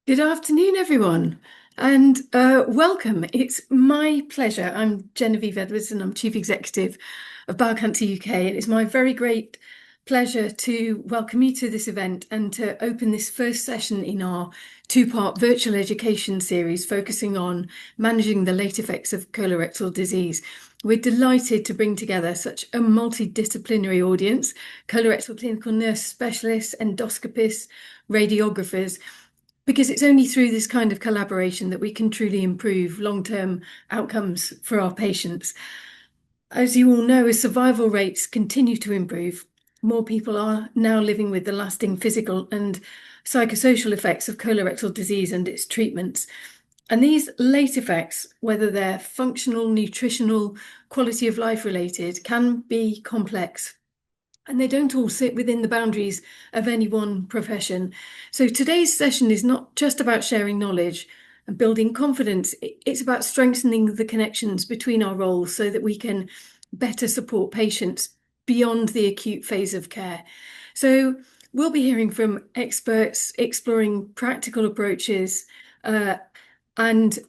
Good afternoon, everyone, and welcome. It's my pleasure. I'm Genevieve Edwards, and I'm Chief Executive of Bowel Cancer UK. And it's my very great pleasure to welcome you to this event and to open this first session in our two-part virtual education series focusing on managing the late effects of colorectal disease. We're delighted to bring together such a multidisciplinary audience: colorectal clinical nurse specialists, endoscopists, radiographers, because it's only through this kind of collaboration that we can truly improve long-term outcomes for our patients. As you all know, as survival rates continue to improve, more people are now living with the lasting physical and psychosocial effects of colorectal disease and its treatments. And these late effects, whether they're functional, nutritional, quality of life related, can be complex. And they don't all sit within the boundaries of any one profession. So today's session is not just about sharing knowledge and building confidence. It's about strengthening the connections between our roles so that we can better support patients beyond the acute phase of care. So we'll be hearing from experts exploring practical approaches and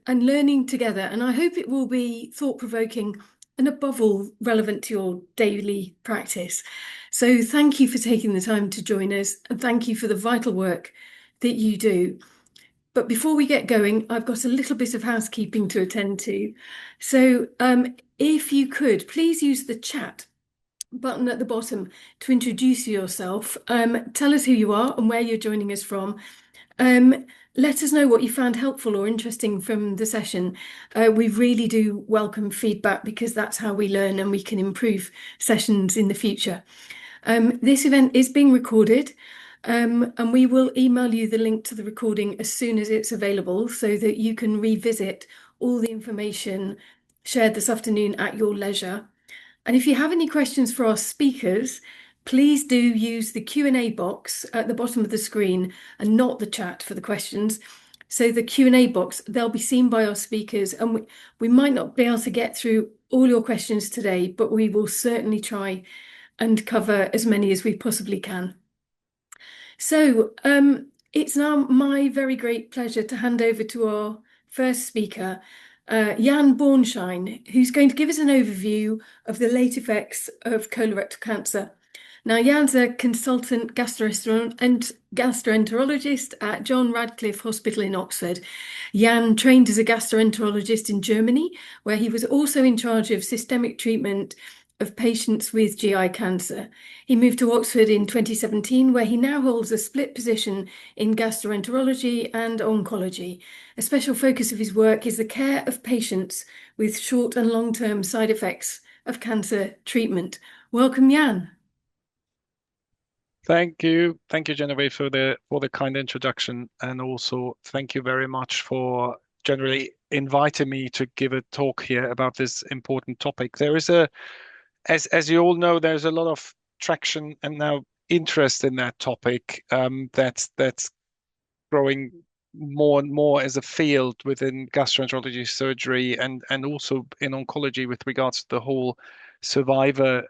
learning together. And I hope it will be thought-provoking and above all relevant to your daily practice. So thank you for taking the time to join us, and thank you for the vital work that you do. But before we get going, I've got a little bit of housekeeping to attend to. So if you could, please use the chat button at the bottom to introduce yourself. Tell us who you are and where you're joining us from. Let us know what you found helpful or interesting from the session. We really do welcome feedback because that's how we learn and we can improve sessions in the future. This event is being recorded, and we will email you the link to the recording as soon as it's available so that you can revisit all the information shared this afternoon at your leisure. And if you have any questions for our speakers, please do use the Q&A box at the bottom of the screen and not the chat for the questions. So the Q&A box, they'll be seen by our speakers, and we might not be able to get through all your questions today, but we will certainly try and cover as many as we possibly can. So it's now my very great pleasure to hand over to our first speaker, Jan Bornschein, who's going to give us an overview of the late effects of colorectal cancer. Now, Jan's a consultant gastroenterologist at John Radcliffe Hospital in Oxford. Jan trained as a gastroenterologist in Germany, where he was also in charge of systemic treatment of patients with GI cancer. He moved to Oxford in 2017, where he now holds a split position in gastroenterology and oncology. A special focus of his work is the care of patients with short and long-term side effects of cancer treatment. Welcome, Jan. Thank you, Genevieve, for the kind introduction, and also thank you very much for generally inviting me to give a talk here about this important topic. There is as you all know, there's a lot of traction and now interest in that topic. That's growing more and more as a field within gastroenterology surgery and also in oncology with regards to the whole survivor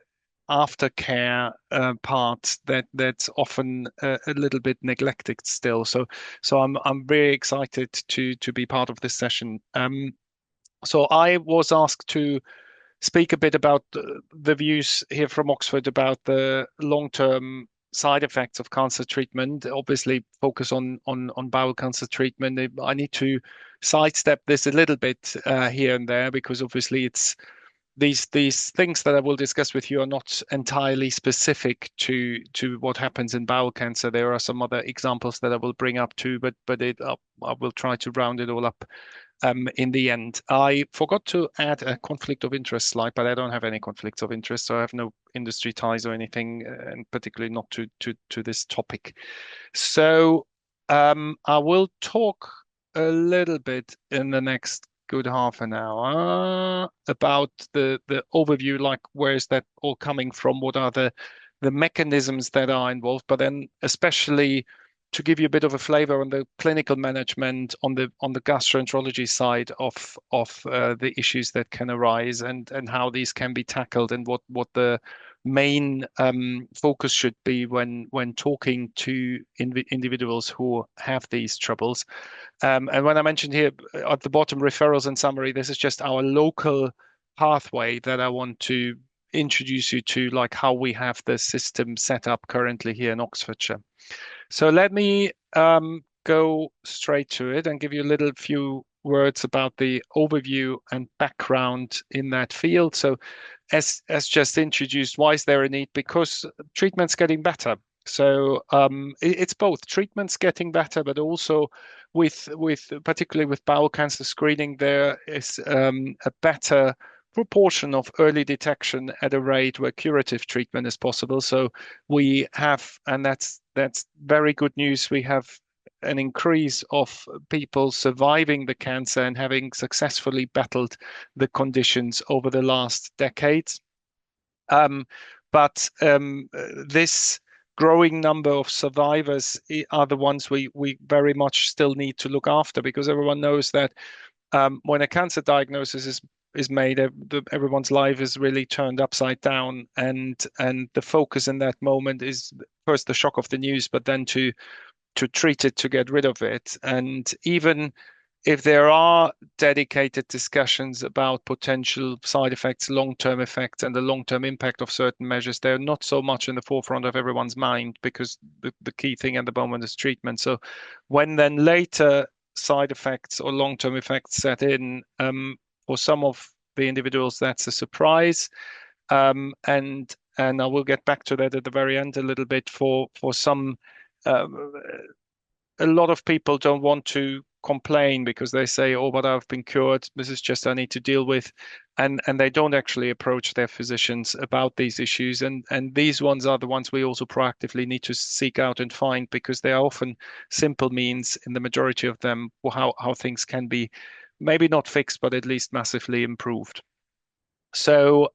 aftercare part that's often a little bit neglected still. So I'm very excited to be part of this session. So I was asked to speak a bit about the views here from Oxford about the long-term side effects of cancer treatment. Obviously, focus on bowel cancer treatment. I need to sidestep this a little bit here and there because obviously it's these things that I will discuss with you are not entirely specific to what happens in bowel cancer. There are some other examples that I will bring up too, but I will try to round it all up in the end. I forgot to add a conflict of interest slide, but I don't have any conflicts of interest, so I have no industry ties or anything, and particularly not to this topic. So I will talk a little bit in the next good half an hour about the overview, like where is that all coming from, what are the mechanisms that are involved, but then especially to give you a bit of a flavor on the clinical management on the gastroenterology side of the issues that can arise and how these can be tackled and what the main focus should be when talking to individuals who have these troubles. And when I mentioned here at the bottom, referrals and summary, this is just our local pathway that I want to introduce you to, like how we have the system set up currently here in Oxfordshire. So let me go straight to it and give you a little few words about the overview and background in that field. So as just introduced, why is there a need? Because treatment's getting better. So it's both treatment's getting better, but also with particularly with bowel cancer screening, there is a better proportion of early detection at a rate where curative treatment is possible. So we have, and that's very good news. We have an increase of people surviving the cancer and having successfully battled the conditions over the last decades. But this growing number of survivors are the ones we very much still need to look after, because everyone knows that when a cancer diagnosis is made, everyone's life is really turned upside down, and the focus in that moment is first the shock of the news, but then to treat it, to get rid of it. And even if there are dedicated discussions about potential side effects, long-term effects, and the long-term impact of certain measures, they're not so much in the forefront of everyone's mind, because the key thing at the moment is treatment. So when then later side effects or long-term effects set in, for some of the individuals, that's a surprise. And I will get back to that at the very end a little bit. For some, um, a lot of people don't want to complain because they say, "Oh, but I've been cured. This is just I need to deal with," and they don't actually approach their physicians about these issues. And these ones are the ones we also proactively need to seek out and find, because they are often simple means in the majority of them for how things can be maybe not fixed, but at least massively improved. So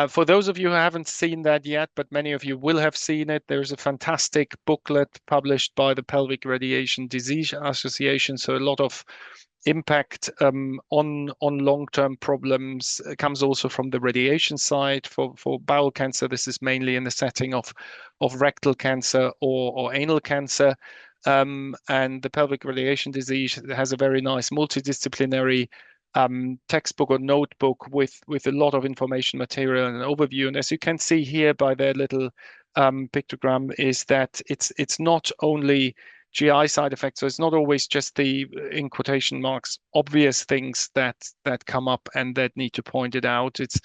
for those of you who haven't seen that yet, but many of you will have seen it, there's a fantastic booklet published by the Pelvic Radiation Disease Association. So a lot of impact on long-term problems comes also from the radiation side. For bowel cancer, this is mainly in the setting of rectal cancer or anal cancer. And the pelvic radiation disease has a very nice multidisciplinary textbook or notebook with a lot of information material and an overview. And as you can see here by their little pictogram, is that it's not only GI side effects. So it's not always just the, in quotation marks, obvious things that come up and that need to point it out. It's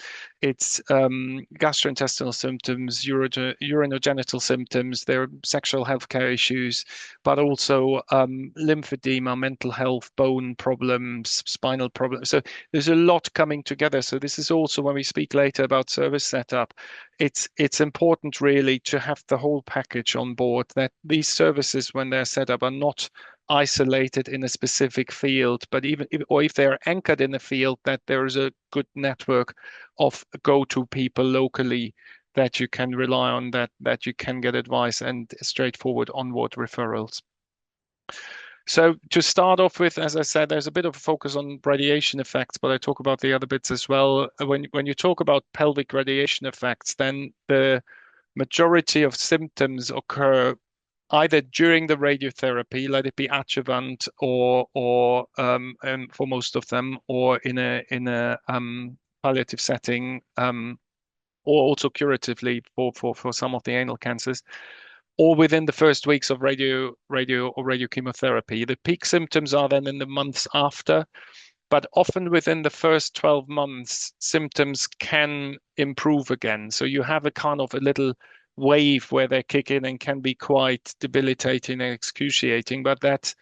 gastrointestinal symptoms, urinogenital symptoms, there are sexual healthcare issues, but also lymphedema, mental health, bone problems, spinal problems. So there's a lot coming together. So this is also when we speak later about service setup, it's important really to have the whole package on board, that these services, when they're set up, are not isolated in a specific field, but if they're anchored in a field, that there is a good network of go-to people locally that you can rely on, that you can get advice and straightforward onward referrals. So to start off with, as I said, there's a bit of a focus on radiation effects, but I talk about the other bits as well. When you talk about pelvic radiation effects, then the majority of symptoms occur either during the radiotherapy, let it be adjuvant or and for most of them, or in a palliative setting, or also curatively for some of the anal cancers, or within the first weeks of radio or radiochemotherapy. The peak symptoms are then in the months after, but often within the first 12 months, symptoms can improve again. So you have a kind of a little wave where they kick in and can be quite debilitating and excruciating, but that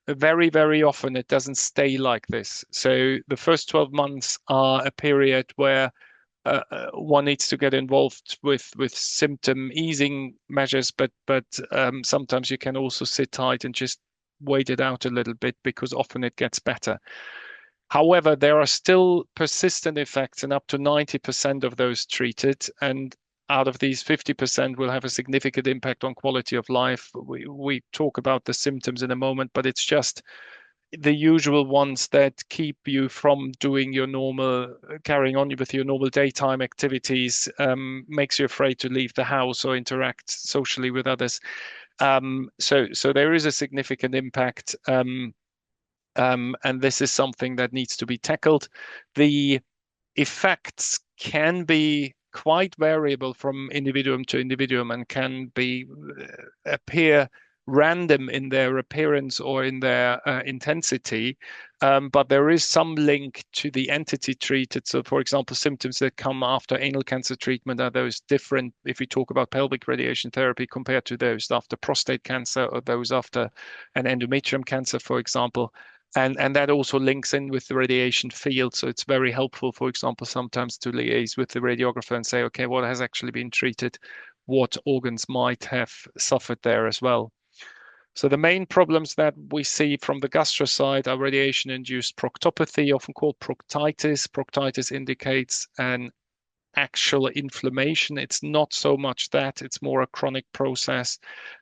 very, very often it doesn't stay like this. So the first 12 months are a period where one needs to get involved with symptom easing measures, but sometimes you can also sit tight and just wait it out a little bit, because often it gets better. However, there are still persistent effects in up to 90% of those treated, and out of these, 50% will have a significant impact on quality of life. We talk about the symptoms in a moment, but it's just the usual ones that keep you from doing your normal, carrying on with your normal daytime activities, makes you afraid to leave the house or interact socially with others. So there is a significant impact, and this is something that needs to be tackled. The effects can be quite variable from individuum to individuum and can be appear random in their appearance or in their intensity. But there is some link to the entity treated. So, for example, symptoms that come after anal cancer treatment are those different if we talk about pelvic radiation therapy compared to those after prostate cancer or those after an endometrium cancer, for example. And that also links in with the radiation field. So it's very helpful, for example, sometimes to liaise with the radiographer and say, okay, what has actually been treated? What organs might have suffered there as well? So the main problems that we see from the gastro side are radiation-induced proctopathy, often called proctitis. Proctitis indicates an actual inflammation. It's not so much that, it's more a chronic process.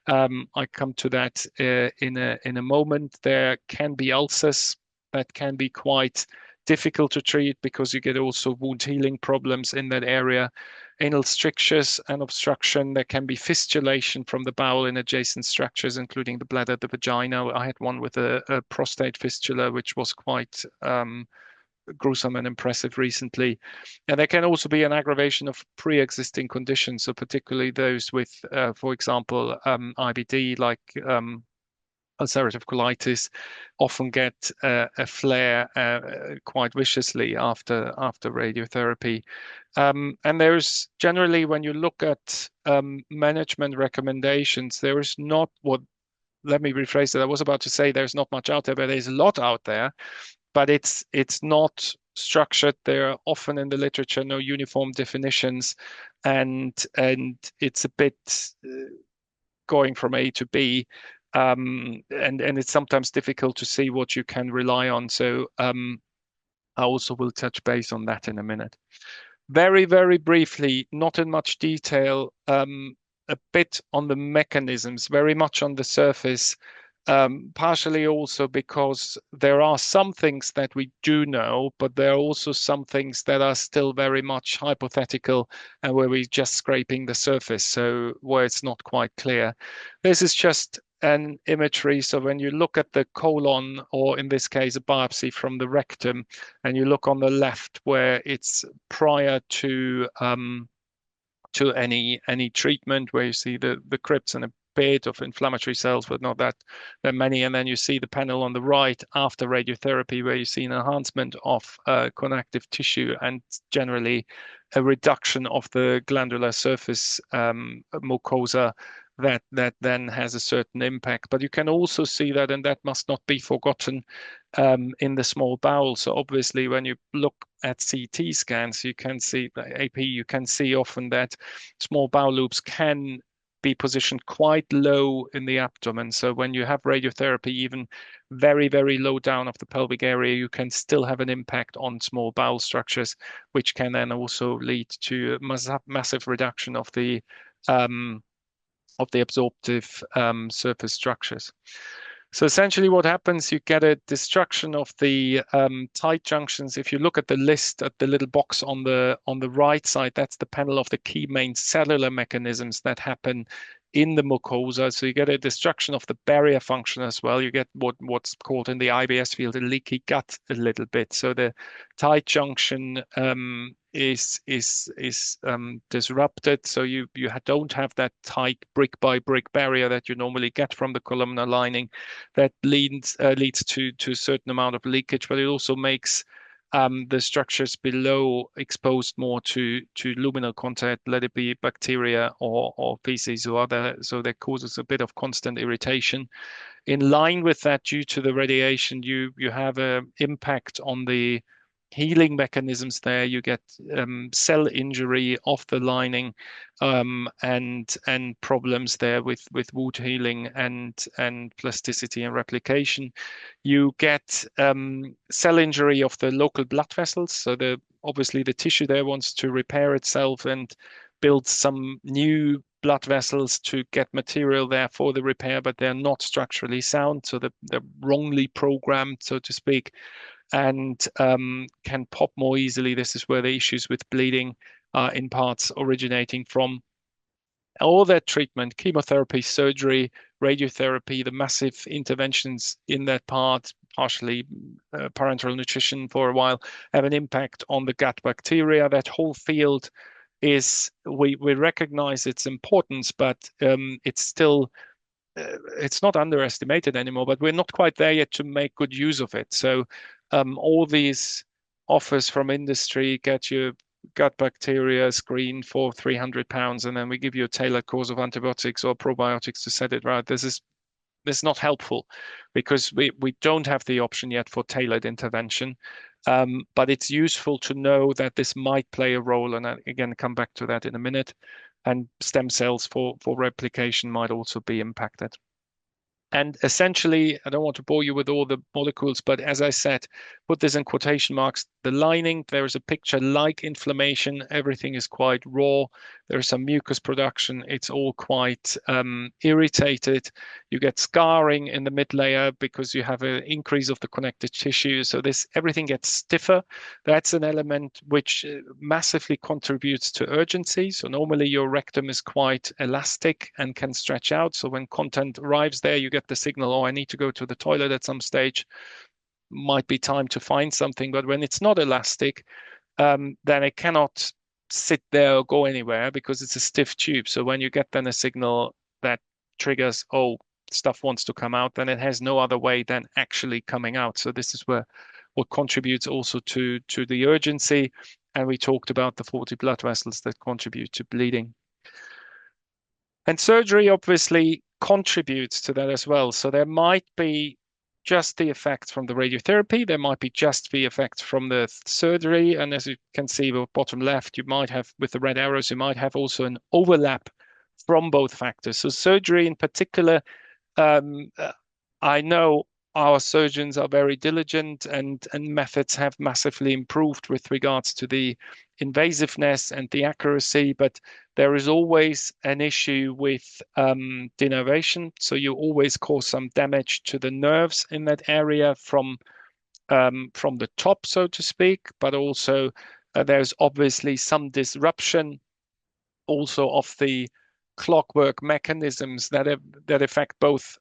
I come to that in a moment. There can be ulcers that can be quite difficult to treat because you get also wound healing problems in that area. Anal strictures and obstruction. There can be fistulation from the bowel in adjacent structures, including the bladder, the vagina. I had one with a prostate fistula, which was quite gruesome and impressive recently. And there can also be an aggravation of pre-existing conditions, so particularly those with, for example, IBD, like ulcerative colitis, often get a flare quite viciously after radiotherapy. And there's generally, when you look at management recommendations, there is not what, let me rephrase that. I was about to say there's not much out there, but there's a lot out there, but it's not structured. There are often in the literature no uniform definitions, and it's a bit going from A to B, and it's sometimes difficult to see what you can rely on. So I also will touch base on that in a minute. Very, very briefly, not in much detail, a bit on the mechanisms, very much on the surface, partially also because there are some things that we do know, but there are also some things that are still very much hypothetical and where we're just scraping the surface, so where it's not quite clear. This is just an imagery. So when you look at the colon, or in this case, a biopsy from the rectum, and you look on the left where it's prior to any treatment, where you see the crypts and a bit of inflammatory cells, but not that many. And then you see the panel on the right after radiotherapy, where you see an enhancement of connective tissue and generally a reduction of the glandular surface mucosa that then has a certain impact. But you can also see that, and that must not be forgotten, in the small bowel. So obviously, when you look at CT scans, you can see AP, you can see often that small bowel loops can be positioned quite low in the abdomen. So when you have radiotherapy, even very, very low down of the pelvic area, you can still have an impact on small bowel structures, which can then also lead to a massive reduction of the absorptive surface structures. So essentially what happens, you get a destruction of the tight junctions. If you look at the list at the little box on the right side, that's the panel of the key main cellular mechanisms that happen in the mucosa. So you get a destruction of the barrier function as well. You get what's called in the IBS field a leaky gut a little bit. So the tight junction is disrupted. So you don't have that tight brick by brick barrier that you normally get from the columnar lining. That leads to a certain amount of leakage, but it also makes the structures below exposed more to luminal contact, let it be bacteria or feces or other, so that causes a bit of constant irritation. In line with that, due to the radiation, you have an impact on the healing mechanisms there. You get cell injury of the lining, and problems there with wound healing and plasticity and replication. You get cell injury of the local blood vessels. So obviously the tissue there wants to repair itself and build some new blood vessels to get material there for the repair, but they're not structurally sound, so they're wrongly programmed, so to speak, and can pop more easily. This is where the issues with bleeding are in parts originating from. All that treatment, chemotherapy, surgery, radiotherapy, the massive interventions in that part, partially parenteral nutrition for a while, have an impact on the gut bacteria. That whole field is, we recognize its importance, but it's not underestimated anymore, but we're not quite there yet to make good use of it. So all these offers from industry, get your gut bacteria screened for £300, and then we give you a tailored course of antibiotics or probiotics to set it right. This is not helpful because we don't have the option yet for tailored intervention. But it's useful to know that this might play a role, and I, again, come back to that in a minute. And stem cells for replication might also be impacted. And essentially, I don't want to bore you with all the molecules, but as I said, put this in quotation marks, the lining, there is a picture like inflammation. Everything is quite raw. There's some mucus production. It's all quite irritated. You get scarring in the mid layer because you have an increase of the connective tissue. So everything gets stiffer. That's an element which massively contributes to urgency. So normally your rectum is quite elastic and can stretch out. So when content arrives there, you get the signal, oh, I need to go to the toilet at some stage. Might be time to find something. But when it's not elastic, then it cannot sit there or go anywhere because it's a stiff tube. So when you get then a signal that triggers, oh, stuff wants to come out, then it has no other way than actually coming out. So this is where what contributes also to the urgency. And we talked about the 40 blood vessels that contribute to bleeding. And surgery obviously contributes to that as well. So there might be just the effects from the radiotherapy. There might be just the effects from the surgery. And as you can see, the bottom left, you might have, with the red arrows, you might have also an overlap from both factors. So surgery in particular, I know our surgeons are very diligent, and methods have massively improved with regards to the invasiveness and the accuracy, but there is always an issue with denervation. So you always cause some damage to the nerves in that area from the top, so to speak, but also there's obviously some disruption also of the clockwork mechanisms that affect both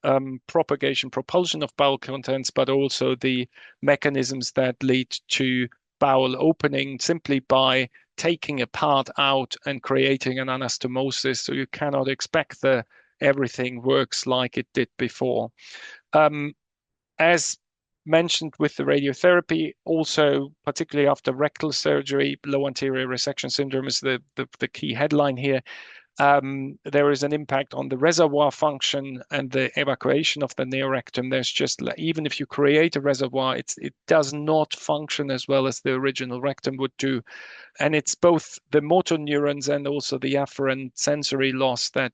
propagation, propulsion of bowel contents, but also the mechanisms that lead to bowel opening simply by taking a part out and creating an anastomosis. So you cannot expect that everything works like it did before. As mentioned with the radiotherapy, also particularly after rectal surgery, low anterior resection syndrome is the key headline here. There is an impact on the reservoir function and the evacuation of the neorectum. There's just, even if you create a reservoir, it does not function as well as the original rectum would do. And it's both the motor neurons and also the afferent sensory loss that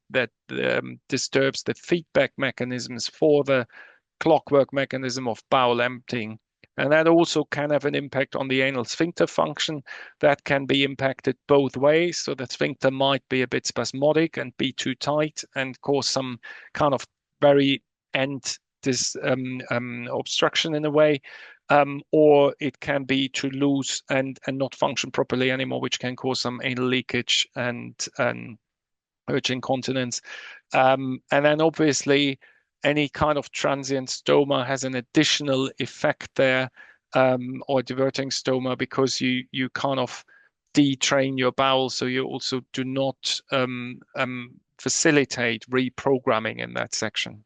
disturbs the feedback mechanisms for the clockwork mechanism of bowel emptying. And that also can have an impact on the anal sphincter function. That can be impacted both ways. So the sphincter might be a bit spasmodic and be too tight and cause some kind of very end obstruction in a way. Or it can be too loose and not function properly anymore, which can cause some anal leakage and urge incontinence. And then obviously, any kind of transient stoma has an additional effect there, or diverting stoma, because you kind of detrain your bowel, so you also do not facilitate reprogramming in that section.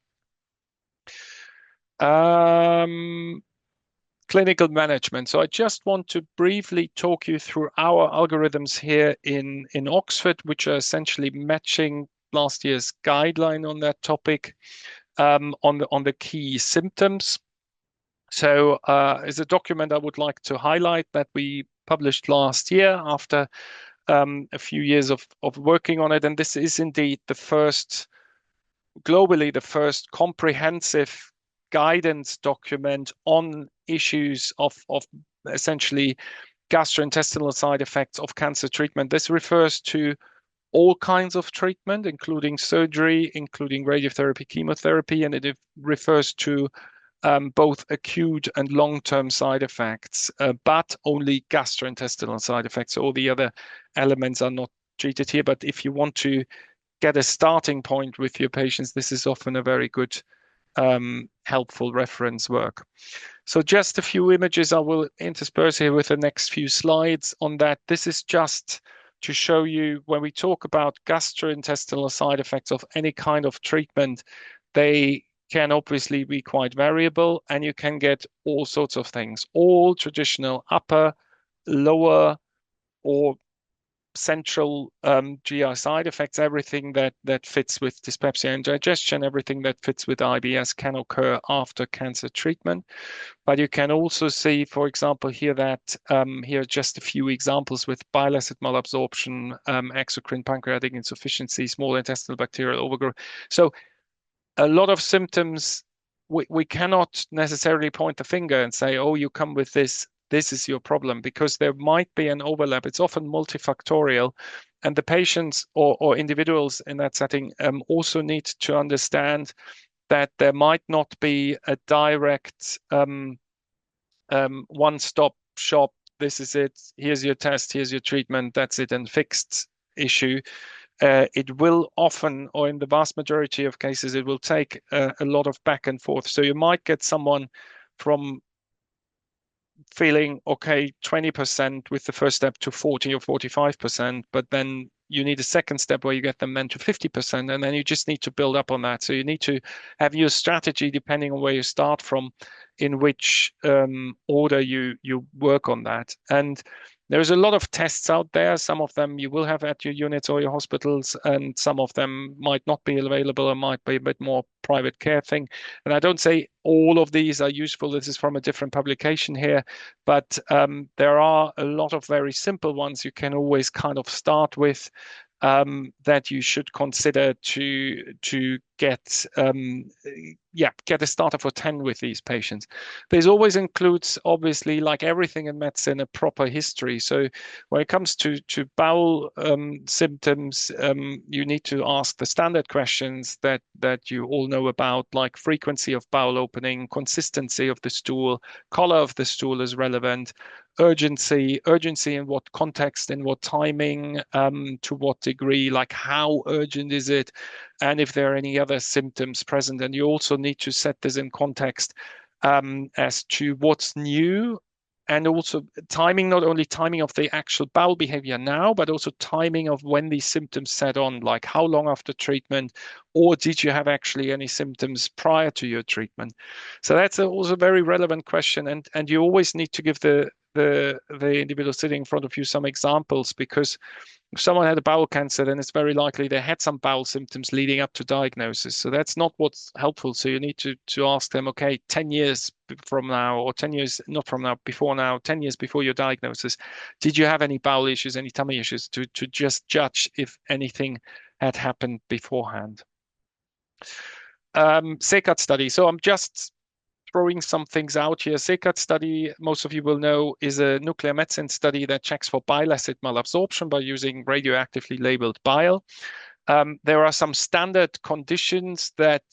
Clinical management. So I just want to briefly talk you through our algorithms here in Oxford, which are essentially matching last year's guideline on that topic. On the key symptoms. So is a document I would like to highlight that we published last year after a few years of working on it. And this is indeed globally the first comprehensive guidance document on issues of essentially gastrointestinal side effects of cancer treatment. This refers to all kinds of treatment, including surgery, including radiotherapy, chemotherapy, and it refers to both acute and long-term side effects, but only gastrointestinal side effects. All the other elements are not treated here. But if you want to get a starting point with your patients, this is often a very good, helpful reference work. So just a few images I will intersperse here with the next few slides on that. This is just to show you when we talk about gastrointestinal side effects of any kind of treatment, they can obviously be quite variable, and you can get all sorts of things, all traditional upper, lower, or central GI side effects. Everything that fits with dyspepsia and digestion, everything that fits with IBS can occur after cancer treatment. But you can also see, for example, here that here are just a few examples with bile acid malabsorption, exocrine pancreatic insufficiency, small intestinal bacterial overgrowth. So a lot of symptoms, we cannot necessarily point the finger and say, oh, you come with this is your problem, because there might be an overlap. It's often multifactorial. And the patients or individuals in that setting also need to understand that there might not be a direct one-stop shop. This is it. Here's your test. Here's your treatment. That's it, and fixed issue. It will often, or in the vast majority of cases, it will take a lot of back and forth. So you might get someone from feeling okay 20% with the first step to 40 or 45%, but then you need a second step where you get them then to 50%, and then you just need to build up on that. So you need to have your strategy depending on where you start from, in which order you work on that. And there's a lot of tests out there. Some of them you will have at your units or your hospitals, and some of them might not be available and might be a bit more private care thing. And I don't say all of these are useful. This is from a different publication here, but there are a lot of very simple ones you can always kind of start with, that you should consider to get get a starter for 10 with these patients. There's always includes, obviously, like everything in medicine, a proper history. So when it comes to bowel symptoms, you need to ask the standard questions that you all know about, like frequency of bowel opening, consistency of the stool, color of the stool is relevant, urgency in what context, in what timing, to what degree, like how urgent is it, and if there are any other symptoms present. And you also need to set this in context as to what's new, and also timing, not only timing of the actual bowel behavior now, but also timing of when these symptoms set on, like how long after treatment, or did you have actually any symptoms prior to your treatment? So that's also a very relevant question, and you always need to give the individual sitting in front of you some examples, because if someone had a bowel cancer, then it's very likely they had some bowel symptoms leading up to diagnosis. So that's not what's helpful. So you need to ask them, okay, 10 years from now, or 10 years, not from now, before now, 10 years before your diagnosis, did you have any bowel issues, any tummy issues, to just judge if anything had happened beforehand. CECAT study. So I'm just throwing some things out here. CECAT study, most of you will know, is a nuclear medicine study that checks for bile acid malabsorption by using radioactively labeled bile. There are some standard conditions that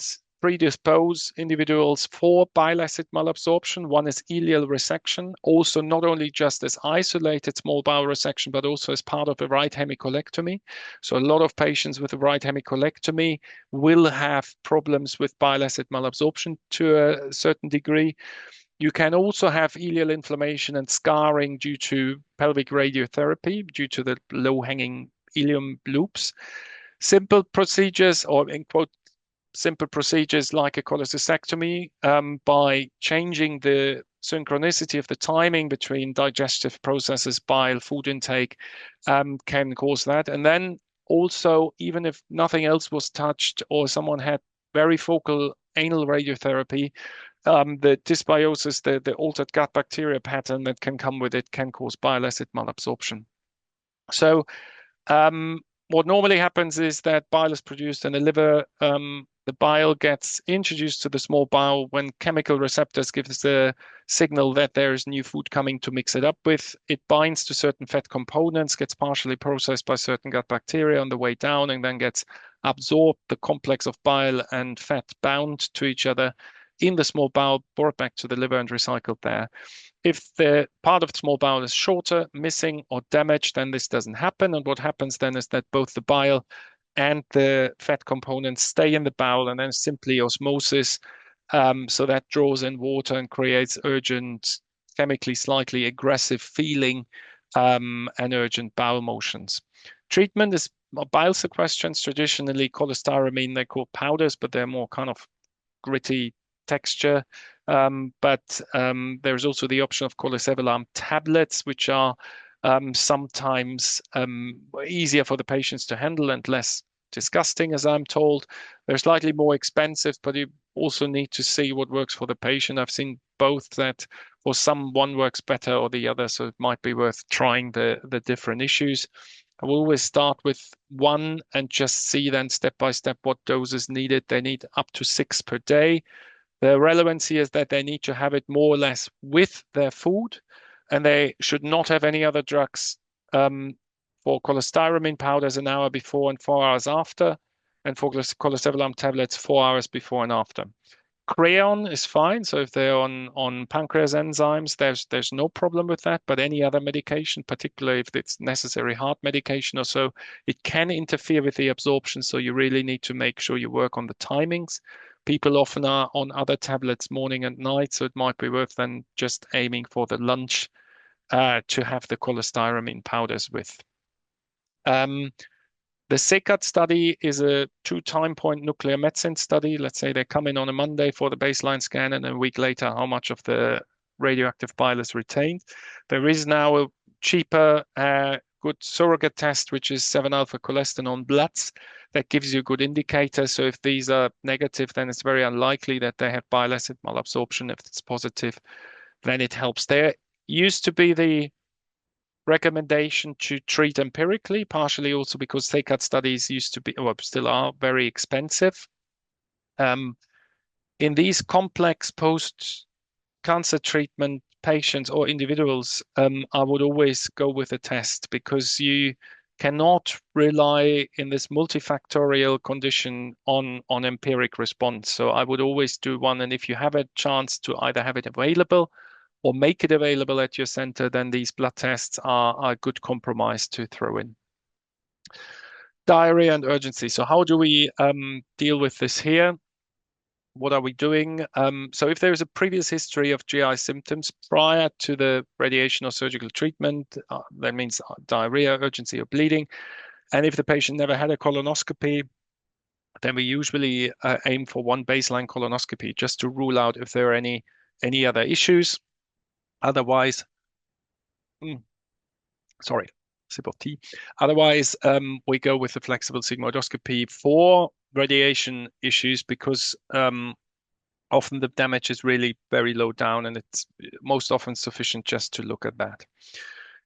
predispose individuals for bile acid malabsorption. One is ileal resection, also not only just as isolated small bowel resection, but also as part of a right hemicolectomy. So a lot of patients with a right hemicolectomy will have problems with bile acid malabsorption to a certain degree. You can also have ileal inflammation and scarring due to pelvic radiotherapy, due to the low-hanging ileum loops. Simple procedures, or in quote, simple procedures like a cholecystectomy, by changing the synchronicity of the timing between digestive processes, bile, food intake, can cause that. And then also, even if nothing else was touched, or someone had very focal anal radiotherapy, the dysbiosis, the altered gut bacteria pattern that can come with it, can cause bile acid malabsorption. So what normally happens is that bile is produced in the liver, the bile gets introduced to the small bowel when chemical receptors give us a signal that there is new food coming to mix it up with. It binds to certain fat components, gets partially processed by certain gut bacteria on the way down, and then gets absorbed, the complex of bile and fat bound to each other in the small bowel, brought back to the liver and recycled there. If the part of the small bowel is shorter, missing, or damaged, then this doesn't happen. And what happens then is that both the bile and the fat components stay in the bowel, and then simply osmosis. So that draws in water and creates urgent, chemically slightly aggressive feeling, and urgent bowel motions. Treatment is bile sequestrants, traditionally cholestyramine, they're called powders, but they're more kind of gritty texture. But there's also the option of cholesevelam tablets, which are sometimes easier for the patients to handle and less disgusting, as I'm told. They're slightly more expensive, but you also need to see what works for the patient. I've seen both that for some one works better or the other, so it might be worth trying the different issues. I will always start with one and just see then step by step what dose is needed. They need up to 6 per day. The relevancy is that they need to have it more or less with their food, and they should not have any other drugs for cholestyramine powders an hour before and 4 hours after, and for cholesevelam tablets 4 hours before and after. Creon is fine. So if they're on pancreas enzymes, there's no problem with that. But any other medication, particularly if it's necessary heart medication or so, it can interfere with the absorption. So you really need to make sure you work on the timings. People often are on other tablets morning and night, so it might be worth then just aiming for the lunch to have the cholestyramine powders with. The CECAT study is a 2 time point nuclear medicine study. Let's say they come in on a Monday for the baseline scan, and a week later, how much of the radioactive bile is retained. There is now a cheaper, good surrogate test, which is 7-alpha cholesterol bloods, that gives you a good indicator. So if these are negative, then it's very unlikely that they have bile acid malabsorption. If it's positive, then it helps. There used to be the recommendation to treat empirically, partially also because CECAT studies used to be, or still are, very expensive. In these complex post-cancer treatment patients or individuals, I would always go with a test, because you cannot rely in this multifactorial condition on empiric response. So I would always do one, and if you have a chance to either have it available or make it available at your center, then these blood tests are a good compromise to throw in. Diarrhea and urgency. So how do we deal with this here? What are we doing? So if there is a previous history of GI symptoms prior to the radiation or surgical treatment, that means diarrhea, urgency, or bleeding. And if the patient never had a colonoscopy, then we usually aim for one baseline colonoscopy just to rule out if there are any other issues. Otherwise, sorry, sip of tea. Otherwise, we go with the flexible sigmoidoscopy for radiation issues, because often the damage is really very low down, and it's most often sufficient just to look at that.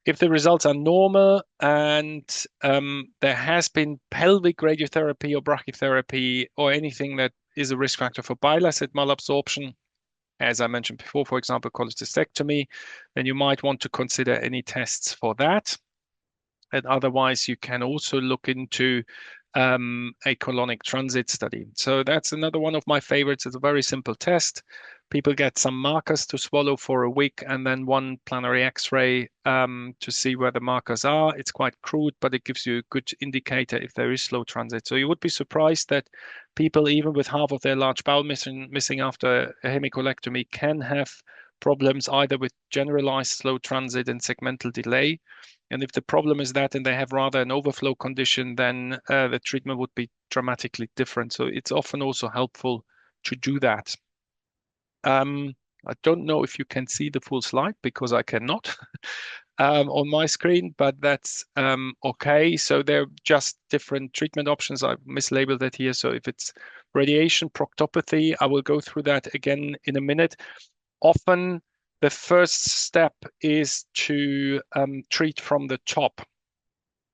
If the results are normal and there has been pelvic radiotherapy or brachytherapy or anything that is a risk factor for bile acid malabsorption, as I mentioned before, for example, cholecystectomy, then you might want to consider any tests for that. And otherwise, you can also look into a colonic transit study. So that's another one of my favorites. It's a very simple test. People get some markers to swallow for a week, and then one planary X-ray to see where the markers are. It's quite crude, but it gives you a good indicator if there is slow transit. So you would be surprised that people, even with half of their large bowel missing after a hemicolectomy, can have problems either with generalized slow transit and segmental delay. And if the problem is that, and they have rather an overflow condition, then the treatment would be dramatically different. So it's often also helpful to do that. I don't know if you can see the full slide, because I cannot on my screen, but that's okay. So they're just different treatment options. I've mislabeled it here. So if it's radiation proctopathy, I will go through that again in a minute. Often the first step is to treat from the top.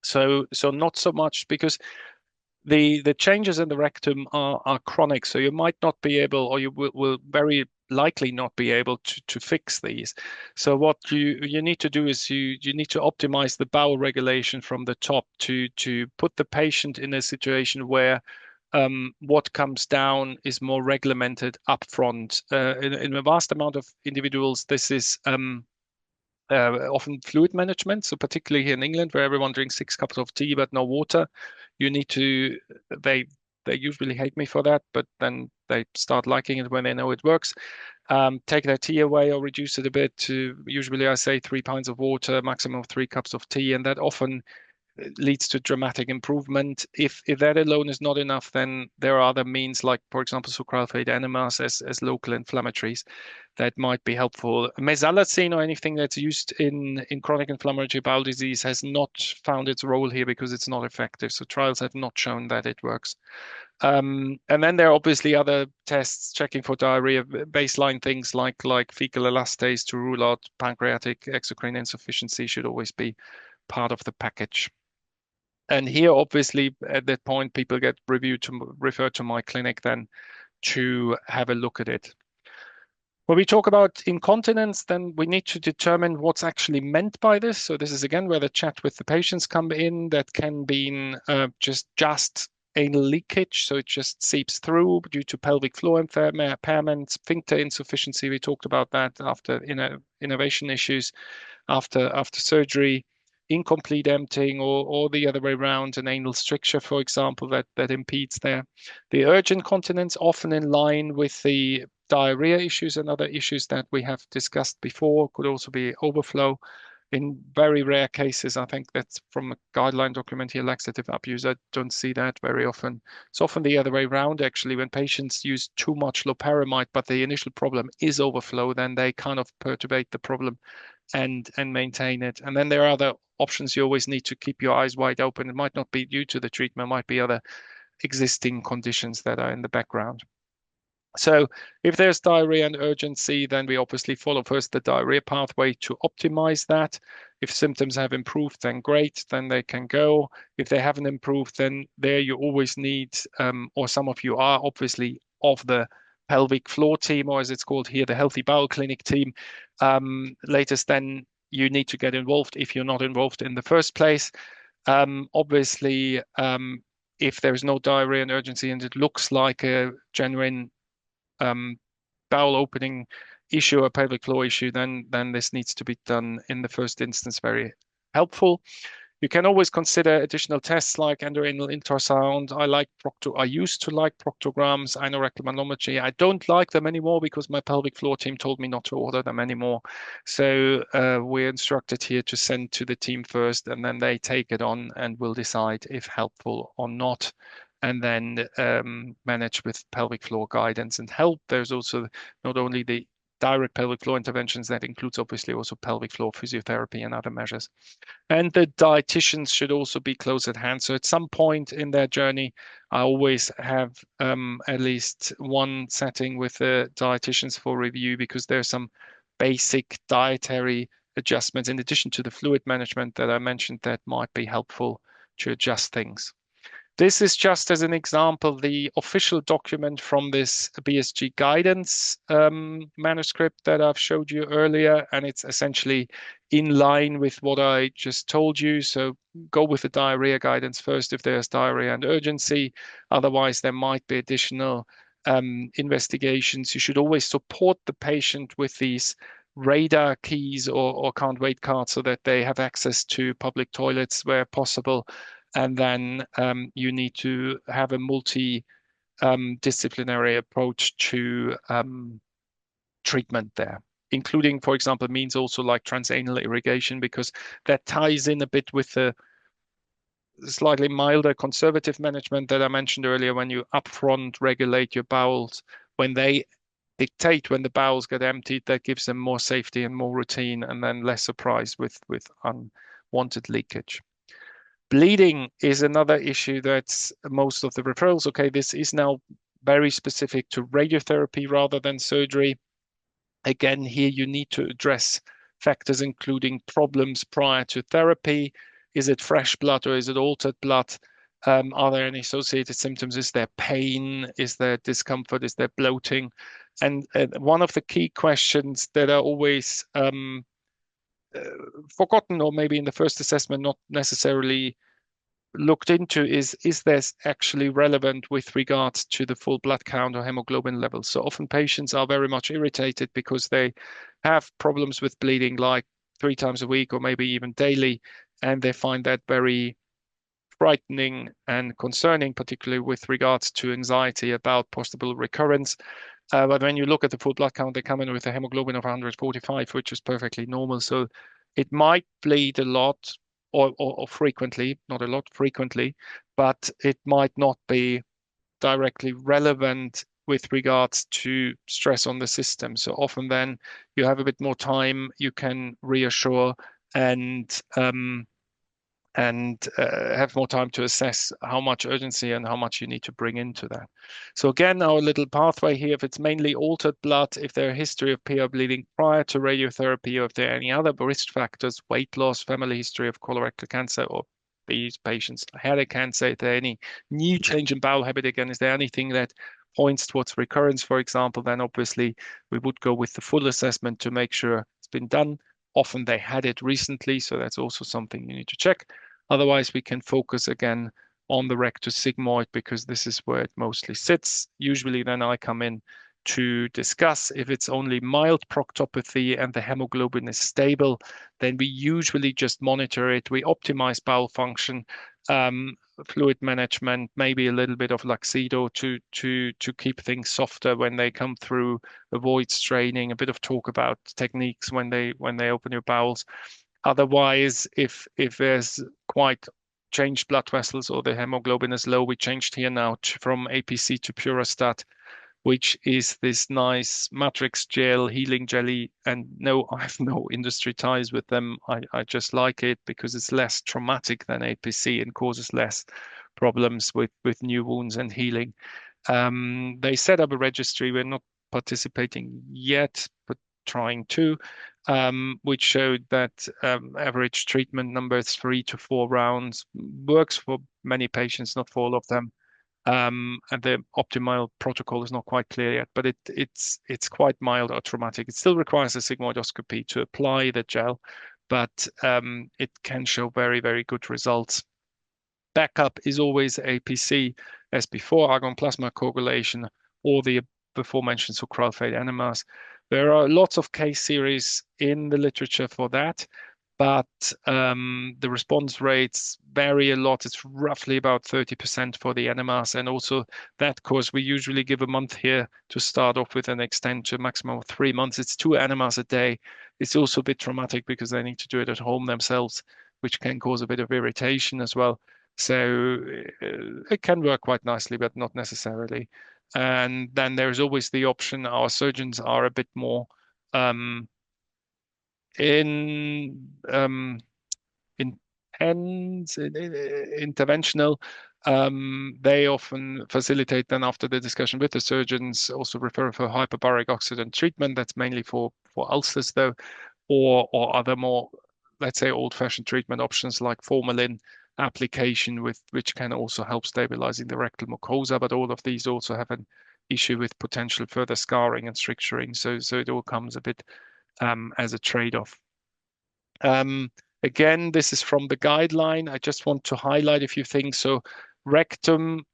So not so much, because the changes in the rectum are chronic, so you might not be able, or you will very likely not be able to fix these. So what you need to do is you need to optimize the bowel regulation from the top to put the patient in a situation where what comes down is more regulated up front. In a vast amount of individuals, this is often fluid management. So particularly here in England, where everyone drinks 6 cups of tea but no water, you need to. They they usually hate me for that, but then they start liking it when they know it works. Take their tea away or reduce it a bit to usually I say 3 pints of water, maximum of 3 cups of tea, and that often leads to dramatic improvement. If that alone is not enough, then there are other means like, for example, sucralfate enemas as local inflammatories that might be helpful. Mesalazine or anything that's used in chronic inflammatory bowel disease has not found its role here because it's not effective. So trials have not shown that it works. And then there are obviously other tests checking for diarrhea, baseline things like fecal elastase to rule out pancreatic exocrine insufficiency should always be part of the package. And here, obviously, at that point, people get referred to my clinic then to have a look at it. When we talk about incontinence, then we need to determine what's actually meant by this. So this is again where the chat with the patients come in. That can be just anal leakage, so it just seeps through due to pelvic floor impairment, sphincter insufficiency. We talked about that after innervation issues after surgery, incomplete emptying, or the other way around, an anal stricture, for example, that impedes there. The urgent continence, often in line with the diarrhea issues and other issues that we have discussed before, could also be overflow. In very rare cases, I think that's from a guideline document here, laxative abuse. I don't see that very often. It's often the other way around, actually. When patients use too much loperamide, but the initial problem is overflow, then they kind of perturbate the problem and maintain it. And then there are other options. You always need to keep your eyes wide open. It might not be due to the treatment, it might be other existing conditions that are in the background. So if there's diarrhea and urgency, then we obviously follow first the diarrhea pathway to optimize that. If symptoms have improved, then great, then they can go. If they haven't improved, then there you always need, or some of you are obviously of the pelvic floor team, or as it's called here, the healthy bowel clinic team. Latest, then you need to get involved if you're not involved in the first place. Obviously, if there's no diarrhea and urgency and it looks like a genuine um, bowel opening issue or pelvic floor issue, then this needs to be done in the first instance. Very helpful. You can always consider additional tests like endorenal ultrasound. I used to like proctograms, anorectal manometry. I don't like them anymore because my pelvic floor team told me not to order them anymore. So we're instructed here to send to the team first, and then they take it on and will decide if helpful or not, and then manage with pelvic floor guidance and help. There's also not only the direct pelvic floor interventions, that includes obviously also pelvic floor physiotherapy and other measures. And the dietitians should also be close at hand. So at some point in their journey, I always have at least one setting with the dietitians for review, because there's some basic dietary adjustments in addition to the fluid management that I mentioned that might be helpful to adjust things. This is just as an example, the official document from this BSG guidance manuscript that I've showed you earlier, and it's essentially in line with what I just told you. So go with the diarrhea guidance first if there's diarrhea and urgency. Otherwise, there might be additional investigations. You should always support the patient with these radar keys or can't wait cards so that they have access to public toilets where possible. And then you need to have a multi-disciplinary approach to treatment there, including, for example, means also like transanal irrigation, because that ties in a bit with the slightly milder conservative management that I mentioned earlier. When you upfront regulate your bowels, when they dictate when the bowels get emptied, that gives them more safety and more routine, and then less surprise with unwanted leakage. Bleeding is another issue that's most of the referrals. Okay, this is now very specific to radiotherapy rather than surgery. Again, here you need to address factors including problems prior to therapy. Is it fresh blood or is it altered blood? Are there any associated symptoms? Is there pain? Is there discomfort? Is there bloating? And one of the key questions that are always uh, forgotten, or maybe in the first assessment not necessarily looked into, is this actually relevant with regards to the full blood count or hemoglobin levels? So often patients are very much irritated because they have problems with bleeding like 3 times a week or maybe even daily, and they find that very frightening and concerning, particularly with regards to anxiety about possible recurrence. But when you look at the full blood count, they come in with a hemoglobin of 145, which is perfectly normal. So it might bleed a lot or frequently, not a lot, frequently, but it might not be directly relevant with regards to stress on the system. So often then you have a bit more time, you can reassure and have more time to assess how much urgency and how much you need to bring into that. So again, our little pathway here, if it's mainly altered blood, if there's a history of PO bleeding prior to radiotherapy, or if there are any other risk factors, weight loss, family history of colorectal cancer, or these patients had a cancer, if there any new change in bowel habit again, is there anything that points towards recurrence, for example, then obviously we would go with the full assessment to make sure it's been done. Often they had it recently, so that's also something you need to check. Otherwise, we can focus again on the rectus sigmoid because this is where it mostly sits. Usually then I come in to discuss if it's only mild proctopathy and the hemoglobin is stable, then we usually just monitor it. We optimize bowel function, fluid management, maybe a little bit of Laxido to keep things softer when they come through, avoid straining, a bit of talk about techniques when they open your bowels. Otherwise, if there's quite changed blood vessels or the hemoglobin is low, we changed here now from APC to Purostat, which is this nice matrix gel healing jelly. And no, I have no industry ties with them. I just like it because it's less traumatic than APC and causes less problems with new wounds and healing. They set up a registry. We're not participating yet, but trying to, which showed that average treatment number 3 to 4 rounds works for many patients, not for all of them. And the optimal protocol is not quite clear yet, but it's quite mild or traumatic. It still requires a sigmoidoscopy to apply the gel, but it can show very, very good results. Backup is always APC as before, argon plasma coagulation, or the before mentioned sucralfate enemas. There are lots of case series in the literature for that, but the response rates vary a lot. It's roughly about 30% for the enemas, and also that course we usually give a month here to start off with and extend to a maximum of 3 months. It's 2 enemas a day. It's also a bit traumatic because they need to do it at home themselves, which can cause a bit of irritation as well. So it can work quite nicely, but not necessarily. And then there's always the option. Our surgeons are a bit more in intense, interventional. They often facilitate then after the discussion with the surgeons, also refer for hyperbaric oxygen treatment. That's mainly for ulcers though, or other more, let's say, old-fashioned treatment options like formalin application with which can also help stabilizing the rectal mucosa. But all of these also have an issue with potential further scarring and stricturing. So it all comes a bit as a trade-off. Um, Again, this is from the guideline. I just want to highlight a few things. So rectum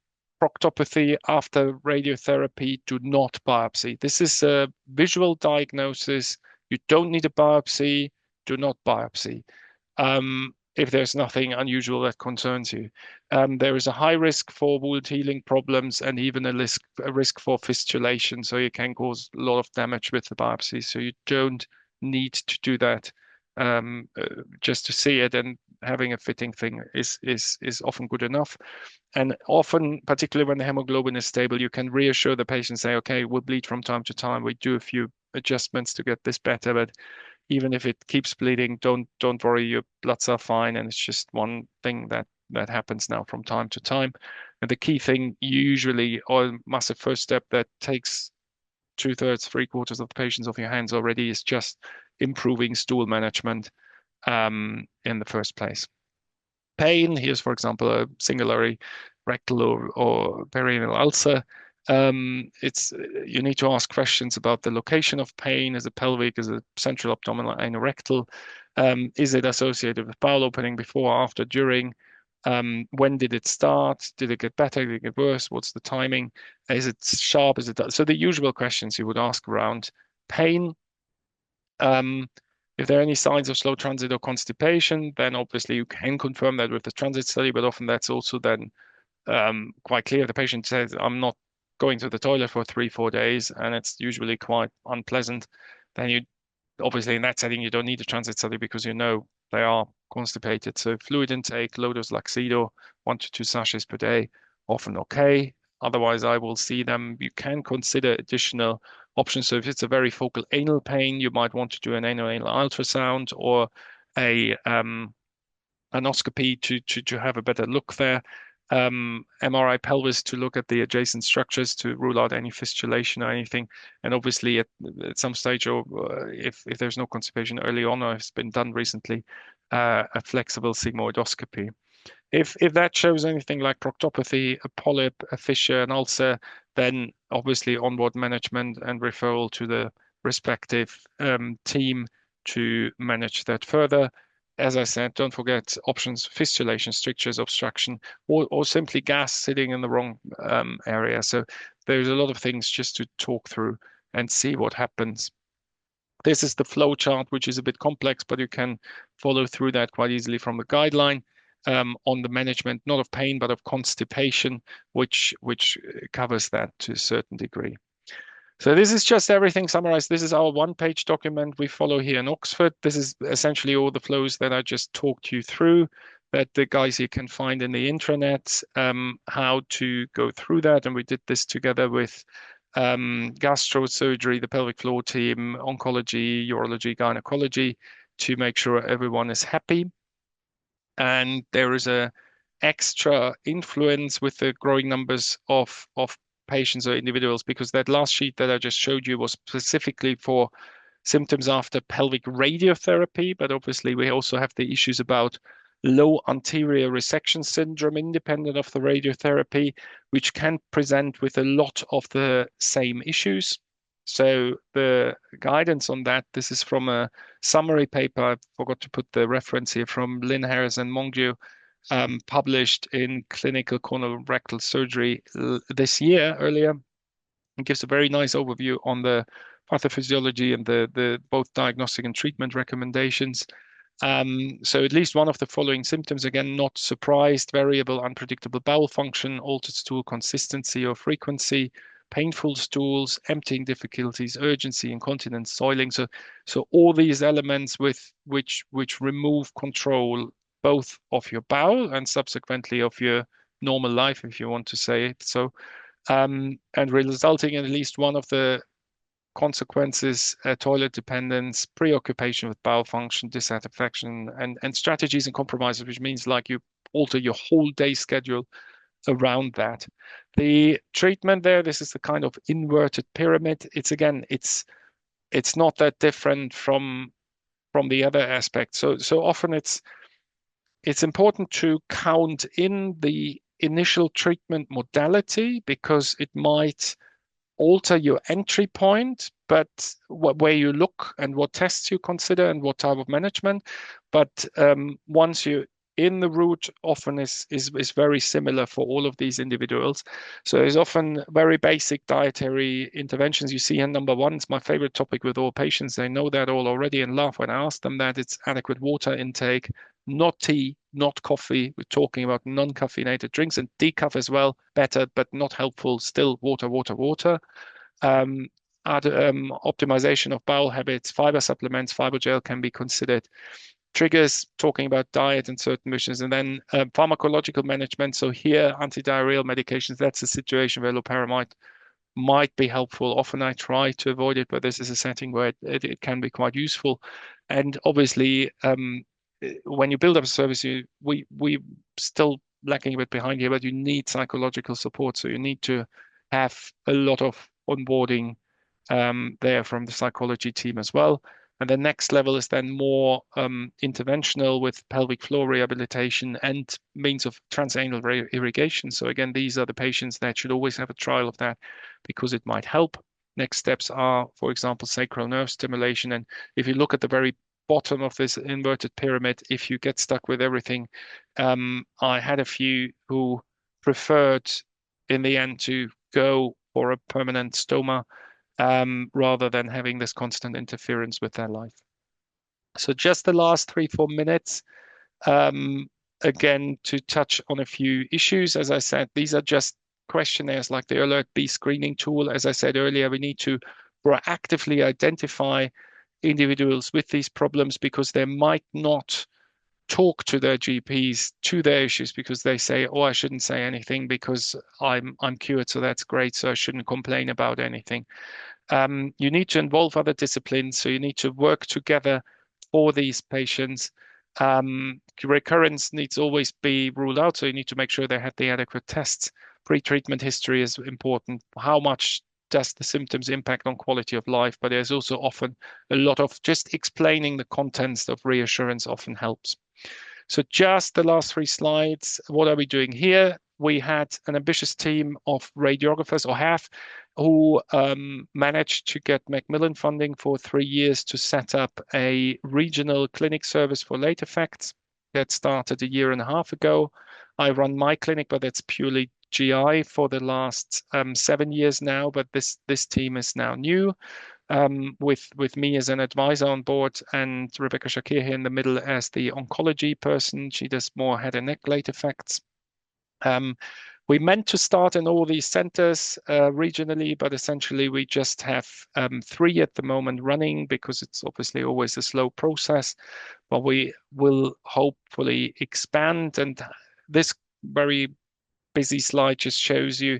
proctopathy after radiotherapy, do not biopsy. This is a visual diagnosis. You don't need a biopsy. Do not biopsy. If there's nothing unusual that concerns you. There is a high risk for wound healing problems and even a risk for fistulation. So you can cause a lot of damage with the biopsy. So you don't need to do that just to see it, and having a fitting thing is often good enough. And often, particularly when the hemoglobin is stable, you can reassure the patient, say, okay, we'll bleed from time to time. We do a few adjustments to get this better, but even if it keeps bleeding, don't worry, your bloods are fine, and it's just one thing that happens now from time to time. And the key thing usually, or massive first step that takes 2/3, 3/4 of the patients off your hands already, is just improving stool management in the first place. pain. Here's, for example, a cingulary rectal or perineal ulcer. It's you need to ask questions about the location of pain. Is it pelvic? Is it central abdominal, anorectal? Is it associated with bowel opening before, after, during? When did it start? Did it get better? Did it get worse? What's the timing? Is it sharp? Is it dull? So the usual questions you would ask around pain. Um, if there are any signs of slow transit or constipation, then obviously you can confirm that with the transit study, but often that's also then quite clear. The patient says, I'm not going to the toilet for 3, 4 days, and it's usually quite unpleasant. Then you obviously in that setting you don't need a transit study because you know they are constipated. So fluid intake, low dose Laxido, 1 to 2 sachets per day, often okay. Otherwise, I will see them. You can consider additional options. So if it's a very focal anal pain, you might want to do an anal ultrasound or a anoscopy to have a better look there. MRI pelvis to look at the adjacent structures to rule out any fistulation or anything. And obviously, at some stage, or if there's no constipation early on, or it's been done recently, a flexible sigmoidoscopy. If that shows anything like proctopathy, a polyp, a fissure, an ulcer, then obviously onboard management and referral to the respective team to manage that further. As I said, don't forget options, fistulation, strictures, obstruction, or simply gas sitting in the wrong area. So there's a lot of things just to talk through and see what happens. This is the flow chart, which is a bit complex, but you can follow through that quite easily from the guideline on the management, not of pain, but of constipation, which covers that to a certain degree. So this is just everything summarized. This is our one-page document we follow here in Oxford. This is essentially all the flows that I just talked you through that the guys here can find in the intranet, how to go through that. And we did this together with gastrosurgery, the pelvic floor team, oncology, urology, gynecology, to make sure everyone is happy. And there is a extra influence with the growing numbers of patients or individuals because that last sheet that I just showed you was specifically for symptoms after pelvic radiotherapy, but obviously we also have the issues about low anterior resection syndrome independent of the radiotherapy, which can present with a lot of the same issues. So the guidance on that, this is from a summary paper. I forgot to put the reference here from Lynn Harris and Mongyu, published in Clinical Colorectal Surgery this year earlier. It gives a very nice overview on the pathophysiology and the both diagnostic and treatment recommendations. So at least one of the following symptoms, again, not surprised, variable, unpredictable bowel function, altered stool consistency or frequency, painful stools, emptying difficulties, urgency, incontinence, soiling. So all these elements with which remove control both of your bowel and subsequently of your normal life, if you want to say it. So and resulting in at least one of the consequences, toilet dependence, preoccupation with bowel function, dissatisfaction, and strategies and compromises, which means like you alter your whole day schedule around that. The treatment there, this is the kind of inverted pyramid. It's again, it's not that different from the other aspects. So often it's important to count in the initial treatment modality because it might alter your entry point, but where you look and what tests you consider and what type of management. But once you're in the route, often is very similar for all of these individuals. So there's often very basic dietary interventions. You see, and number one, it's my favorite topic with all patients. They know that all already and laugh when I ask them that. It's adequate water intake, not tea, not coffee. We're talking about non-caffeinated drinks and decaf as well, better, but not helpful. Still water, water, water. Um, optimization of bowel habits, fiber supplements, fiber gel can be considered. Triggers, talking about diet and certain missions, and then pharmacological management. So here, antidiarrheal medications, that's a situation where loperamide might be helpful. Often I try to avoid it, but this is a setting where it can be quite useful. And obviously, when you build up a service, we still lacking a bit behind here, but you need psychological support. So you need to have a lot of onboarding there from the psychology team as well. And the next level is then more interventional with pelvic floor rehabilitation and means of transanal irrigation. So again, these are the patients that should always have a trial of that because it might help. Next steps are, for example, sacral nerve stimulation. And if you look at the very bottom of this inverted pyramid, if you get stuck with everything, I had a few who preferred in the end to go for a permanent stoma rather than having this constant interference with their life. So just the last 3-4 minutes, um, again, to touch on a few issues. As I said, these are just questionnaires like the Alert B screening tool. As I said earlier, we need to proactively identify individuals with these problems because they might not talk to their GPs to their issues because they say, "Oh, I shouldn't say anything because I'm cured, so that's great, so I shouldn't complain about anything." You need to involve other disciplines, so you need to work together for these patients. Recurrence needs always be ruled out, so you need to make sure they had the adequate tests. Pre-treatment history is important. How much does the symptoms impact on quality of life? But there's also often a lot of just explaining the contents of reassurance often helps. So just the last 3 slides. What are we doing here? We had an ambitious team of radiographers, or have, who managed to get Macmillan funding for 3 years to set up a regional clinic service for late effects. That started a year and a half ago. I run my clinic, but that's purely GI for the last 7 years now. But this team is now new with me as an advisor on board and Rebecca Shakir here in the middle as the oncology person. She does more head and neck late effects. We meant to start in all these centers regionally, but essentially we just have 3 at the moment running because it's obviously always a slow process, but we will hopefully expand. And this very busy slide just shows you,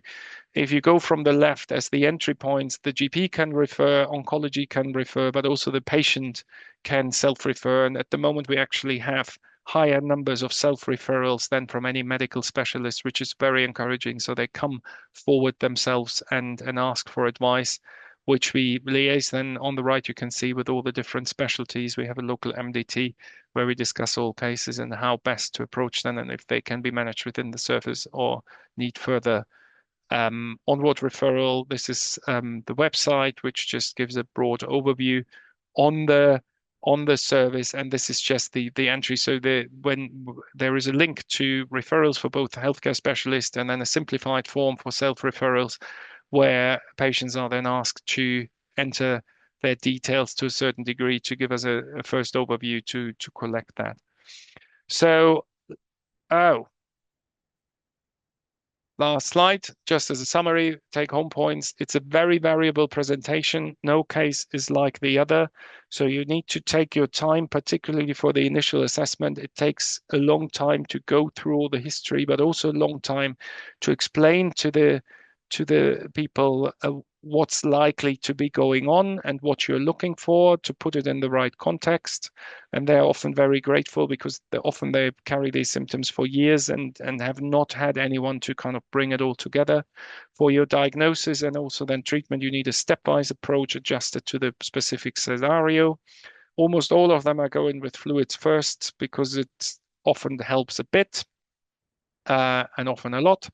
if you go from the left as the entry points, the GP can refer, oncology can refer, but also the patient can self-refer. And at the moment, we actually have higher numbers of self-referrals than from any medical specialist, which is very encouraging. So they come forward themselves and ask for advice, which we liaise. Then on the right, you can see with all the different specialties. We have a local MDT where we discuss all cases and how best to approach them and if they can be managed within the service or need further onward referral. This is the website, which just gives a broad overview on the service, and this is just the entry. So when there is a link to referrals for both healthcare specialists and then a simplified form for self-referrals, where patients are then asked to enter their details to a certain degree to give us a first overview to collect that. So, last slide, just as a summary, take home points. It's a very variable presentation. No case is like the other. So you need to take your time, particularly for the initial assessment. It takes a long time to go through all the history, but also a long time to explain to the people what's likely to be going on and what you're looking for, to put it in the right context. And they're often very grateful because they carry these symptoms for years and have not had anyone to kind of bring it all together. For your diagnosis and also then treatment, you need a stepwise approach adjusted to the specific scenario. Almost all of them are going with fluids first because it often helps a bit. And often a lot.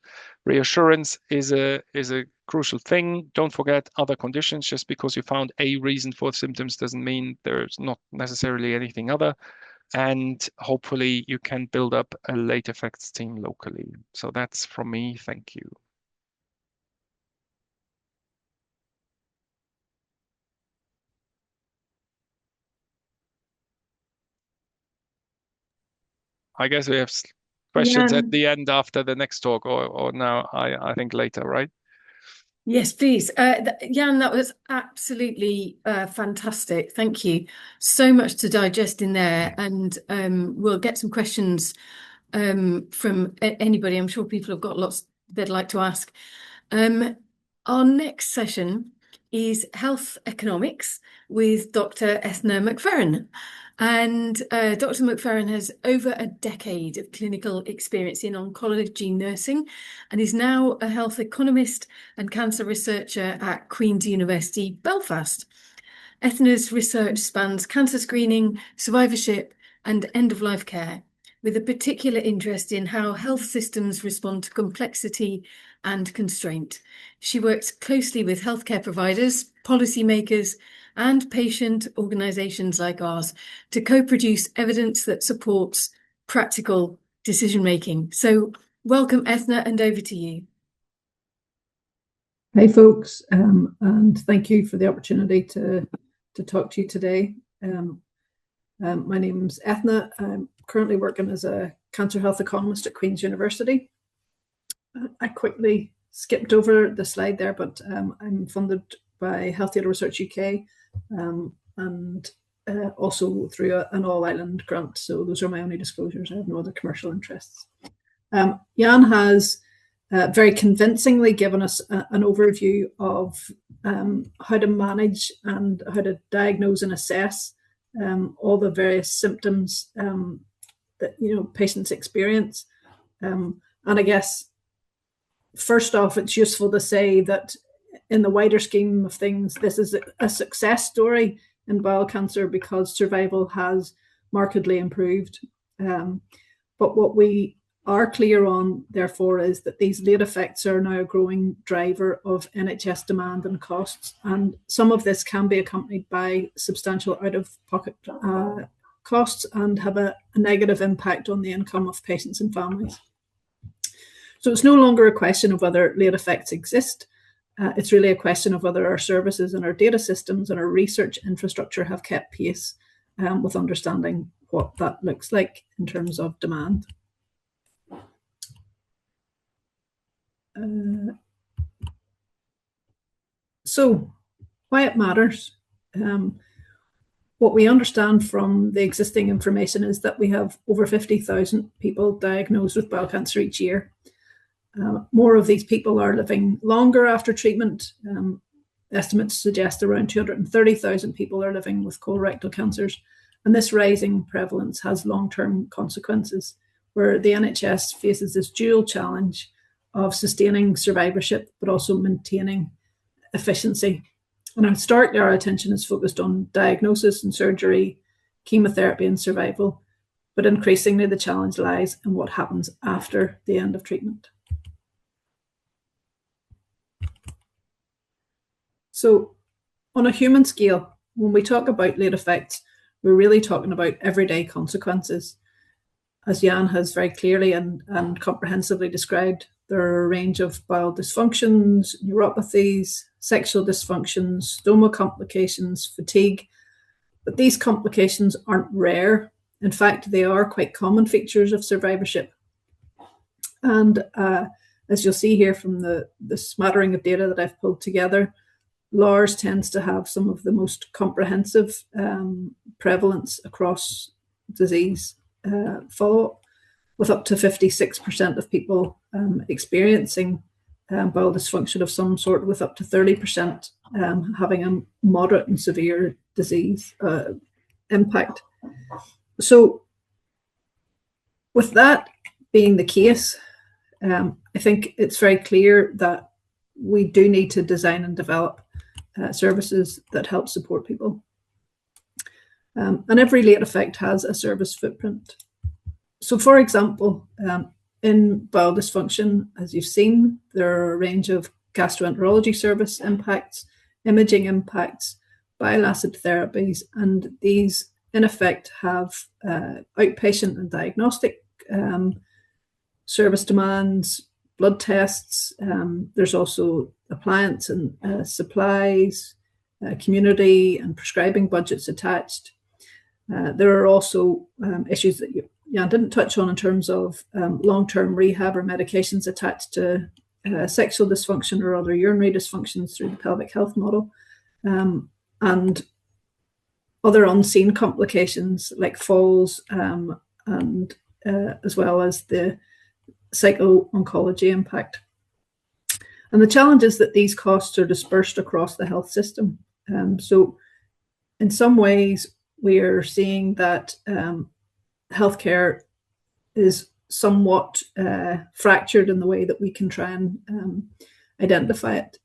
Reassurance is a crucial thing. Don't forget other conditions. Just because you found a reason for symptoms doesn't mean there's not necessarily anything other. And hopefully you can build up a late effects team locally. So that's from me. Thank you. I guess we have questions at Jan, the end after the next talk, or now I think later, right? yes, please. Jan, that was absolutely fantastic. Thank you. So much to digest in there, and we'll get some questions from anybody. I'm sure people have got lots they'd like to ask. Our next session is health economics with Dr. Ethna McFerran. And Dr. McFerran has over a decade of clinical experience in oncology nursing and is now a health economist and cancer researcher at Queen's University Belfast. Ethna's research spans cancer screening, survivorship, and end-of-life care, with a particular interest in how health systems respond to complexity and constraint. She works closely with healthcare providers, policymakers, and patient organisations like ours to co-produce evidence that supports practical decision-making. So welcome, Ethna, and over to you. Hi, folks, and thank you for the opportunity to talk to you today. My name's Ethna. I'm currently working as a cancer health economist at Queen's University. I quickly skipped over the slide there, but I'm funded by Health Data Research UK and also through an all-island grant. So those are my only disclosures. I have no other commercial interests. Jan has very convincingly given us an overview of how to manage and how to diagnose and assess all the various symptoms that patients experience. And I guess first off, it's useful to say that in the wider scheme of things, this is a success story in bowel cancer because survival has markedly improved. But what we are clear on, therefore, is that these late effects are now a growing driver of NHS demand and costs. And some of this can be accompanied by substantial out-of-pocket costs and have a negative impact on the income of patients and families. So it's no longer a question of whether late effects exist. It's really a question of whether our services and our data systems and our research infrastructure have kept pace with understanding what that looks like in terms of demand. So why it matters. What we understand from the existing information is that we have over 50,000 people diagnosed with bowel cancer each year. More of these people are living longer after treatment. Estimates suggest around 230,000 people are living with colorectal cancers. And this rising prevalence has long-term consequences, where the NHS faces this dual challenge of sustaining survivorship, but also maintaining efficiency. And historically, our attention is focused on diagnosis and surgery, chemotherapy and survival, but increasingly the challenge lies in what happens after the end of treatment. So on a human scale, when we talk about late effects, we're really talking about everyday consequences. As Jan has very clearly and comprehensively described, there are a range of bowel dysfunctions, neuropathies, sexual dysfunctions, stoma complications, fatigue. But these complications aren't rare. In fact, they are quite common features of survivorship. And as you'll see here from the smattering of data that I've pulled together, LARS tends to have some of the most comprehensive prevalence across disease follow-up, with up to 56% of people experiencing bowel dysfunction of some sort, with up to 30% having a moderate and severe disease impact. So with that being the case, I think it's very clear that we do need to design and develop services that help support people. And every late effect has a service footprint. So for example, in bowel dysfunction, as you've seen, there are a range of gastroenterology service impacts, imaging impacts, bile acid therapies, and these in effect have outpatient and diagnostic service demands, blood tests. There's also appliance and supplies, community and prescribing budgets attached. There are also issues that Jan didn't touch on in terms of long-term rehab or medications attached to sexual dysfunction or other urinary dysfunctions through the pelvic health model, and other unseen complications like falls, and as well as the psycho-oncology impact. And the challenge is that these costs are dispersed across the health system. So in some ways, we are seeing that healthcare is somewhat fractured in the way that we can try and identify it.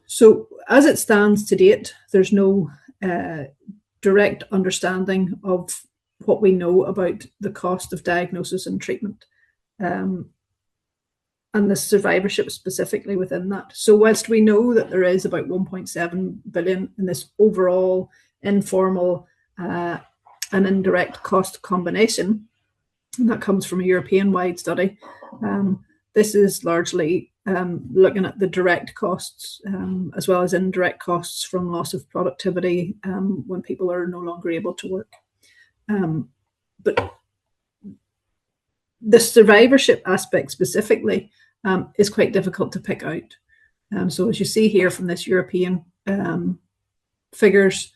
So as it stands to date, there's no direct understanding of what we know about the cost of diagnosis and treatment, and the survivorship specifically within that. So whilst we know that there is about 1.7 billion in this overall informal and indirect cost combination, and that comes from a European-wide study, this is largely looking at the direct costs as well as indirect costs from loss of productivity when people are no longer able to work. But the survivorship aspect specifically is quite difficult to pick out. So as you see here from this European figures,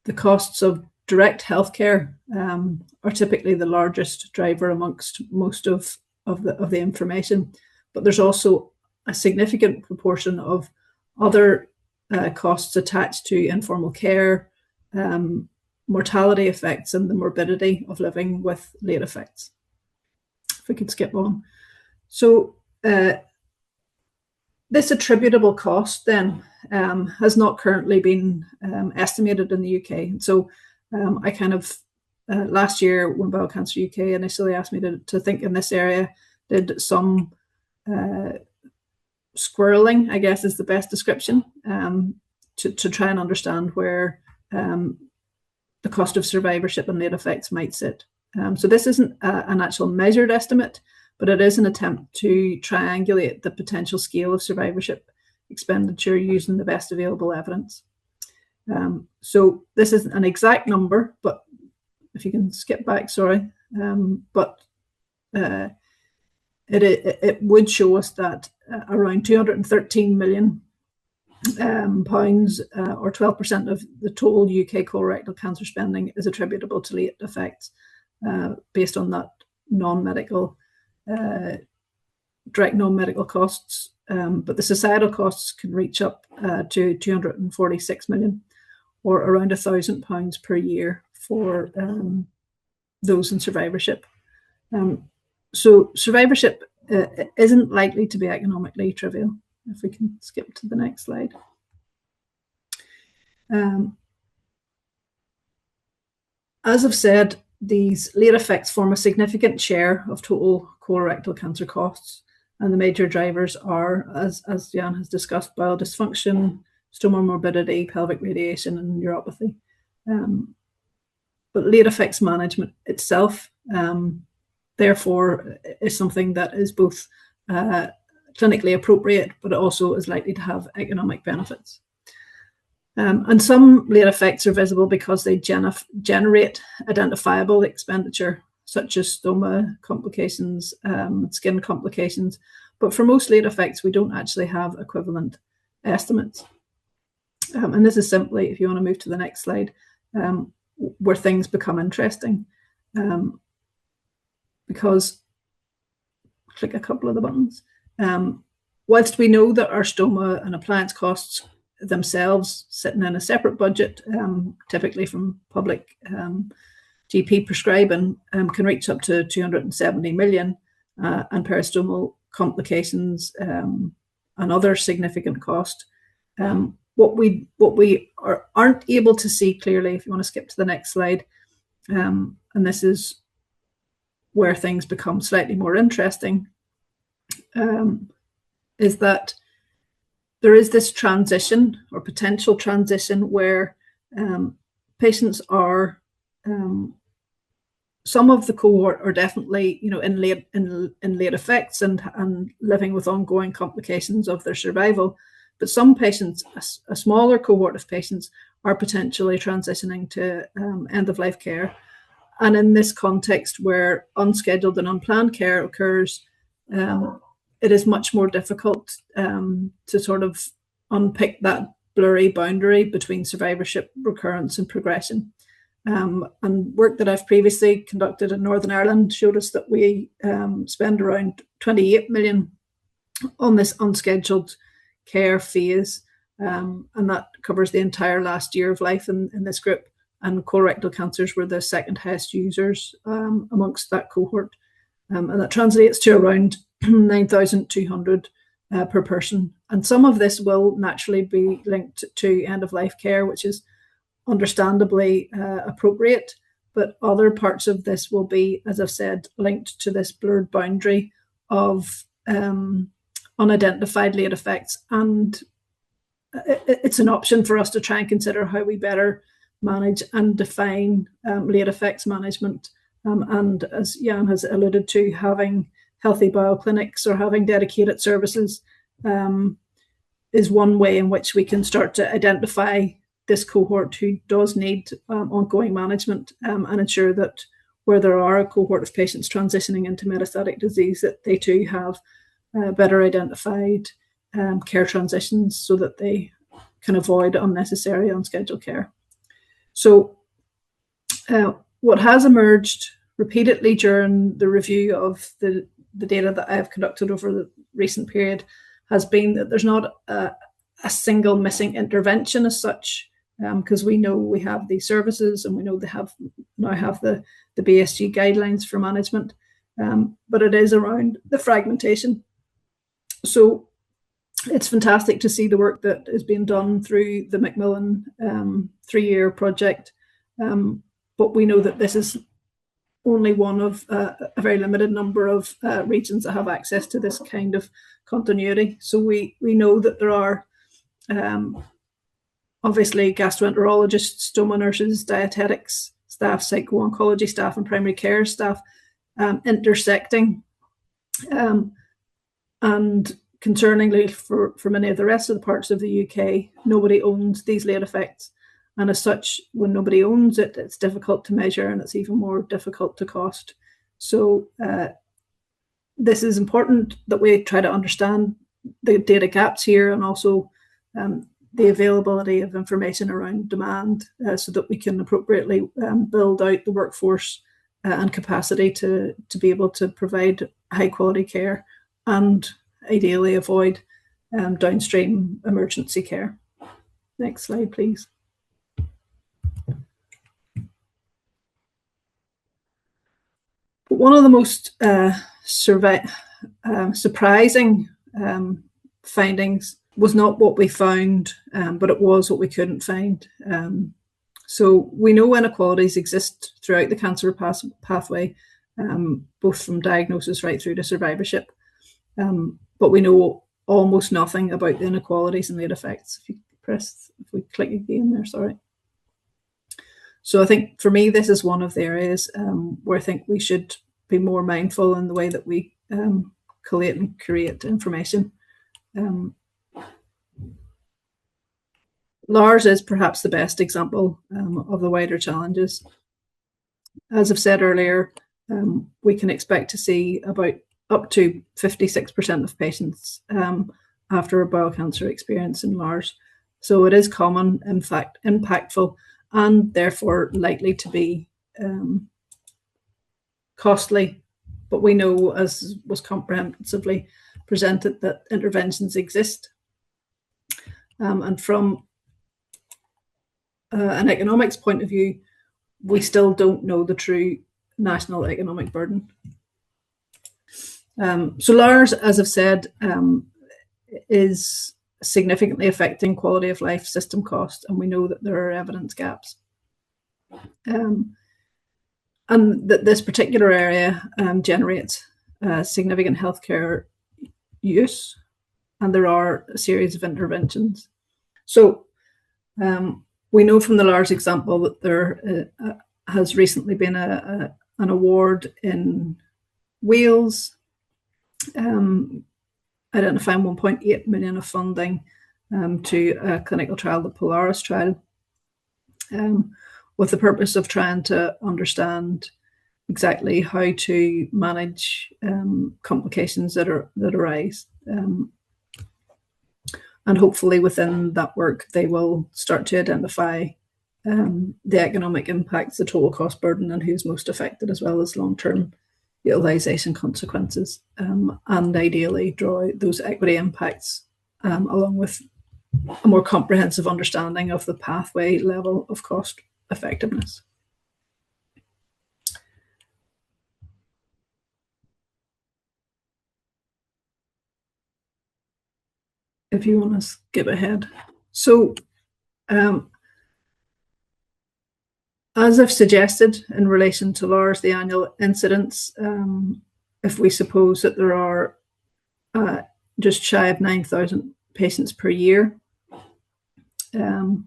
the costs of direct healthcare are typically the largest driver amongst most of the information, but there's also a significant proportion of other costs attached to informal care, mortality effects, and the morbidity of living with late effects. If we could skip on. So this attributable cost then has not currently been estimated in the UK. So I kind of, last year when Bowel Cancer UK initially asked me to think in this area, did some squirreling, I guess is the best description, to try and understand where the cost of survivorship and late effects might sit. So this isn't an actual measured estimate, but it is an attempt to triangulate the potential scale of survivorship expenditure using the best available evidence. So this isn't an exact number, but if you can skip back, sorry, but it would show us that around 213 million pounds, or 12% of the total UK colorectal cancer spending, is attributable to late effects based on that non-medical, direct non-medical costs. But the societal costs can reach up to 246 million, or around £1,000 per year for those in survivorship. So survivorship isn't likely to be economically trivial. If we can skip to the next slide. As I've said, these late effects form a significant share of total colorectal cancer costs, and the major drivers are, as Jan has discussed, bowel dysfunction, stomach morbidity, pelvic radiation, and neuropathy. But late effects management itself, therefore, is something that is both clinically appropriate, but it also is likely to have economic benefits. And some late effects are visible because they generate identifiable expenditure, such as stoma complications, skin complications. But for most late effects, we don't actually have equivalent estimates. And this is simply, if you want to move to the next slide, where things become interesting. Because, click a couple of the buttons. Whilst we know that our stoma and appliance costs themselves, sitting in a separate budget, typically from public GP prescribing, can reach up to 270 million, and peristomal complications and other significant cost. What we aren't able to see clearly, if you want to skip to the next slide, and this is where things become slightly more interesting, is that there is this transition or potential transition where patients are, some of the cohort are definitely, in late effects and living with ongoing complications of their survival, but some patients, a smaller cohort of patients, are potentially transitioning to end-of-life care. And in this context where unscheduled and unplanned care occurs, it is much more difficult to sort of unpick that blurry boundary between survivorship, recurrence, and progression. And work that I've previously conducted in Northern Ireland showed us that we spend around 28 million on this unscheduled care phase, and that covers the entire last year of life in this group. And colorectal cancers were the second highest users amongst that cohort. And that translates to around 9,200 per person. And some of this will naturally be linked to end-of-life care, which is understandably appropriate, but other parts of this will be, as I've said, linked to this blurred boundary of unidentified late effects. And it's an option for us to try and consider how we better manage and define late effects management. And as Jan has alluded to, having healthy bowel clinics or having dedicated services is one way in which we can start to identify this cohort who does need ongoing management and ensure that where there are a cohort of patients transitioning into metastatic disease, that they too have better identified care transitions so that they can avoid unnecessary unscheduled care. So what has emerged repeatedly during the review of the data that I've conducted over the recent period has been that there's not a single missing intervention as such, because we know we have these services and we know they now have the BSG guidelines for management, but it is around the fragmentation. So it's fantastic to see the work that is being done through the Macmillan 3-year project, but we know that this is only one of a very limited number of regions that have access to this kind of continuity. So we know that there are obviously gastroenterologists, stoma nurses, dietetics staff, psycho-oncology staff, and primary care staff intersecting. And concerningly, for many of the rest of the parts of the UK, nobody owns these late effects. And as such, when nobody owns it, it's difficult to measure and it's even more difficult to cost. So this is important that we try to understand the data gaps here and also the availability of information around demand so that we can appropriately build out the workforce and capacity to be able to provide high quality care and ideally avoid downstream emergency care. Next slide, please. But one of the most surprising findings was not what we found, but it was what we couldn't find. So we know inequalities exist throughout the cancer pathway, both from diagnosis right through to survivorship. But we know almost nothing about the inequalities and late effects. If we click again there, sorry. So I think for me, this is one of the areas where I think we should be more mindful in the way that we collate and curate information. LARS is perhaps the best example of the wider challenges. As I've said earlier, we can expect to see about up to 56% of patients after a bowel cancer experience in LARS. So it is common, in fact, impactful, and therefore likely to be costly. But we know, as was comprehensively presented, that interventions exist. And from an economics point of view, we still don't know the true national economic burden. So LARS, as I've said, is significantly affecting quality of life, system cost, and we know that there are evidence gaps. And that this particular area generates significant healthcare use, and there are a series of interventions. So we know from the LARS example that there has recently been an award in Wales identifying 1.8 million of funding to a clinical trial, the Polaris trial, with the purpose of trying to understand exactly how to manage complications that arise. And hopefully within that work, they will start to identify the economic impacts, the total cost burden, and who's most affected, as well as long-term utilisation consequences, and ideally draw those equity impacts along with a more comprehensive understanding of the pathway level of cost effectiveness. if you want to skip ahead. So, as I've suggested in relation to LARS, the annual incidence, if we suppose that there are just shy of 9,000 patients per year, and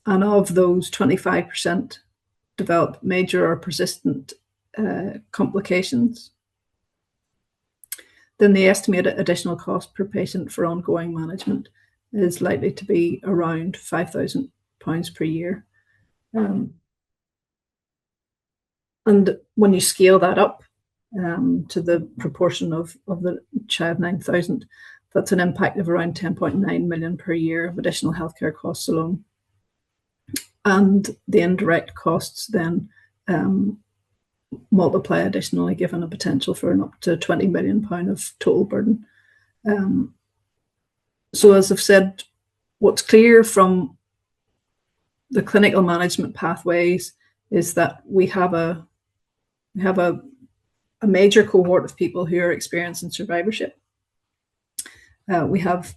of those, 25% develop major or persistent complications, then the estimated additional cost per patient for ongoing management is likely to be around £5,000 per year. And when you scale that up to the proportion of the child 9,000, that's an impact of around 10.9 million per year of additional healthcare costs alone. And the indirect costs then multiply additionally, given a potential for an up to £20 million of total burden. So as I've said, what's clear from the clinical management pathways is that we have a major cohort of people who are experiencing survivorship. We have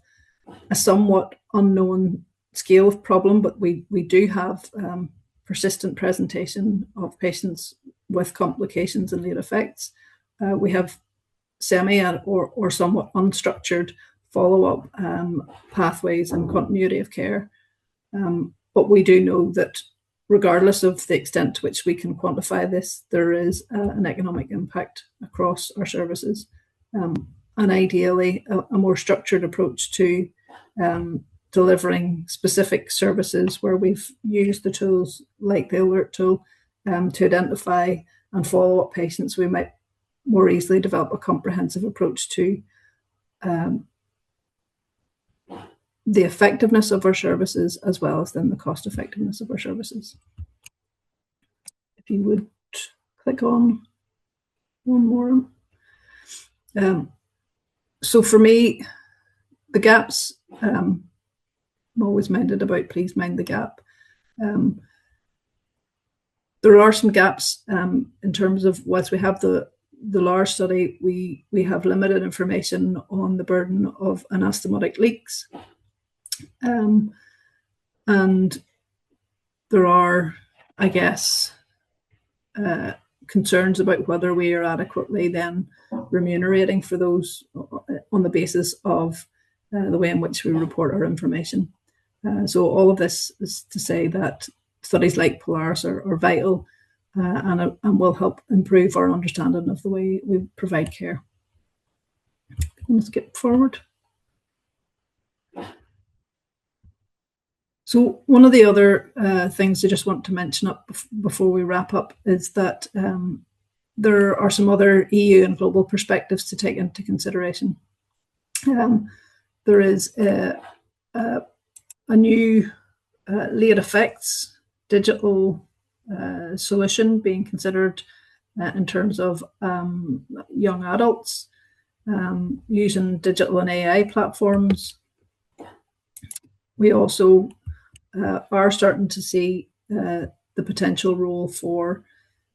a somewhat unknown scale of problem, but we do have persistent presentation of patients with complications and late effects. We have semi or somewhat unstructured follow-up pathways and continuity of care. But we do know that regardless of the extent to which we can quantify this, there is an economic impact across our services. And ideally, a more structured approach to delivering specific services where we've used the tools like the alert tool to identify and follow up patients, we might more easily develop a comprehensive approach to the effectiveness of our services, as well as then the cost effectiveness of our services. If you would click on one more. So for me, the gaps, I'm always minded about please mind the gap. There are some gaps in terms of, whilst we have the LARS study, we have limited information on the burden of anastomotic leaks. And there are, I guess, concerns about whether we are adequately then remunerating for those on the basis of the way in which we report our information. So all of this is to say that studies like Polaris are vital and will help improve our understanding of the way we provide care. Let's skip forward. So one of the other things I just want to mention up before we wrap up is that there are some other EU and global perspectives to take into consideration. There is a new late effects digital solution being considered in terms of young adults using digital and AI platforms. We also are starting to see the potential role for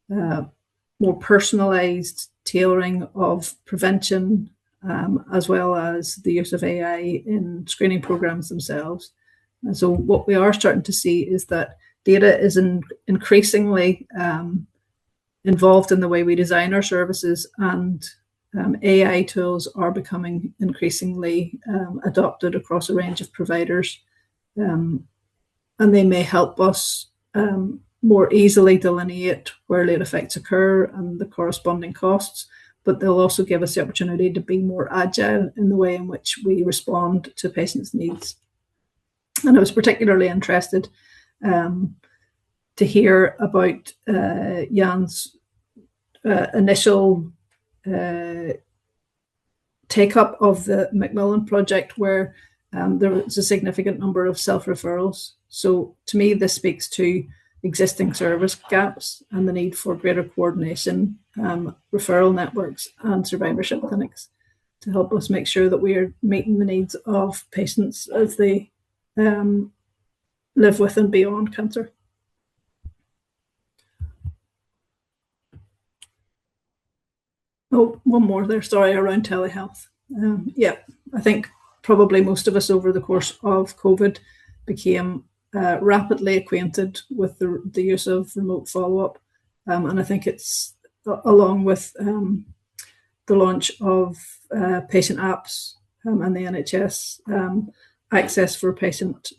more personalized tailoring of prevention, as well as the use of AI in screening programs themselves. And so what we are starting to see is that data is increasingly involved in the way we design our services, and AI tools are becoming increasingly adopted across a range of providers. And they may help us more easily delineate where late effects occur and the corresponding costs, but they'll also give us the opportunity to be more agile in the way in which we respond to patients' needs. And I was particularly interested to hear about Jan's initial take-up of the Macmillan project, where there was a significant number of self-referrals. So to me, this speaks to existing service gaps and the need for greater coordination, referral networks and survivorship clinics to help us make sure that we are meeting the needs of patients as they live with and beyond cancer. Oh, one more there, sorry, around telehealth. Yeah, I think probably most of us over the course of COVID became rapidly acquainted with the use of remote follow-up. And I think it's along with the launch of patient apps and the NHS access for patients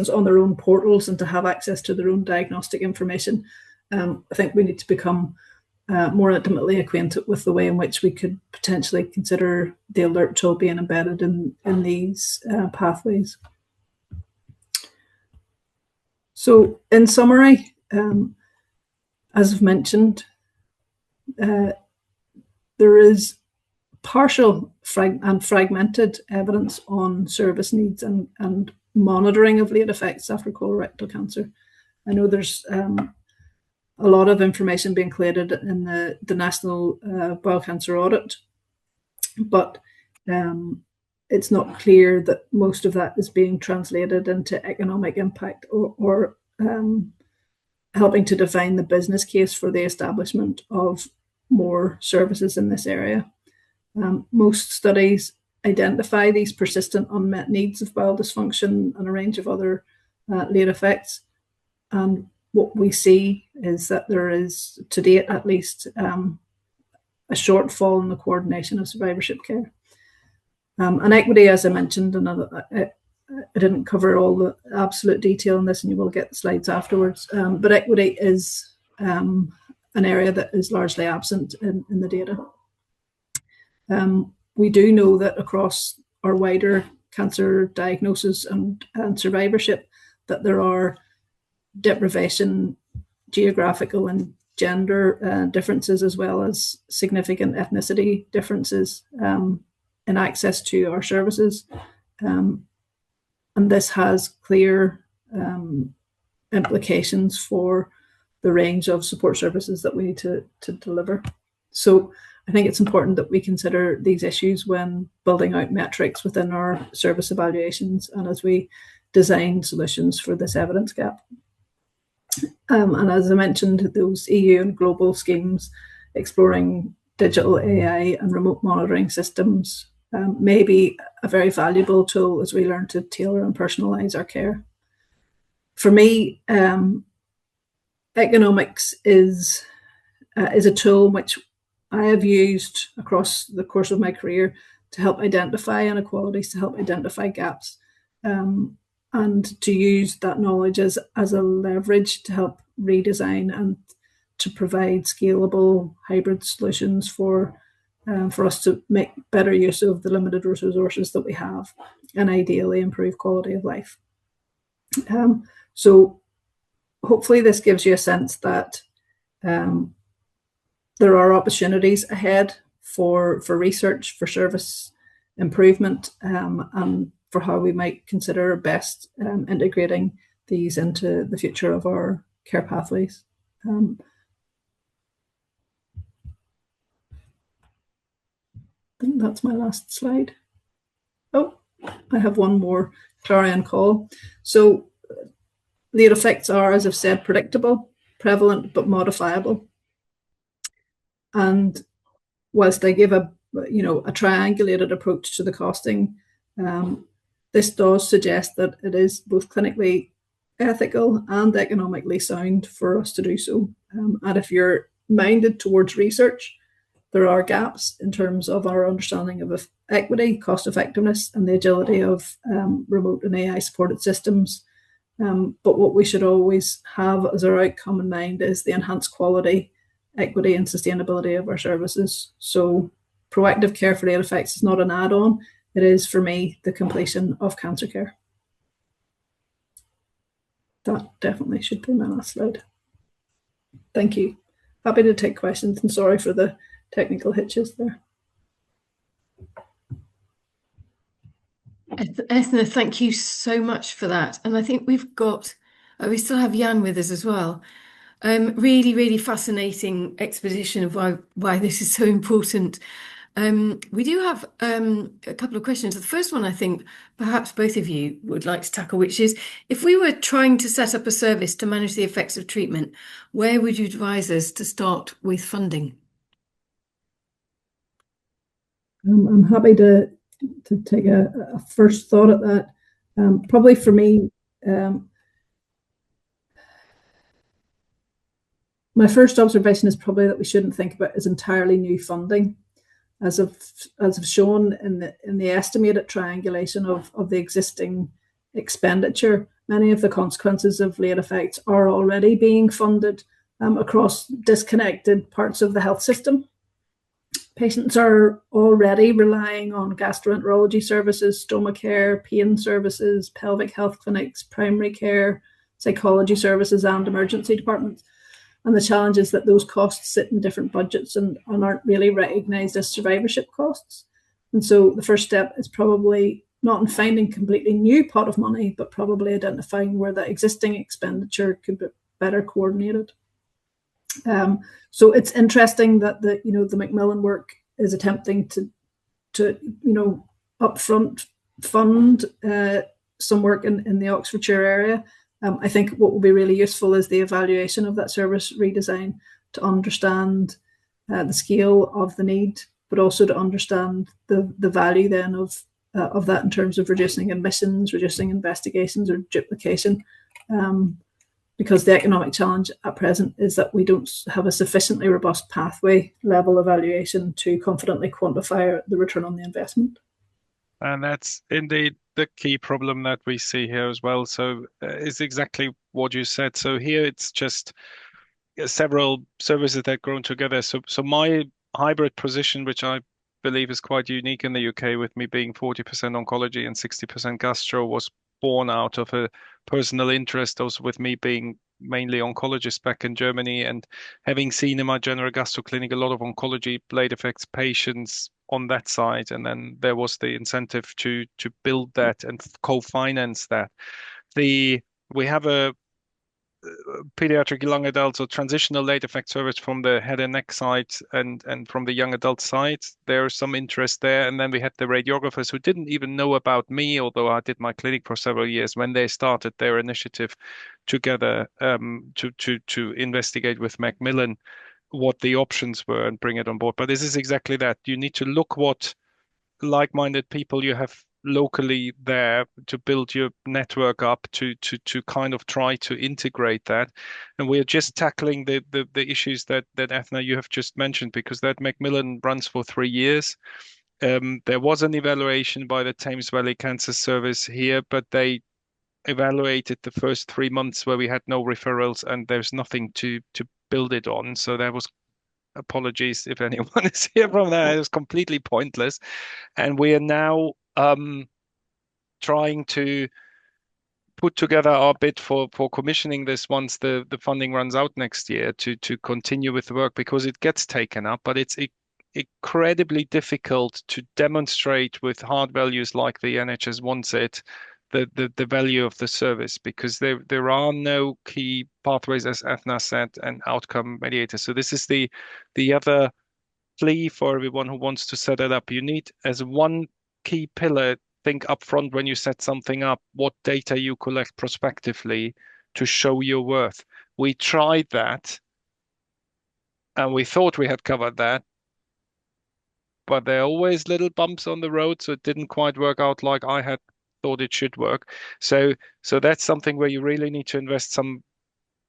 on their own portals and to have access to their own diagnostic information. I think we need to become more intimately acquainted with the way in which we could potentially consider the alert tool being embedded in these pathways. So in summary, as I've mentioned, there is partial and fragmented evidence on service needs and monitoring of late effects after colorectal cancer. I know there's a lot of information being collated in the National Bowel Cancer Audit, but it's not clear that most of that is being translated into economic impact or helping to define the business case for the establishment of more services in this area. Most studies identify these persistent unmet needs of bowel dysfunction and a range of other late effects. And what we see is that there is, to date at least, a shortfall in the coordination of survivorship care. And equity, as I mentioned, and I didn't cover all the absolute detail in this, and you will get the slides afterwards, but equity is an area that is largely absent in the data. We do know that across our wider cancer diagnosis and survivorship that there are deprivation, geographical and gender differences, as well as significant ethnicity differences in access to our services. And this has clear implications for the range of support services that we need to deliver. So I think it's important that we consider these issues when building out metrics within our service evaluations and as we design solutions for this evidence gap. And as I mentioned, those EU and global schemes exploring digital AI and remote monitoring systems may be a very valuable tool as we learn to tailor and personalize our care. For me, economics is a tool which I have used across the course of my career to help identify inequalities, to help identify gaps, and to use that knowledge as a leverage to help redesign and to provide scalable hybrid solutions for us to make better use of the limited resources that we have and ideally improve quality of life. So hopefully this gives you a sense that there are opportunities ahead for research, for service improvement, and for how we might consider best integrating these into the future of our care pathways. I think that's my last slide. Oh, I have one more clarion call. So late effects are, as I've said, predictable, prevalent, but modifiable. And whilst I give a triangulated approach to the costing, this does suggest that it is both clinically ethical and economically sound for us to do so. And if you're minded towards research, there are gaps in terms of our understanding of equity, cost effectiveness, and the agility of remote and AI supported systems. But what we should always have as our outcome in mind is the enhanced quality, equity, and sustainability of our services. So proactive care for late effects is not an add-on. It is, for me, the completion of cancer care. That definitely should be my last slide. Thank you. Happy to take questions, and sorry for the technical hitches there. Ethna, thank you so much for that. And I think we still have Jan with us as well. Really, really fascinating exposition of why this is so important. We do have a couple of questions. The first one, I think, perhaps both of you would like to tackle, which is, if we were trying to set up a service to manage the effects of treatment, where would you advise us to start with funding? I'm happy to take a first thought at that. Probably for me, my first observation is probably that we shouldn't think about as entirely new funding. As I've shown in the estimated triangulation of the existing expenditure, many of the consequences of late effects are already being funded across disconnected parts of the health system. Patients are already relying on gastroenterology services, stomach care, pain services, pelvic health clinics, primary care, psychology services, and emergency departments. And the challenge is that those costs sit in different budgets and aren't really recognised as survivorship costs. And so the first step is probably not in finding a completely new pot of money, but probably identifying where the existing expenditure could be better coordinated. So it's interesting that the Macmillan work is attempting to upfront fund some work in the Oxfordshire area. I think what will be really useful is the evaluation of that service redesign to understand the scale of the need, but also to understand the value then of that in terms of reducing admissions, reducing investigations or duplication. Because the economic challenge at present is that we don't have a sufficiently robust pathway level evaluation to confidently quantify the return on the investment. And that's indeed the key problem that we see here as well. So it's exactly what you said. So here it's just several services that grown together. So my hybrid position, which I believe is quite unique in the UK, with me being 40% oncology and 60% gastro, was born out of a personal interest, also with me being mainly oncologist back in Germany and having seen in my general gastro clinic a lot of oncology late effects patients on that side. And then there was the incentive to build that and co-finance that. We have a pediatric young adults or transitional late effect service from the head and neck side and from the young adult side. There's some interest there. And then we had the radiographers who didn't even know about me, although I did my clinic for several years, when they started their initiative together to investigate with Macmillan what the options were and bring it on board. But this is exactly that. You need to look what like-minded people you have locally there to build your network up to kind of try to integrate that. And we're just tackling the issues that Ethna you have just mentioned, because that Macmillan runs for 3 years. There was an evaluation by the Thames Valley Cancer Service here, but they evaluated the first 3 months where we had no referrals and there's nothing to build it on. So there was, apologies if anyone is here from that, it was completely pointless. And we are now trying to put together our bid for commissioning this once the funding runs out next year to continue with the work, because it gets taken up, but it's incredibly difficult to demonstrate with hard values like the NHS wants it, the value of the service, because there are no key pathways, as Ethna said, and outcome mediators. So this is the other plea for everyone who wants to set it up. You need, as one key pillar, think upfront when you set something up, what data you collect prospectively to show your worth. We tried that and we thought we had covered that, but there are always little bumps on the road, so it didn't quite work out like I had thought it should work. So that's something where you really need to invest some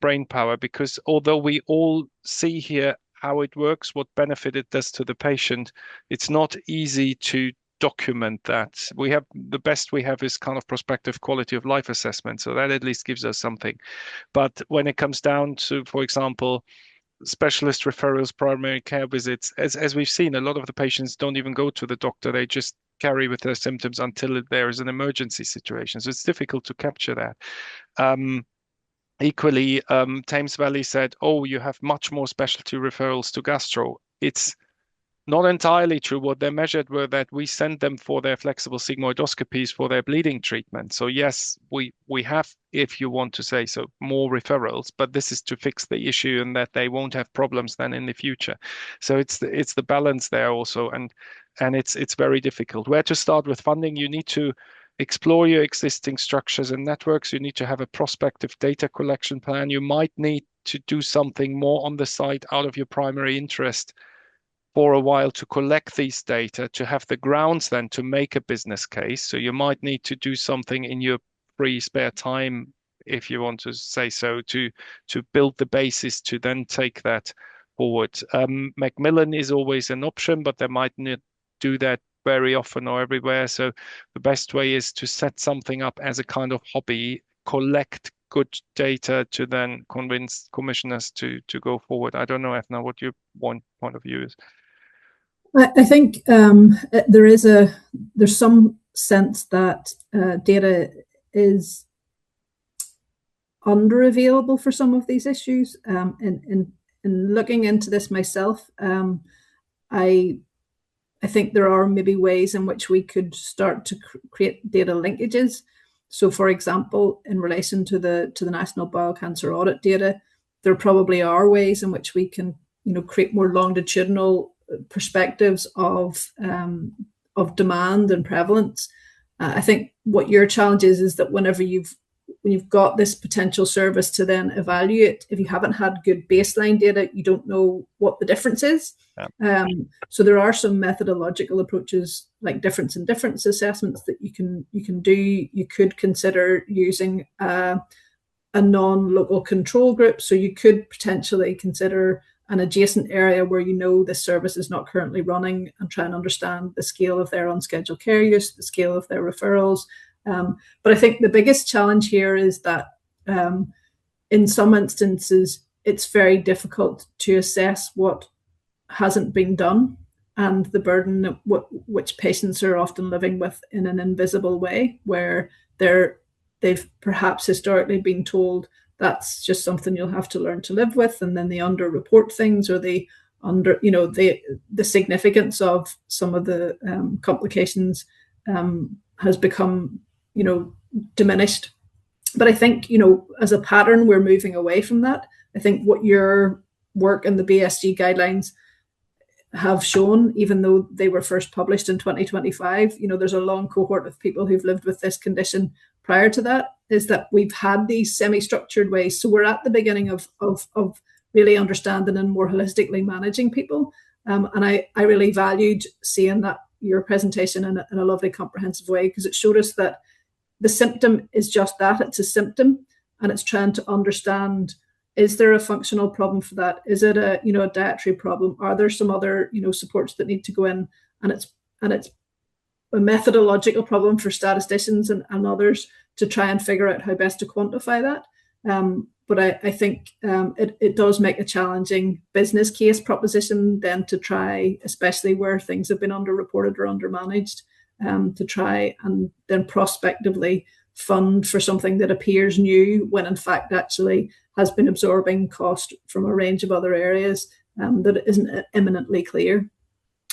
brain power, because although we all see here how it works, what benefit it does to the patient, it's not easy to document that. The best we have is kind of prospective quality of life assessment, so that at least gives us something. But when it comes down to, for example, specialist referrals, primary care visits, as we've seen, a lot of the patients don't even go to the doctor. They just carry with their symptoms until there is an emergency situation. So it's difficult to capture that. Equally, Thames Valley said, oh, you have much more specialty referrals to gastro. It's not entirely true. What they measured were that we sent them for their flexible sigmoidoscopies for their bleeding treatment. So yes, we have, if you want to say so, more referrals, but this is to fix the issue and that they won't have problems then in the future. So it's the balance there also, and it's very difficult. Where to start with funding? You need to explore your existing structures and networks. You need to have a prospective data collection plan. You might need to do something more on the side out of your primary interest for a while to collect these data, to have the grounds then to make a business case. So you might need to do something in your free spare time, if you want to say so, to build the basis to then take that forward. Macmillan is always an option, but they might not do that very often or everywhere. So the best way is to set something up as a kind of hobby, collect good data to then convince commissioners to go forward. I don't know, Ethna, what your point of view is. I think there's some sense that data is under available for some of these issues. In looking into this myself, I think there are maybe ways in which we could start to create data linkages. So, for example, in relation to the National Bowel Cancer Audit data, there probably are ways in which we can, create more longitudinal perspectives of demand and prevalence. I think what your challenge is that when you've got this potential service to then evaluate, if you haven't had good baseline data, you don't know what the difference is. Yeah. So there are some methodological approaches like difference in difference assessments that you can do. You could consider using a non-local control group. So you could potentially consider an adjacent area where the service is not currently running and try and understand the scale of their unscheduled care use, the scale of their referrals. But I think the biggest challenge here is that in some instances, it's very difficult to assess what hasn't been done and the burden which patients are often living with in an invisible way, where they've perhaps historically been told that's just something you'll have to learn to live with, and then they underreport things, or the significance of some of the complications has become diminished. But I think as a pattern we're moving away from that. I think what your work and the BSG guidelines have shown, even though they were first published in 2025, there's a long cohort of people who've lived with this condition prior to that, is that we've had these semi-structured ways. So we're at the beginning of really understanding and more holistically managing people. And I really valued seeing that your presentation in a lovely comprehensive way, because it showed us that the symptom is just that, it's a symptom, and it's trying to understand, is there a functional problem for that? Is it a dietary problem? Are there some other supports that need to go in? And it's a methodological problem for statisticians and others to try and figure out how best to quantify that. But I think it does make a challenging business case proposition then to try, especially where things have been underreported or undermanaged, to try and then prospectively fund for something that appears new when in fact actually has been absorbing cost from a range of other areas that isn't imminently clear.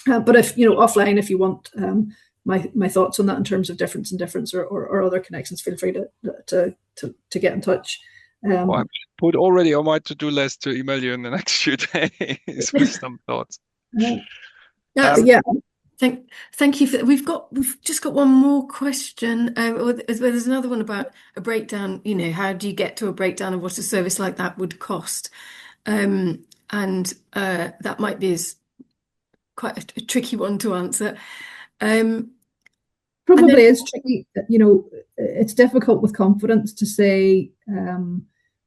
But if offline, if you want my thoughts on that in terms of difference in difference or other connections, feel free to get in touch. Well, I put already on my to-do list to email you in the next few days with some thoughts. Yeah. Thank you for that. We've just got one more question. There's another one about a breakdown. How do you get to a breakdown of what a service like that would cost? And that might be quite a tricky one to answer. Probably is tricky. It's difficult with confidence to say.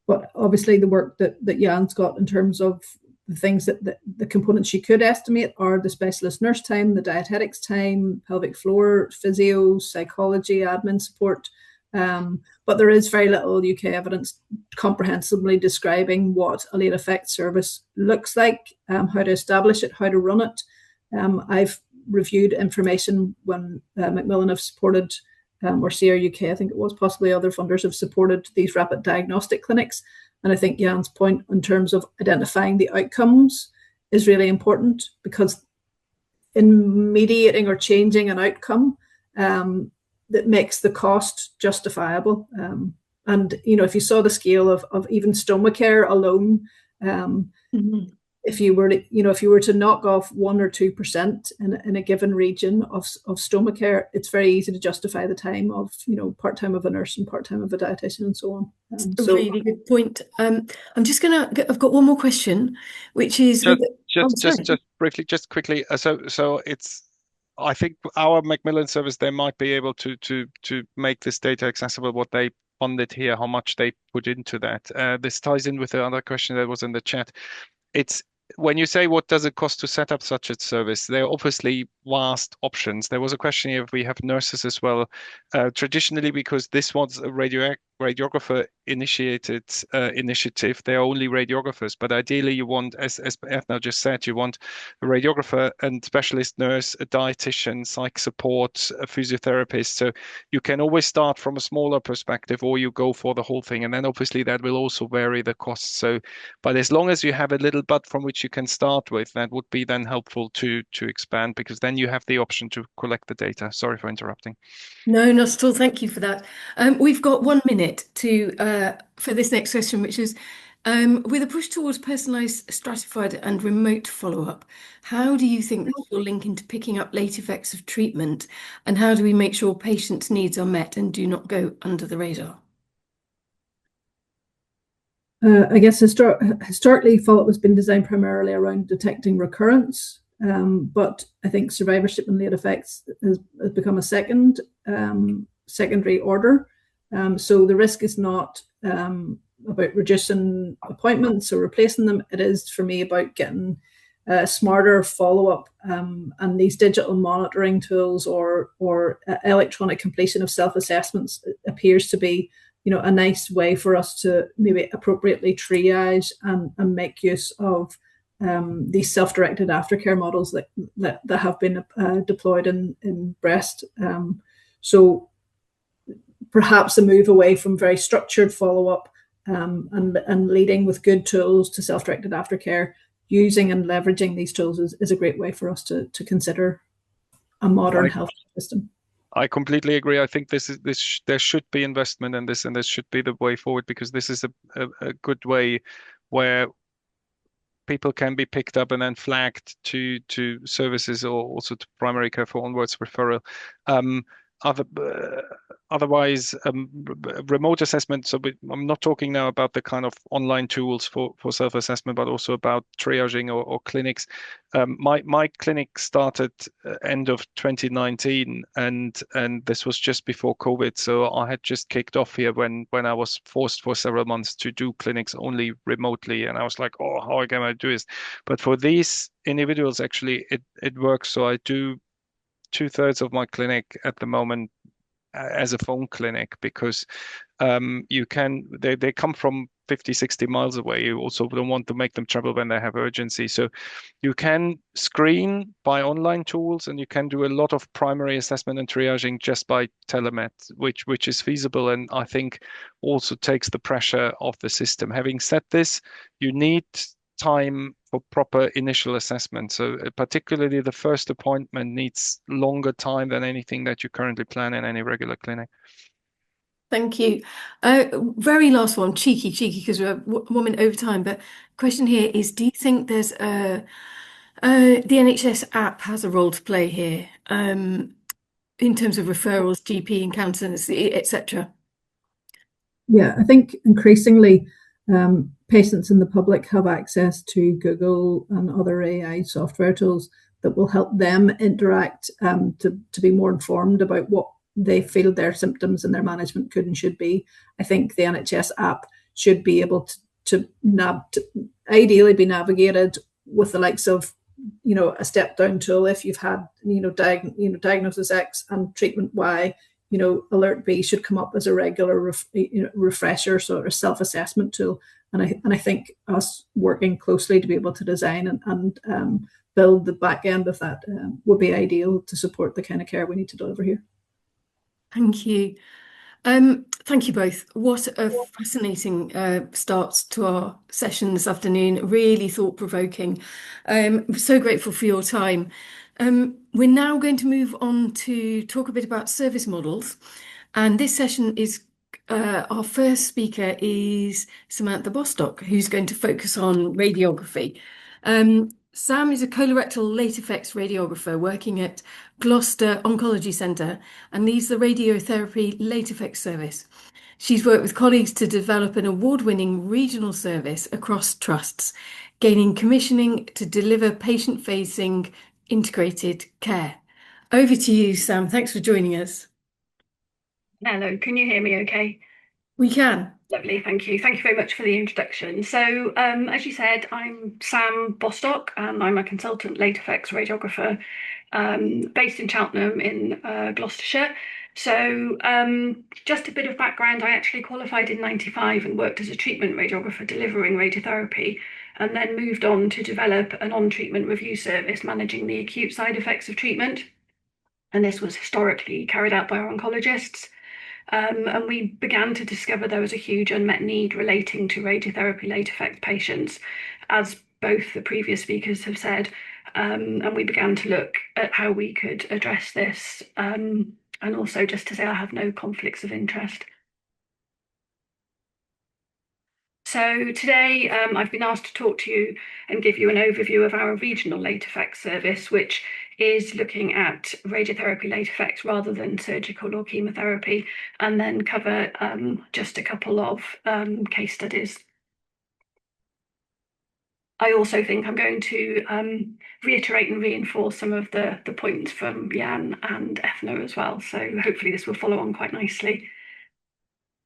But obviously, the work that Jan's got in terms of the things that the components you could estimate are the specialist nurse time, the dietetics time, pelvic floor, physio, psychology, admin support. But there is very little UK evidence comprehensively describing what a late effect service looks like, how to establish it, how to run it. I've reviewed information when Macmillan have supported, or CRUK, I think it was, possibly other funders have supported these rapid diagnostic clinics. And I think Jan's point in terms of identifying the outcomes is really important, because in mediating or changing an outcome, that makes the cost justifiable. And if you saw the scale of even stoma care alone, if you were to knock off 1 or 2% in a given region of stoma care, it's very easy to justify the time of part-time of a nurse and part-time of a dietitian and so on. Really good point. I've got one more question, which is just briefly, just quickly. So it's. I think our Macmillan service, they might be able to make this data accessible. What they funded here, how much they put into that. This ties in with the other question that was in the chat. It's when you say what does it cost to set up such a service, there are obviously vast options. There was a question here if we have nurses as well. Traditionally, because this was a radiographer initiated initiative, there are only radiographers. But ideally, you want, as Ethna just said, you want a radiographer and specialist nurse, a dietitian, psych support, a physiotherapist. So you can always start from a smaller perspective, or you go for the whole thing, and then obviously that will also vary the costs. So, but as long as you have a little butt from which you can start with, that would be then helpful to expand, because then you have the option to collect the data. Sorry for interrupting. No, not at all. Thank you for that. We've got 1 minute to for this next question, which is with a push towards personalised, stratified, and remote follow-up. How do you think this will link into picking up late effects of treatment, and how do we make sure patients' needs are met and do not go under the radar? I guess historically, follow-up has been designed primarily around detecting recurrence, but I think survivorship and late effects has become a secondary order. So the risk is not about reducing appointments or replacing them. It is, for me, about getting smarter follow-up, and these digital monitoring tools or electronic completion of self-assessments appears to be a nice way for us to maybe appropriately triage and make use of these self-directed aftercare models that have been deployed in breast. So perhaps a move away from very structured follow-up and leading with good tools to self-directed aftercare, using and leveraging these tools is a great way for us to consider a modern health system. I completely agree. I think there should be investment in this, and this should be the way forward, because this is a good way where people can be picked up and then flagged to services, or also to primary care for onwards referral. Otherwise, remote assessment. So I'm not talking now about the kind of online tools for self-assessment, but also about triaging or clinics. My clinic started end of 2019, and this was just before COVID. So I had just kicked off here when I was forced for several months to do clinics only remotely, and I was like, oh, how can I do this? But for these individuals, actually, it works. So I do 2/3 of my clinic at the moment as a phone clinic, because they come from 50, 60 miles away. You also don't want to make them travel when they have urgency. So you can screen by online tools, and you can do a lot of primary assessment and triaging just by telemed, which is feasible, and I think also takes the pressure off the system. Having said this, you need time for proper initial assessment. So particularly the first appointment needs longer time than anything that you currently plan in any regular clinic. Thank you. Very last one, cheeky, because we're 1 minute over time. But question here is: do you think there's the NHS app has a role to play here in terms of referrals, GP encounters, etc.? Yeah, I think increasingly patients in the public have access to Google and other AI software tools that will help them interact to be more informed about what they feel their symptoms and their management could and should be. I think the NHS app should be able to ideally be navigated with the likes of a step down tool if you've had diagnosis X and treatment Y. Alert B should come up as a regular refresher, sort of self-assessment tool. And I think us working closely to be able to design and build the back end of that would be ideal to support the kind of care we need to deliver here. Thank you. Thank you both. What a fascinating start to our session this afternoon. Really thought-provoking. I'm so grateful for your time. We're now going to move on to talk a bit about service models. And this session is, our first speaker is Samantha Bostock, who's going to focus on radiography. Sam is a colorectal late effects radiographer working at Gloucester Oncology Centre and leads the radiotherapy late effects service. She's worked with colleagues to develop an award-winning regional service across trusts, gaining commissioning to deliver patient-facing integrated care. Over to you, Sam. Thanks for joining us. Hello, can you hear me okay? We can. Lovely, thank you. Thank you very much for the introduction. So, as you said, I'm Sam Bostock, and I'm a consultant late effects radiographer based in Cheltenham in Gloucestershire. So, just a bit of background, I actually qualified in '95 and worked as a treatment radiographer delivering radiotherapy, and then moved on to develop an on-treatment review service managing the acute side effects of treatment. And this was historically carried out by our oncologists. And we began to discover there was a huge unmet need relating to radiotherapy late effect patients, as both the previous speakers have said. And we began to look at how we could address this. And also, just to say, I have no conflicts of interest. So today I've been asked to talk to you and give you an overview of our regional late effects service, which is looking at radiotherapy late effects rather than surgical or chemotherapy, and then cover just a couple of case studies. I also think I'm going to reiterate and reinforce some of the points from Jan and Ethna as well. So hopefully this will follow on quite nicely.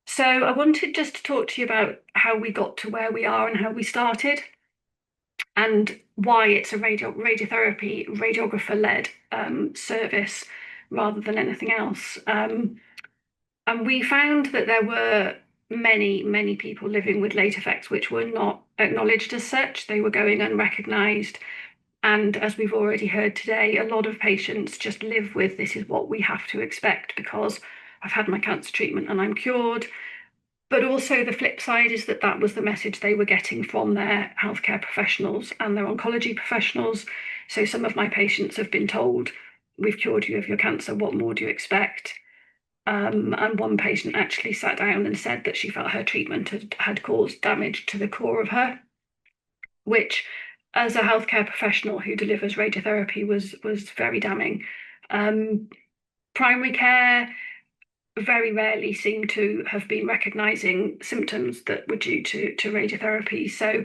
So I wanted just to talk to you about how we got to where we are and how we started, and why it's a radiotherapy radiographer-led service rather than anything else. And we found that there were many people living with late effects which were not acknowledged as such. They were going unrecognised. And as we've already heard today, a lot of patients just live with, this is what we have to expect because I've had my cancer treatment and I'm cured. But also the flip side is that that was the message they were getting from their healthcare professionals and their oncology professionals. So some of my patients have been told, we've cured you of your cancer, what more do you expect? And one patient actually sat down and said that she felt her treatment had caused damage to the core of her, which as a healthcare professional who delivers radiotherapy was very damning. Primary care very rarely seem to have been recognising symptoms that were due to radiotherapy. So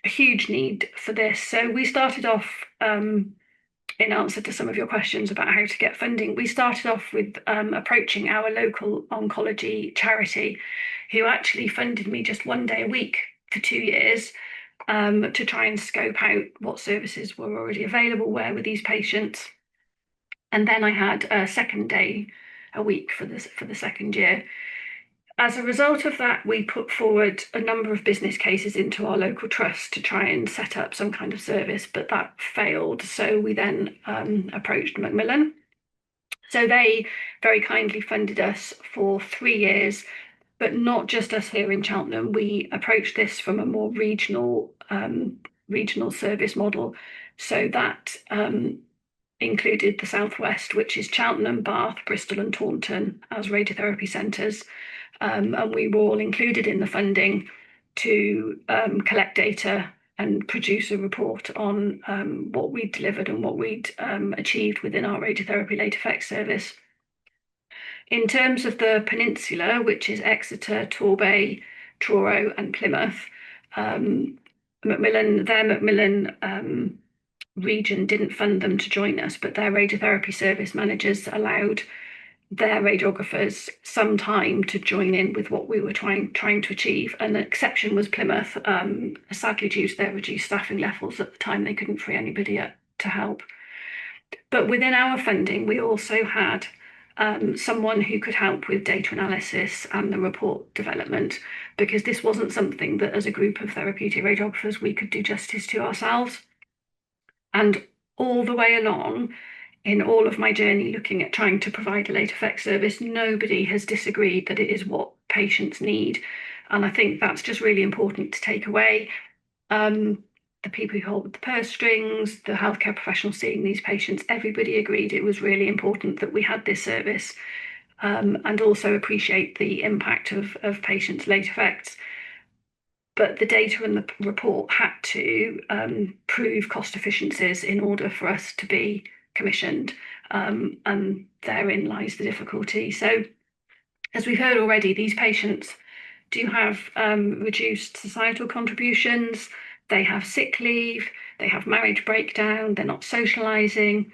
a huge need for this. So we started off, in answer to some of your questions about how to get funding, we started off with approaching our local oncology charity, who actually funded me just one day a week for 2 years to try and scope out what services were already available, where were these patients. And then I had a second day a week for the second year. As a result of that, we put forward a number of business cases into our local trust to try and set up some kind of service, but that failed. So we then approached Macmillan. So they very kindly funded us for 3 years, but not just us here in Cheltenham. We approached this from a more regional service model. So that included the Southwest, which is Cheltenham, Bath, Bristol and Taunton as radiotherapy centres. And we were all included in the funding to collect data and produce a report on what we'd delivered and what we'd achieved within our radiotherapy late effects service. In terms of the peninsula, which is Exeter, Torbay, Truro and Plymouth, Macmillan region didn't fund them to join us, but their radiotherapy service managers allowed their radiographers some time to join in with what we were trying to achieve. And the exception was Plymouth. Sadly, due to their reduced staffing levels at the time, they couldn't free anybody up to help. But within our funding, we also had someone who could help with data analysis and the report development, because this wasn't something that as a group of therapeutic radiographers we could do justice to ourselves. And all the way along, in all of my journey looking at trying to provide a late effects service, nobody has disagreed that it is what patients need. And I think that's just really important to take away. The people who hold the purse strings, the healthcare professionals seeing these patients, everybody agreed it was really important that we had this service, and also appreciate the impact of patients' late effects. But the data and the report had to prove cost efficiencies in order for us to be commissioned, and therein lies the difficulty. So As we've heard already, these patients do have reduced societal contributions, they have sick leave, they have marriage breakdown, they're not socialising,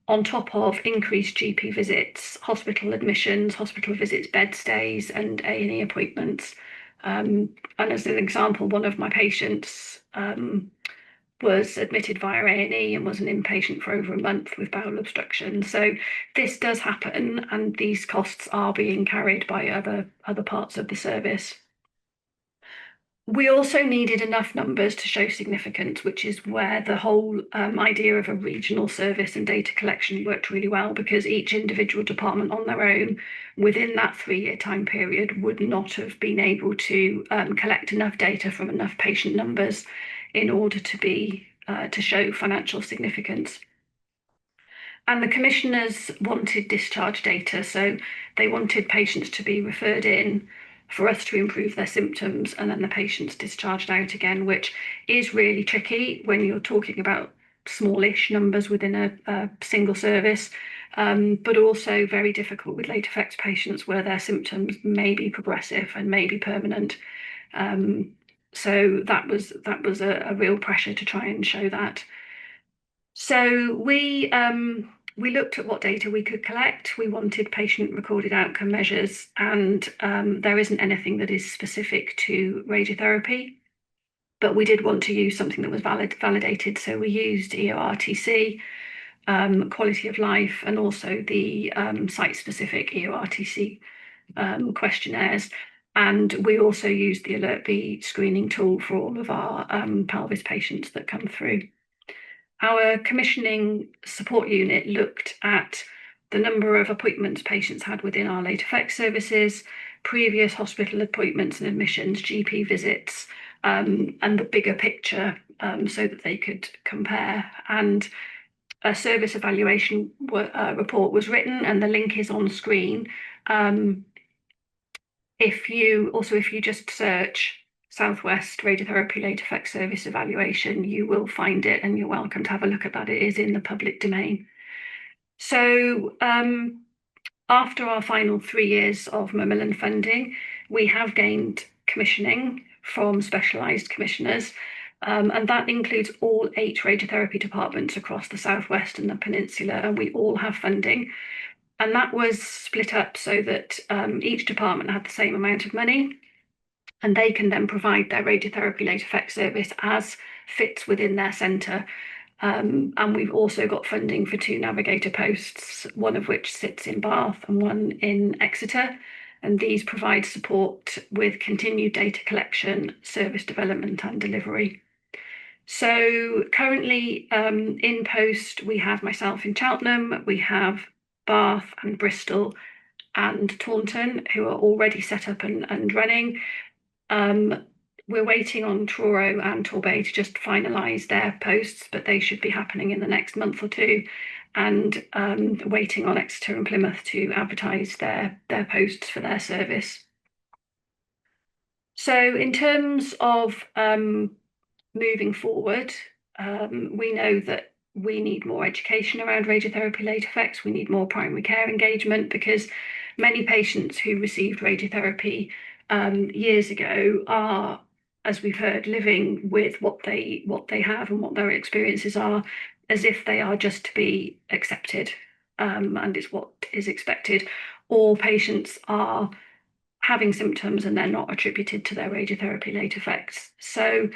on top of increased GP visits, hospital admissions, hospital visits, bed stays, and A&E appointments. And as an example, one of my patients was admitted via A&E and was an inpatient for over a month with bowel obstruction. So this does happen, and these costs are being carried by other parts of the service. We also needed enough numbers to show significance, which is where the whole idea of a regional service and data collection worked really well, because each individual department on their own within that 3-year time period would not have been able to collect enough data from enough patient numbers in order to show financial significance. And the commissioners wanted discharge data, so they wanted patients to be referred in for us to improve their symptoms, and then the patients discharged out again, which is really tricky when you're talking about smallish numbers within a single service, but also very difficult with late effects patients where their symptoms may be progressive and may be permanent. So that was a real pressure to try and show that. So we looked at what data we could collect. We wanted patient-recorded outcome measures, and there isn't anything that is specific to radiotherapy, but we did want to use something that was validated. So we used EORTC, quality of life, and also the site-specific EORTC questionnaires. And we also used the AlertB screening tool for all of our pelvis patients that come through. Our commissioning support unit looked at the number of appointments patients had within our late effects services, previous hospital appointments and admissions, GP visits, and the bigger picture so that they could compare. And a service evaluation report was written, and the link is on screen. If you just search Southwest Radiotherapy Late Effects Service Evaluation, you will find it, and you're welcome to have a look at that. It is in the public domain. So after our final 3 years of Macmillan funding, we have gained commissioning from specialised commissioners, and that includes all 8 radiotherapy departments across the Southwest and the Peninsula, and we all have funding. And that was split up so that each department had the same amount of money, and they can then provide their radiotherapy late effects service as fits within their centre. And we've also got funding for 2 navigator posts, one of which sits in Bath and one in Exeter. And these provide support with continued data collection, service development and delivery. So currently in post, we have myself in Cheltenham, we have Bath and Bristol and Taunton, who are already set up and running. We're waiting on Truro and Torbay to just finalise their posts, but they should be happening in the next month or 2. And waiting on Exeter and Plymouth to advertise their posts for their service. So in terms of moving forward, we know that we need more education around radiotherapy late effects. We need more primary care engagement, because many patients who received radiotherapy years ago are, as we've heard, living with what they have and what their experiences are, as if they are just to be accepted, and it's what is expected. Or patients are having symptoms and they're not attributed to their radiotherapy late effects. So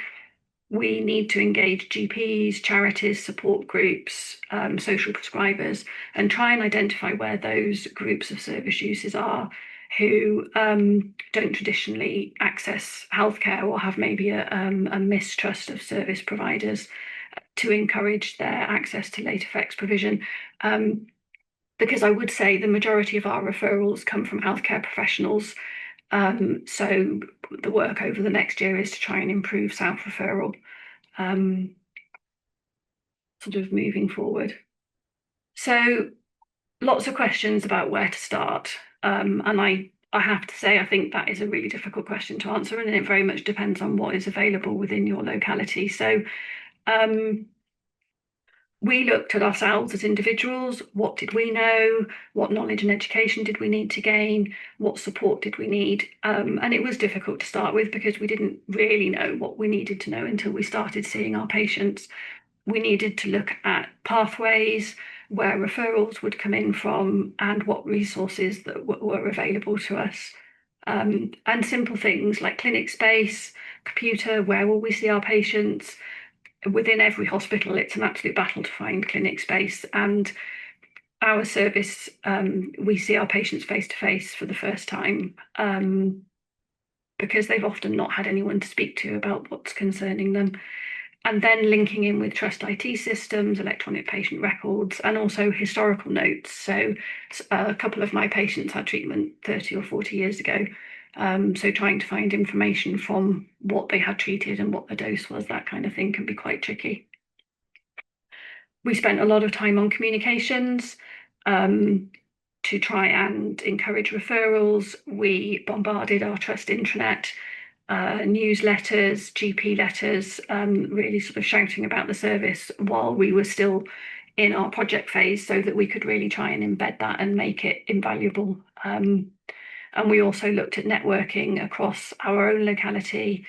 we need to engage GPs, charities, support groups, social prescribers, and try and identify where those groups of service users are who don't traditionally access healthcare or have maybe a mistrust of service providers, to encourage their access to late effects provision. Because I would say the majority of our referrals come from healthcare professionals. So the work over the next year is to try and improve self-referral, sort of moving forward. So lots of questions about where to start. And I have to say, I think that is a really difficult question to answer, and it very much depends on what is available within your locality. So we looked at ourselves as individuals. What did we know? What knowledge and education did we need to gain? What support did we need? And it was difficult to start with because we didn't really know what we needed to know until we started seeing our patients. We needed to look at pathways, where referrals would come in from, and what resources that were available to us. And simple things like clinic space, computer, where will we see our patients? Within every hospital, it's an absolute battle to find clinic space. And our service, we see our patients face to face for the first time, because they've often not had anyone to speak to about what's concerning them. And then linking in with Trust IT systems, electronic patient records, and also historical notes. So a couple of my patients had treatment 30 or 40 years ago. So trying to find information from what they had treated and what the dose was, that kind of thing, can be quite tricky. We spent a lot of time on communications to try and encourage referrals. We bombarded our Trust intranet, newsletters, GP letters, really sort of shouting about the service while we were still in our project phase, so that we could really try and embed that and make it invaluable. And we also looked at networking across our own locality,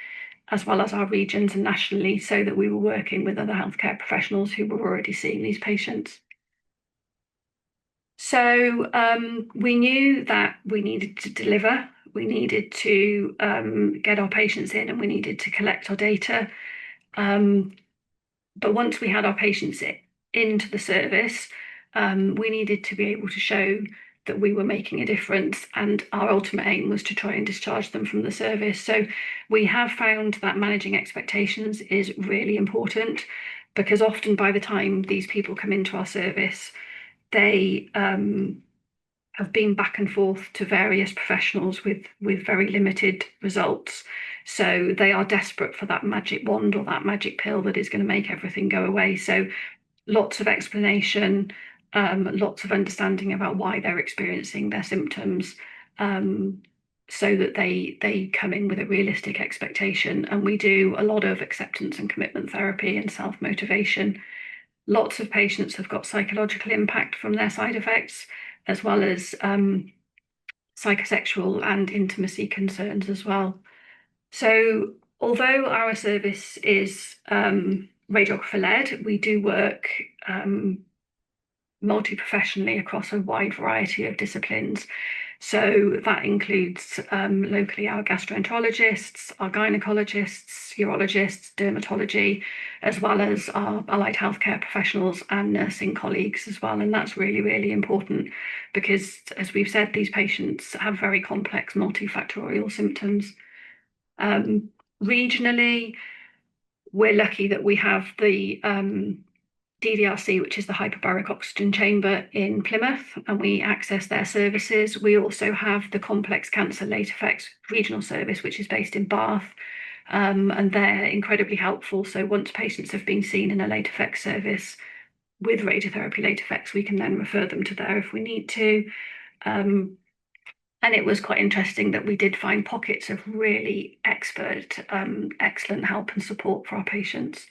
as well as our regions and nationally, so that we were working with other healthcare professionals who were already seeing these patients. So we knew that we needed to deliver, we needed to get our patients in, and we needed to collect our data. But once we had our patients into the service, we needed to be able to show that we were making a difference, and our ultimate aim was to try and discharge them from the service. So we have found that managing expectations is really important, because often by the time these people come into our service, they have been back and forth to various professionals with very limited results. So they are desperate for that magic wand or that magic pill that is going to make everything go away. So lots of explanation, lots of understanding about why they're experiencing their symptoms, so that they come in with a realistic expectation. And we do a lot of acceptance and commitment therapy and self-motivation. Lots of patients have got psychological impact from their side effects, as well as psychosexual and intimacy concerns as well. So although our service is radiographer-led, we do work multi-professionally across a wide variety of disciplines. So that includes locally our gastroenterologists, our gynecologists, urologists, dermatology, as well as our allied healthcare professionals and nursing colleagues as well. And that's really, really important, because, as we've said, these patients have very complex multifactorial symptoms. Regionally, we're lucky that we have the DDRC, which is the hyperbaric oxygen chamber in Plymouth, and we access their services. We also have the complex cancer late effects regional service, which is based in Bath, and they're incredibly helpful. So once patients have been seen in a late effects service with radiotherapy late effects, we can then refer them to there if we need to. And it was quite interesting that we did find pockets of really expert, excellent help and support for our patients.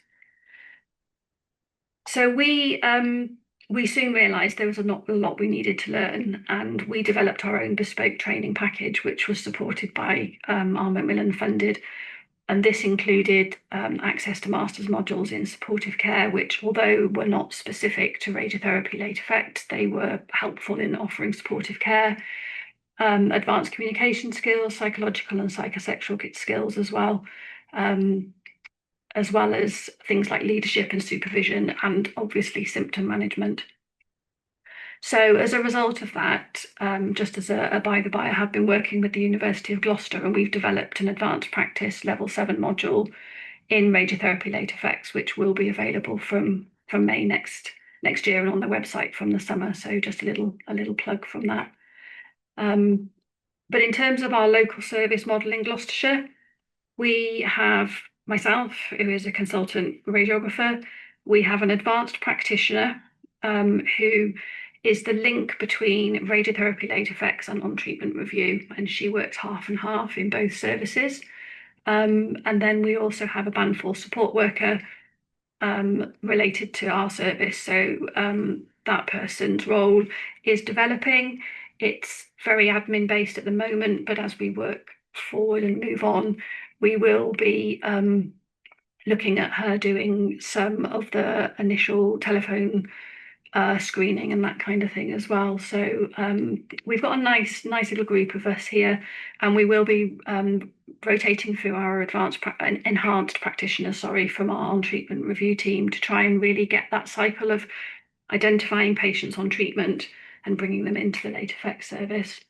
So we soon realised there was a lot we needed to learn, and we developed our own bespoke training package, which was supported by our Macmillan funded. And this included access to master's modules in supportive care, which, although were not specific to radiotherapy late effects, they were helpful in offering supportive care. Advanced communication skills, psychological and psychosexual skills as well as things like leadership and supervision, and obviously symptom management. So as a result of that, just as a by the by, I have been working with the University of Gloucester, and we've developed an advanced practice level 7 module in radiotherapy late effects, which will be available from May next year and on the website from the summer. So just a little plug from that. But in terms of our local service model in Gloucestershire, we have myself, who is a consultant radiographer. We have an advanced practitioner who is the link between radiotherapy late effects and on-treatment review, and she works half and half in both services. And then we also have a Band 4 support worker related to our service. So that person's role is developing. It's very admin based at the moment, but as we work forward and move on, we will be looking at her doing some of the initial telephone screening and that kind of thing as well. So we've got a nice little group of us here, and we will be rotating through our enhanced practitioners, from our on-treatment review team to try and really get that cycle of identifying patients on treatment and bringing them into the late effects service.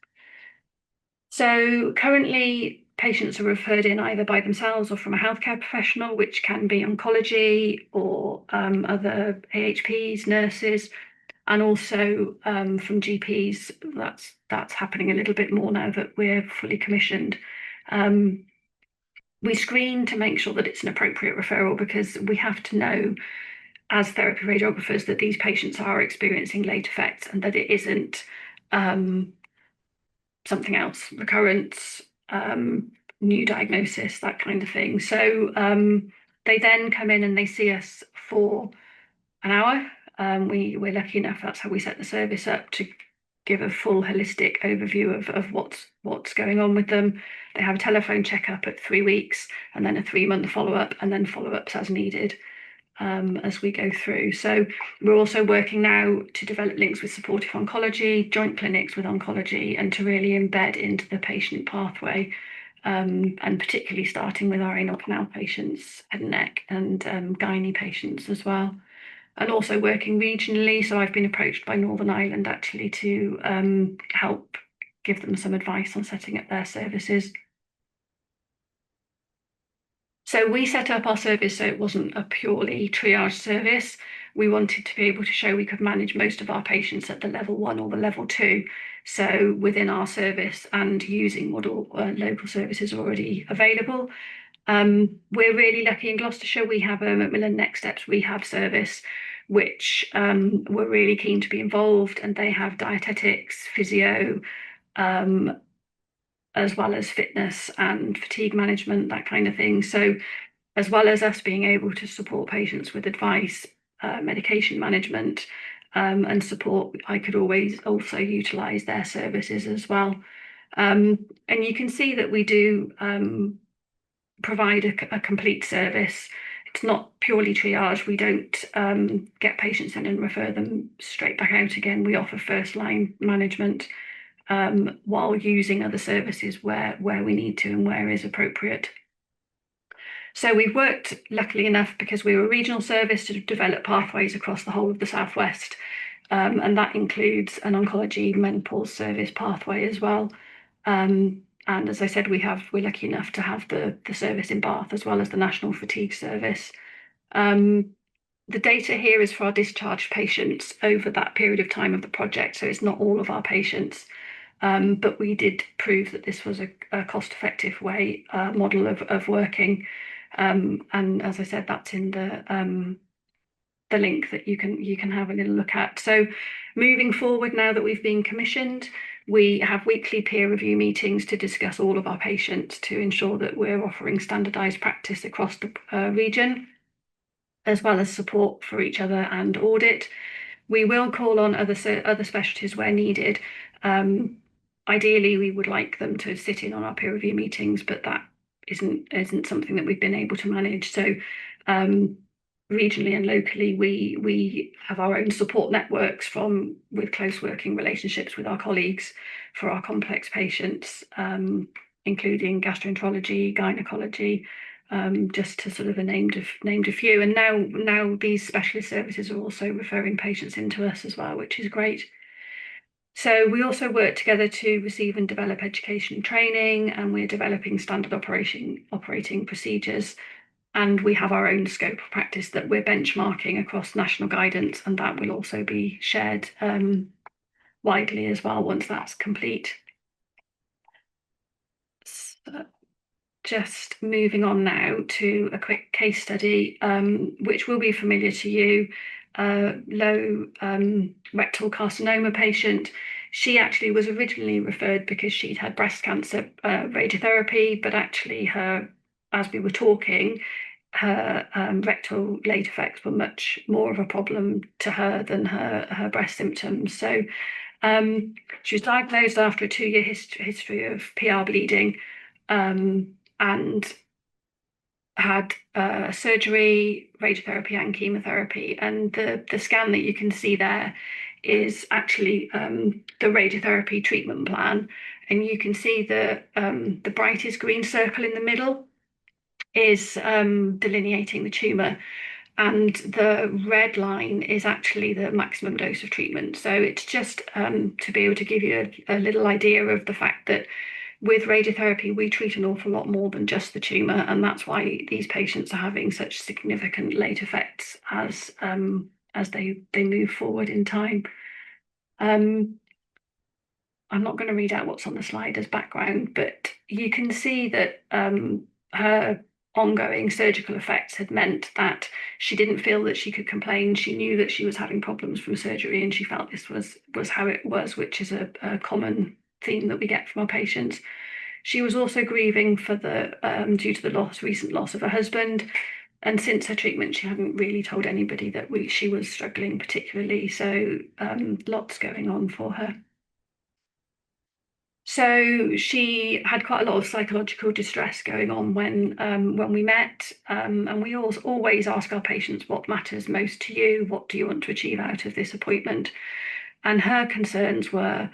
So currently, patients are referred in either by themselves or from a healthcare professional, which can be oncology or other AHPs, nurses, and also from GPs. That's happening a little bit more now that we're fully commissioned. We screen to make sure that it's an appropriate referral, because we have to know as therapy radiographers that these patients are experiencing late effects and that it isn't something else, recurrence, new diagnosis, that kind of thing. So they then come in and they see us for an hour. We're lucky enough, that's how we set the service up, to give a full holistic overview of what's going on with them. They have a telephone checkup at 3 weeks, and then a 3-month follow-up, and then follow-ups as needed as we go through. So we're also working now to develop links with supportive oncology, joint clinics with oncology, and to really embed into the patient pathway, and particularly starting with our anal canal patients, head and neck, and gynae patients as well. And also working regionally. So I've been approached by Northern Ireland actually to help give them some advice on setting up their services. So we set up our service so it wasn't a purely triage service. We wanted to be able to show we could manage most of our patients at the level 1 or the level 2. So within our service and using what local services are already available. We're really lucky in Gloucestershire. We have a Macmillan Next Steps rehab service, which we're really keen to be involved, and they have dietetics, physio, as well as fitness and fatigue management, that kind of thing. So as well as us being able to support patients with advice, medication management, and support, I could always also utilise their services as well. And you can see that we do provide a complete service. It's not purely triage. We don't get patients in and refer them straight back out again. We offer first line management while using other services where we need to and where is appropriate. So we've worked, luckily enough, because we were a regional service, to develop pathways across the whole of the Southwest. And that includes an oncology menopause service pathway as well. And as I said, we're lucky enough to have the service in Bath as well as the National Fatigue Service. The data here is for our discharged patients over that period of time of the project, so it's not all of our patients. But we did prove that this was a cost-effective model of working. And as I said, that's in the link that you can have a little look at. So moving forward, now that we've been commissioned, we have weekly peer review meetings to discuss all of our patients to ensure that we're offering standardised practice across the region, as well as support for each other and audit. We will call on other specialties where needed. Ideally, we would like them to sit in on our peer review meetings, but that isn't something that we've been able to manage. So regionally and locally, we have our own support networks with close working relationships with our colleagues for our complex patients, including gastroenterology, gynecology, just to sort of named a few. And now these specialist services are also referring patients into us as well, which is great. So we also work together to receive and develop education and training, and we're developing standard operating procedures. And we have our own scope of practice that we're benchmarking across national guidance, and that will also be shared widely as well once that's complete. So just moving on now to a quick case study, which will be familiar to you. Low rectal carcinoma patient. She actually was originally referred because she'd had breast cancer radiotherapy, but actually as we were talking, her rectal late effects were much more of a problem to her than her breast symptoms. So she was diagnosed after a 2-year history of PR bleeding, and had surgery, radiotherapy, and chemotherapy. And the scan that you can see there is actually the radiotherapy treatment plan. And you can see the brightest green circle in the middle is delineating the tumour. And the red line is actually the maximum dose of treatment. So it's just to be able to give you a little idea of the fact that with radiotherapy, we treat an awful lot more than just the tumour, and that's why these patients are having such significant late effects as they move forward in time. I'm not going to read out what's on the slide as background, but you can see that her ongoing surgical effects had meant that she didn't feel that she could complain. She knew that she was having problems from surgery, and she felt this was how it was, which is a common theme that we get from our patients. She was also grieving for due to the recent loss of her husband, and since her treatment, she hadn't really told anybody that she was struggling particularly. So lots going on for her. So she had quite a lot of psychological distress going on when we met, and we always ask our patients what matters most to you, what do you want to achieve out of this appointment, and her concerns were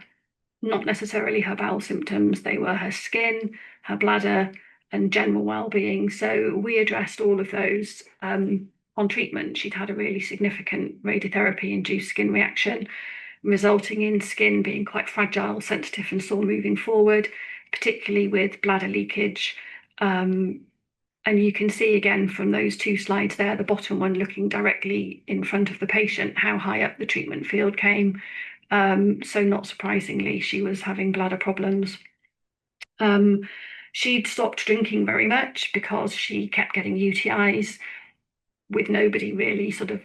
not necessarily her bowel symptoms, they were her skin, her bladder, and general well-being. So we addressed all of those on treatment. She'd had a really significant radiotherapy-induced skin reaction, resulting in skin being quite fragile, sensitive, and sore moving forward, particularly with bladder leakage. And you can see again from those 2 slides there, the bottom one looking directly in front of the patient, how high up the treatment field came. So not surprisingly, she was having bladder problems. She'd stopped drinking very much because she kept getting UTIs, with nobody really sort of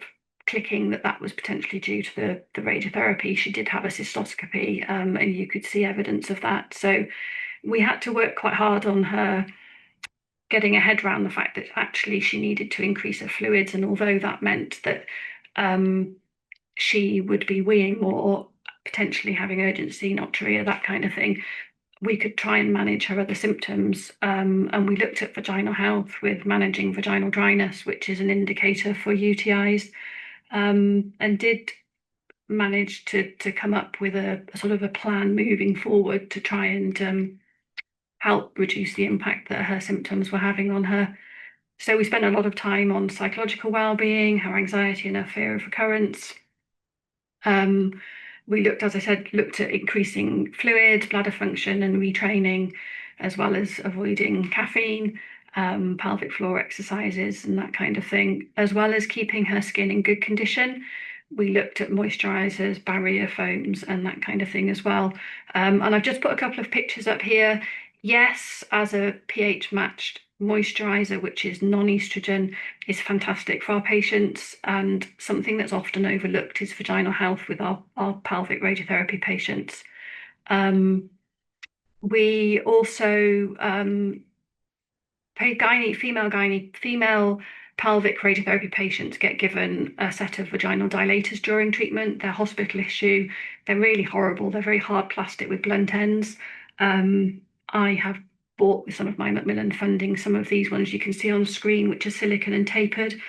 clicking that was potentially due to the radiotherapy. She did have a cystoscopy, and you could see evidence of that. So we had to work quite hard on her getting her head around the fact that actually she needed to increase her fluids. And although that meant that she would be weeing more, potentially having urgency, nocturia, that kind of thing, we could try and manage her other symptoms. And we looked at vaginal health with managing vaginal dryness, which is an indicator for UTIs, and did manage to come up with a sort of a plan moving forward to try and help reduce the impact that her symptoms were having on her. So we spent a lot of time on psychological well-being, her anxiety and her fear of recurrence. We looked, as I said, at increasing fluid, bladder function and retraining, as well as avoiding caffeine, pelvic floor exercises and that kind of thing, as well as keeping her skin in good condition. We looked at moisturizers, barrier foams, and that kind of thing as well. And I've just put a couple of pictures up here. Yes, as a pH matched moisturizer, which is non-estrogen, is fantastic for our patients, and something that's often overlooked is vaginal health with our pelvic radiotherapy patients. We also female pelvic radiotherapy patients get given a set of vaginal dilators during treatment. They're hospital issue. They're really horrible. They're very hard plastic with blunt ends. I have bought with some of my Macmillan funding some of these ones you can see on screen, which are silicone and tapered.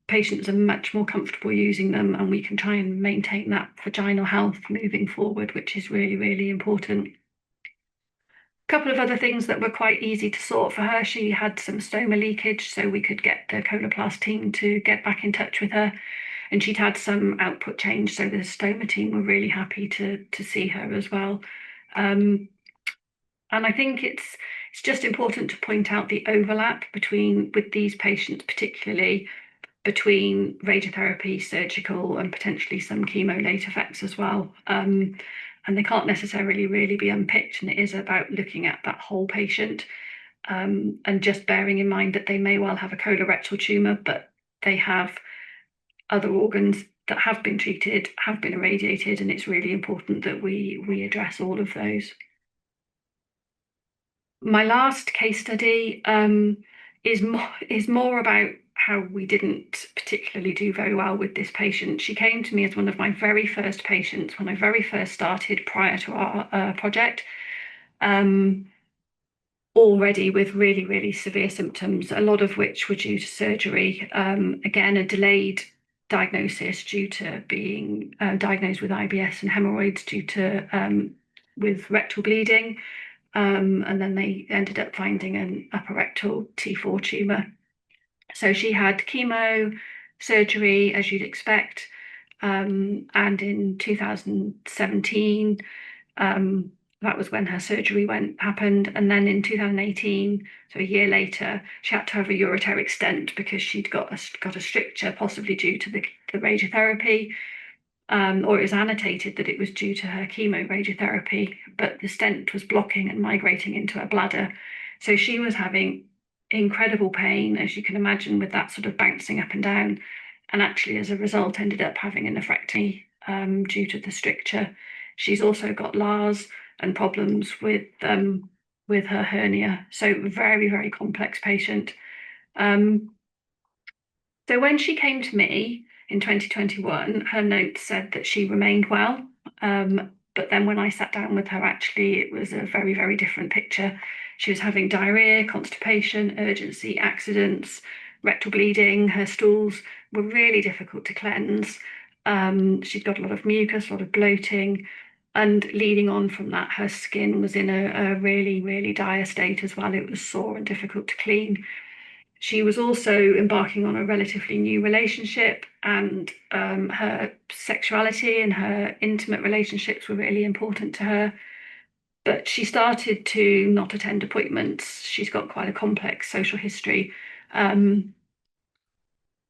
Patients are much more comfortable using them, and we can try and maintain that vaginal health moving forward, which is really, really important. A couple of other things that were quite easy to sort for her. She had some stoma leakage, so we could get the Coloplast team to get back in touch with her. And she'd had some output change, so the stoma team were really happy to see her as well. And I think it's just important to point out the overlap with these patients, particularly between radiotherapy, surgical, and potentially some chemo late effects as well. And they can't necessarily really be unpicked, and it is about looking at that whole patient, and just bearing in mind that they may well have a colorectal tumour, but they have other organs that have been treated, have been irradiated, and it's really important that we address all of those. My last case study is more about how we didn't particularly do very well with this patient. She came to me as one of my very first patients when I very first started prior to our project, already with really, really severe symptoms, a lot of which were due to surgery. Again, a delayed diagnosis due to being diagnosed with IBS and hemorrhoids due to with rectal bleeding. And then they ended up finding an upper rectal T4 tumour. So she had chemo, surgery, as you'd expect. And in 2017, that was when her surgery happened. And then in 2018, so a year later, she had to have a ureteric stent because she'd got a stricture, possibly due to the radiotherapy. Or it was annotated that it was due to her chemo radiotherapy, but the stent was blocking and migrating into her bladder. So she was having incredible pain, as you can imagine, with that sort of bouncing up and down. And actually, as a result, ended up having a nephrectomy due to the stricture. She's also got LARS and problems with her hernia. So very, very complex patient. So when she came to me in 2021, her notes said that she remained well. But then when I sat down with her, actually, it was a very, very different picture. She was having diarrhea, constipation, urgency, accidents, rectal bleeding. Her stools were really difficult to cleanse. She'd got a lot of mucus, a lot of bloating. And leading on from that, her skin was in a really, really dire state as well. It was sore and difficult to clean. She was also embarking on a relatively new relationship, and her sexuality and her intimate relationships were really important to her. But she started to not attend appointments. She's got quite a complex social history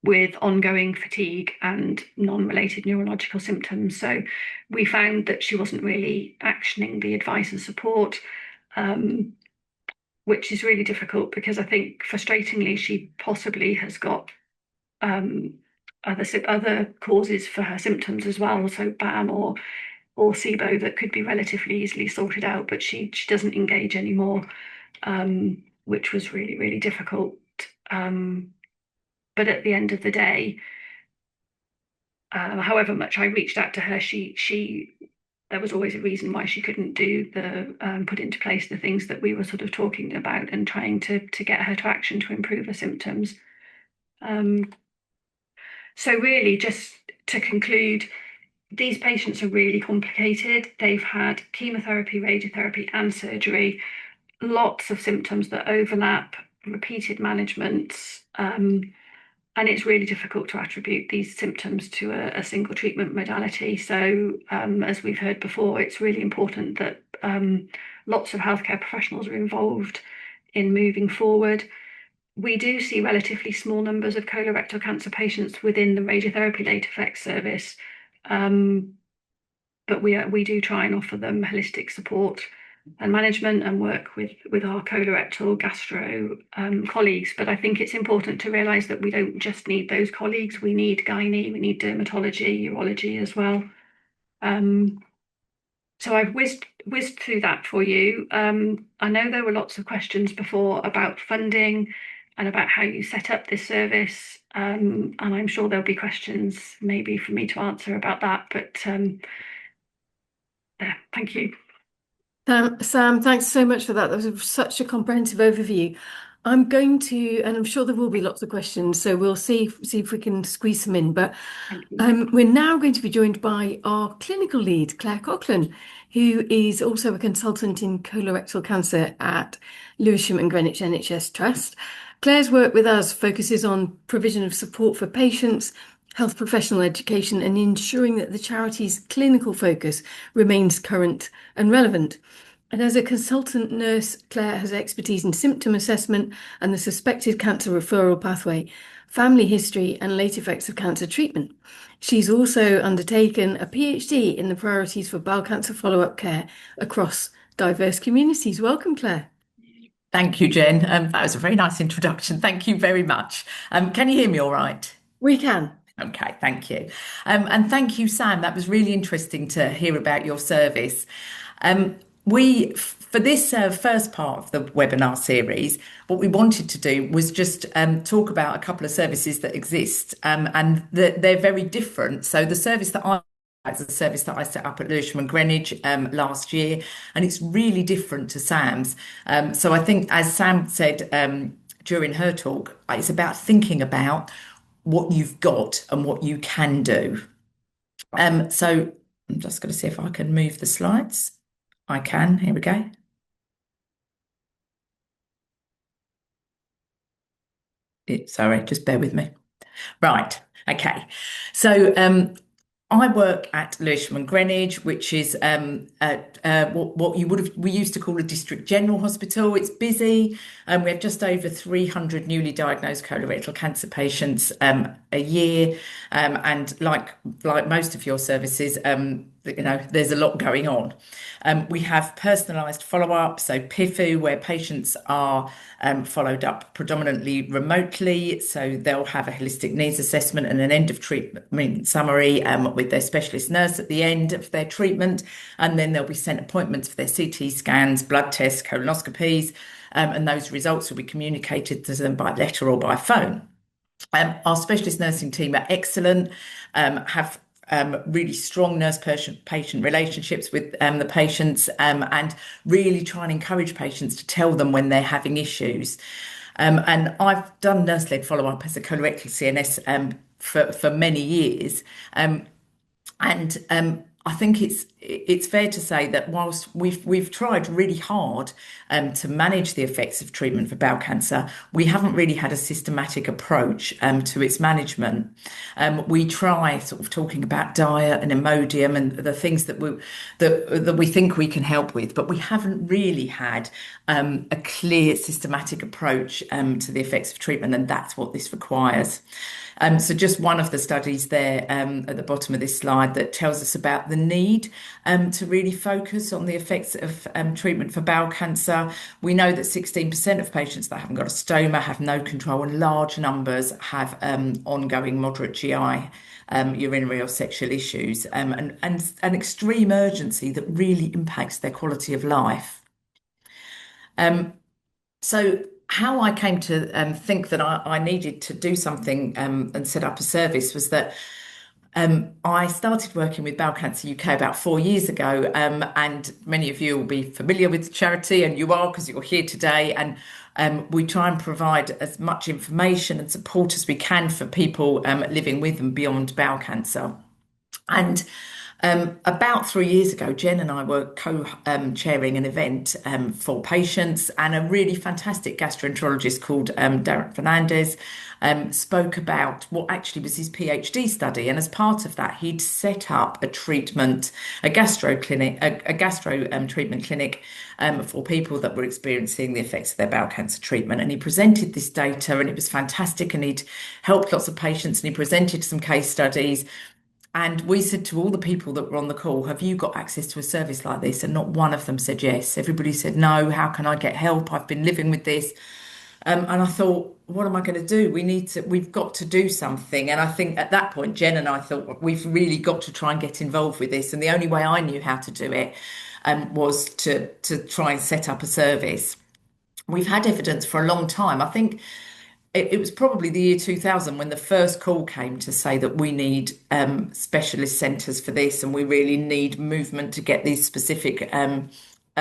with ongoing fatigue and non-related neurological symptoms. So we found that she wasn't really actioning the advice and support, which is really difficult because I think, frustratingly, she possibly has got other causes for her symptoms as well, so BAM or SIBO that could be relatively easily sorted out, but she doesn't engage anymore, which was really, really difficult. But at the end of the day, however much I reached out to her, there was always a reason why she couldn't do put into place the things that we were sort of talking about and trying to get her to action to improve her symptoms. So really, just to conclude, these patients are really complicated. They've had chemotherapy, radiotherapy, and surgery, lots of symptoms that overlap, repeated managements, and it's really difficult to attribute these symptoms to a single treatment modality. So as we've heard before, it's really important that lots of healthcare professionals are involved in moving forward. We do see relatively small numbers of colorectal cancer patients within the radiotherapy late effects service, but we do try and offer them holistic support and management and work with our colorectal gastro colleagues. But I think it's important to realise that we don't just need those colleagues. We need gynae, we need dermatology, urology as well. So I've whizzed through that for you. I know there were lots of questions before about funding and about how you set up this service, and I'm sure there'll be questions maybe for me to answer about that, but thank you. Sam, thanks so much for that. That was such a comprehensive overview. I'm going to, and I'm sure there will be lots of questions, so we'll see if we can squeeze them in. But we're now going to be joined by our clinical lead, Claire Coughlan, who is also a consultant in colorectal cancer at Lewisham and Greenwich NHS Trust. Claire's work with us focuses on provision of support for patients, health professional education, and ensuring that the charity's clinical focus remains current and relevant. And as a consultant nurse, Claire has expertise in symptom assessment and the suspected cancer referral pathway, family history, and late effects of cancer treatment. She's also undertaken a PhD in the priorities for bowel cancer follow-up care across diverse communities. Welcome, Claire. Thank you, Jen. That was a very nice introduction. Thank you very much. Can you hear me all right? We can. Okay, thank you. And thank you, Sam. That was really interesting to hear about your service. for this first part of the webinar series, what we wanted to do was just talk about a couple of services that exist, and they're very different. So the service that it's a service that I set up at Lewisham and Greenwich last year, and it's really different to Sam's. So I think, as Sam said during her talk, it's about thinking about what you've got and what you can do. So I'm just going to see if I can move the slides. I can. Here we go. Sorry, just bear with me. Right. Okay. So I work at Lewisham and Greenwich, which is what we used to call a district general hospital. It's busy, and we have just over 300 newly diagnosed colorectal cancer patients a year. And like most of your services, there's a lot going on. We have personalised follow-up, so PIFU, where patients are followed up predominantly remotely. So they'll have a holistic needs assessment and an end of treatment summary with their specialist nurse at the end of their treatment. And then they'll be sent appointments for their CT scans, blood tests, colonoscopies, and those results will be communicated to them by letter or by phone. Our specialist nursing team are excellent, have really strong nurse-patient relationships with the patients, and really try and encourage patients to tell them when they're having issues. And I've done nurse-led follow-up as a colorectal CNS for many years. I think it's fair to say that whilst we've tried really hard to manage the effects of treatment for bowel cancer, we haven't really had a systematic approach to its management. We try sort of talking about diet and Imodium and the things that we think we can help with, but we haven't really had a clear systematic approach to the effects of treatment, and that's what this requires. So just one of the studies there at the bottom of this slide that tells us about the need to really focus on the effects of treatment for bowel cancer. We know that 16% of patients that haven't got a stoma have no control, and large numbers have ongoing moderate GI, urinary or sexual issues, and an extreme urgency that really impacts their quality of life. So how I came to think that I needed to do something and set up a service was that I started working with Bowel Cancer UK about 4 years ago, and many of you will be familiar with the charity, and you are because you're here today. And we try and provide as much information and support as we can for people living with and beyond bowel cancer. And about 3 years ago, Jen and I were co-chairing an event for patients, and a really fantastic gastroenterologist called Derek Fernandez spoke about what actually was his PhD study. And as part of that, he'd set up a gastro treatment clinic for people that were experiencing the effects of their bowel cancer treatment. And he presented this data, and it was fantastic. And he'd helped lots of patients, and he presented some case studies. And we said to all the people that were on the call, have you got access to a service like this? And not one of them said yes. Everybody said, no, how can I get help? I've been living with this. And I thought, what am I going to do? We've got to do something. And I think at that point, Jen and I thought, we've really got to try and get involved with this. And the only way I knew how to do it was to try and set up a service. We've had evidence for a long time. I think it was probably the year 2000 when the first call came to say that we need specialist centres for this, and we really need movement to get these specific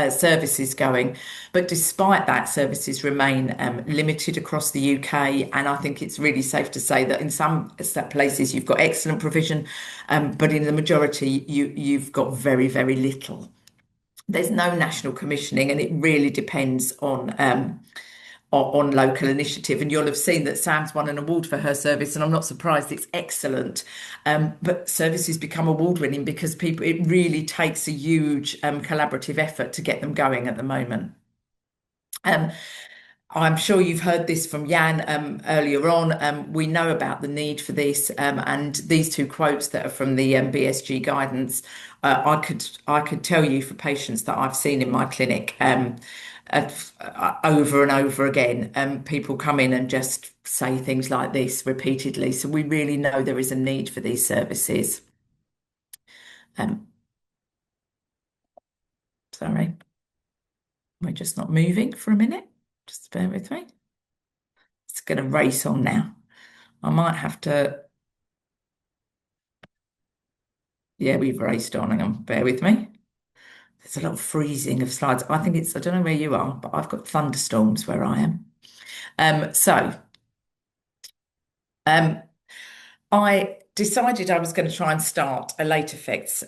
services going. But despite that, services remain limited across the UK, and I think it's really safe to say that in some places you've got excellent provision, but in the majority you've got very, very little. There's no national commissioning, and it really depends on local initiative. And you'll have seen that Sam's won an award for her service, and I'm not surprised, it's excellent. But services become award-winning because it really takes a huge collaborative effort to get them going at the moment. I'm sure you've heard this from Jan earlier on. We know about the need for this, and these two quotes that are from the BSG guidance, I could tell you for patients that I've seen in my clinic over and over again. People come in and just say things like this repeatedly. So we really know there is a need for these services. Sorry. We're just not moving for a minute. Just bear with me. It's going to race on now. I might have to. Yeah, we've raced on. Hang on, bear with me. There's a lot of freezing of slides. I think I don't know where you are, but I've got thunderstorms where I am. I decided I was going to try and start a late effects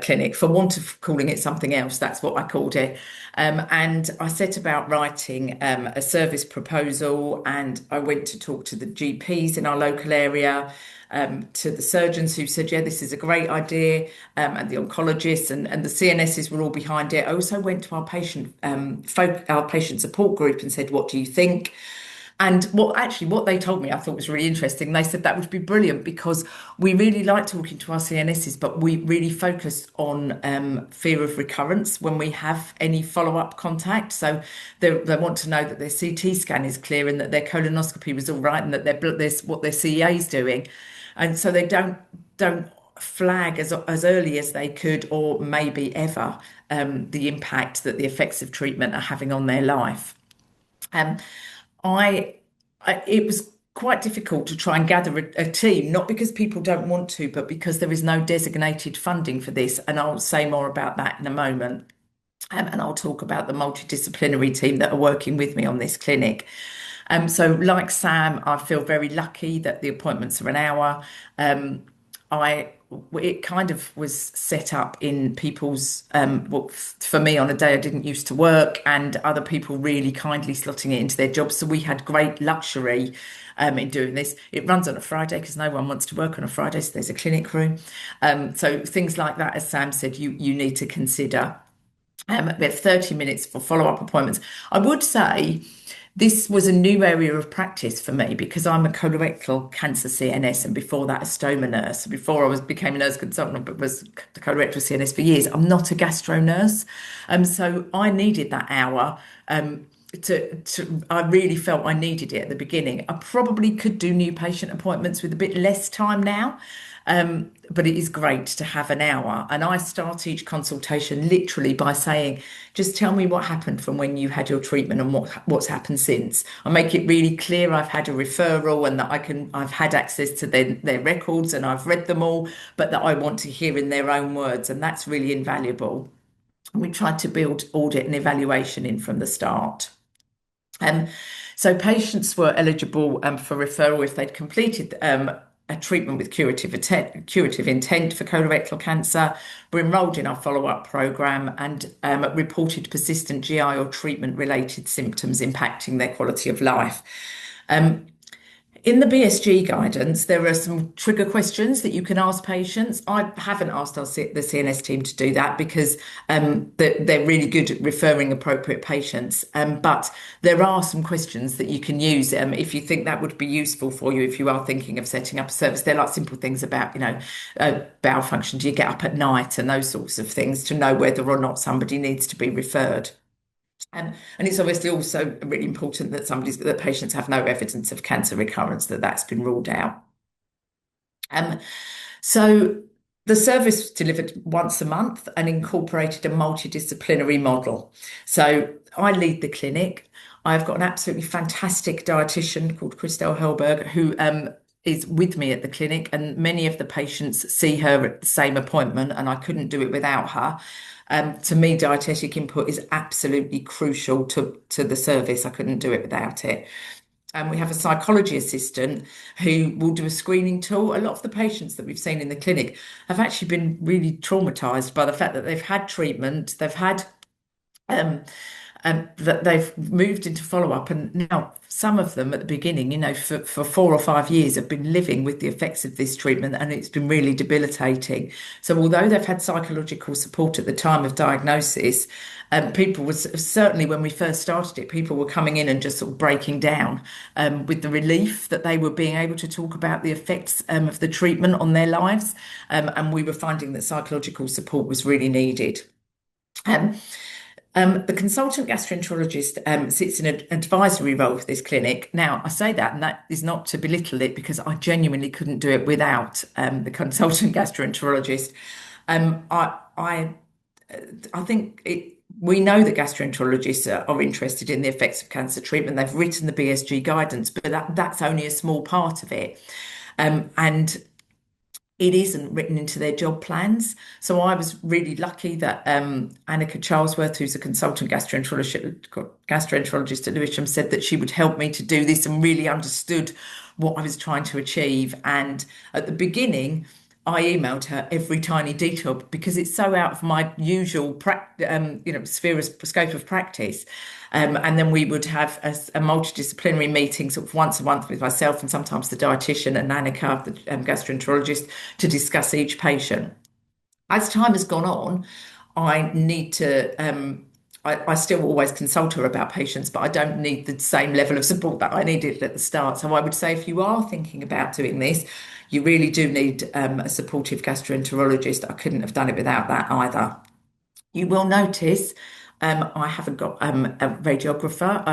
clinic, for want of calling it something else. That's what I called it. And I set about writing a service proposal, and I went to talk to the GPs in our local area, to the surgeons who said, yeah, this is a great idea, and the oncologists and the CNSs were all behind it. I also went to our patient support group and said, what do you think? And what they told me I thought was really interesting. They said that would be brilliant because we really like talking to our CNSs, but we really focus on fear of recurrence when we have any follow-up contact. So they want to know that their CT scan is clear and that their colonoscopy was all right and that what their CEA is doing. And so they don't flag as early as they could, or maybe ever, the impact that the effects of treatment are having on their life. It was quite difficult to try and gather a team, not because people don't want to, but because there is no designated funding for this. And I'll say more about that in a moment. And I'll talk about the multidisciplinary team that are working with me on this clinic. So like Sam, I feel very lucky that the appointments are an hour. It kind of was set up in people's, for me on a day I didn't used to work, and other people really kindly slotting it into their jobs. So we had great luxury in doing this. It runs on a Friday because no one wants to work on a Friday, so there's a clinic room. So things like that, as Sam said, you need to consider. We have 30 minutes for follow-up appointments. I would say this was a new area of practice for me because I'm a colorectal cancer CNS, and before that, a stoma nurse. Before I became a nurse consultant, but was the colorectal CNS for years. I'm not a gastro nurse, so I needed that hour. I really felt I needed it at the beginning. I probably could do new patient appointments with a bit less time now. But it is great to have an hour. And I start each consultation literally by saying, just tell me what happened from when you had your treatment and what's happened since. I make it really clear I've had a referral and that I've had access to their records and I've read them all, but that I want to hear in their own words. And that's really invaluable. We tried to build audit and evaluation in from the start. So patients were eligible for referral if they'd completed a treatment with curative intent for colorectal cancer, were enrolled in our follow-up programme, and reported persistent GI or treatment-related symptoms impacting their quality of life. In the BSG guidance, there are some trigger questions that you can ask patients. I haven't asked the CNS team to do that because they're really good at referring appropriate patients. But there are some questions that you can use if you think that would be useful for you if you are thinking of setting up a service. They're like simple things about, bowel function. Do you get up at night and those sorts of things to know whether or not somebody needs to be referred. And it's obviously also really important that patients have no evidence of cancer recurrence, that's been ruled out. So the service was delivered once a month and incorporated a multidisciplinary model. So I lead the clinic. I've got an absolutely fantastic dietitian called Christelle Helberg who is with me at the clinic, and many of the patients see her at the same appointment, and I couldn't do it without her. To me, dietetic input is absolutely crucial to the service. I couldn't do it without it. And we have a psychology assistant who will do a screening tool. A lot of the patients that we've seen in the clinic have actually been really traumatized by the fact that they've had treatment, they've had that they've moved into follow-up, and now some of them at the beginning, for 4 or 5 years have been living with the effects of this treatment, and it's been really debilitating. So although they've had psychological support at the time of diagnosis, people were certainly, when we first started it, people were coming in and just sort of breaking down with the relief that they were being able to talk about the effects of the treatment on their lives, and we were finding that psychological support was really needed. The consultant gastroenterologist sits in an advisory role for this clinic. Now, I say that, and that is not to belittle it, because I genuinely couldn't do it without the consultant gastroenterologist. I think we know that gastroenterologists are interested in the effects of cancer treatment. They've written the BSG guidance, but that's only a small part of it. And it isn't written into their job plans. So I was really lucky that Annika Charlesworth, who's a consultant gastroenterologist at Lewisham, said that she would help me to do this and really understood what I was trying to achieve. And at the beginning, I emailed her every tiny detail because it's so out of my usual scope of practice. And then we would have a multidisciplinary meeting sort of once a month with myself and sometimes the dietitian and Annika, the gastroenterologist, to discuss each patient. As time has gone on, I need to. I still always consult her about patients, but I don't need the same level of support that I needed at the start. So I would say if you are thinking about doing this, you really do need a supportive gastroenterologist. I couldn't have done it without that either. You will notice I haven't got a radiographer.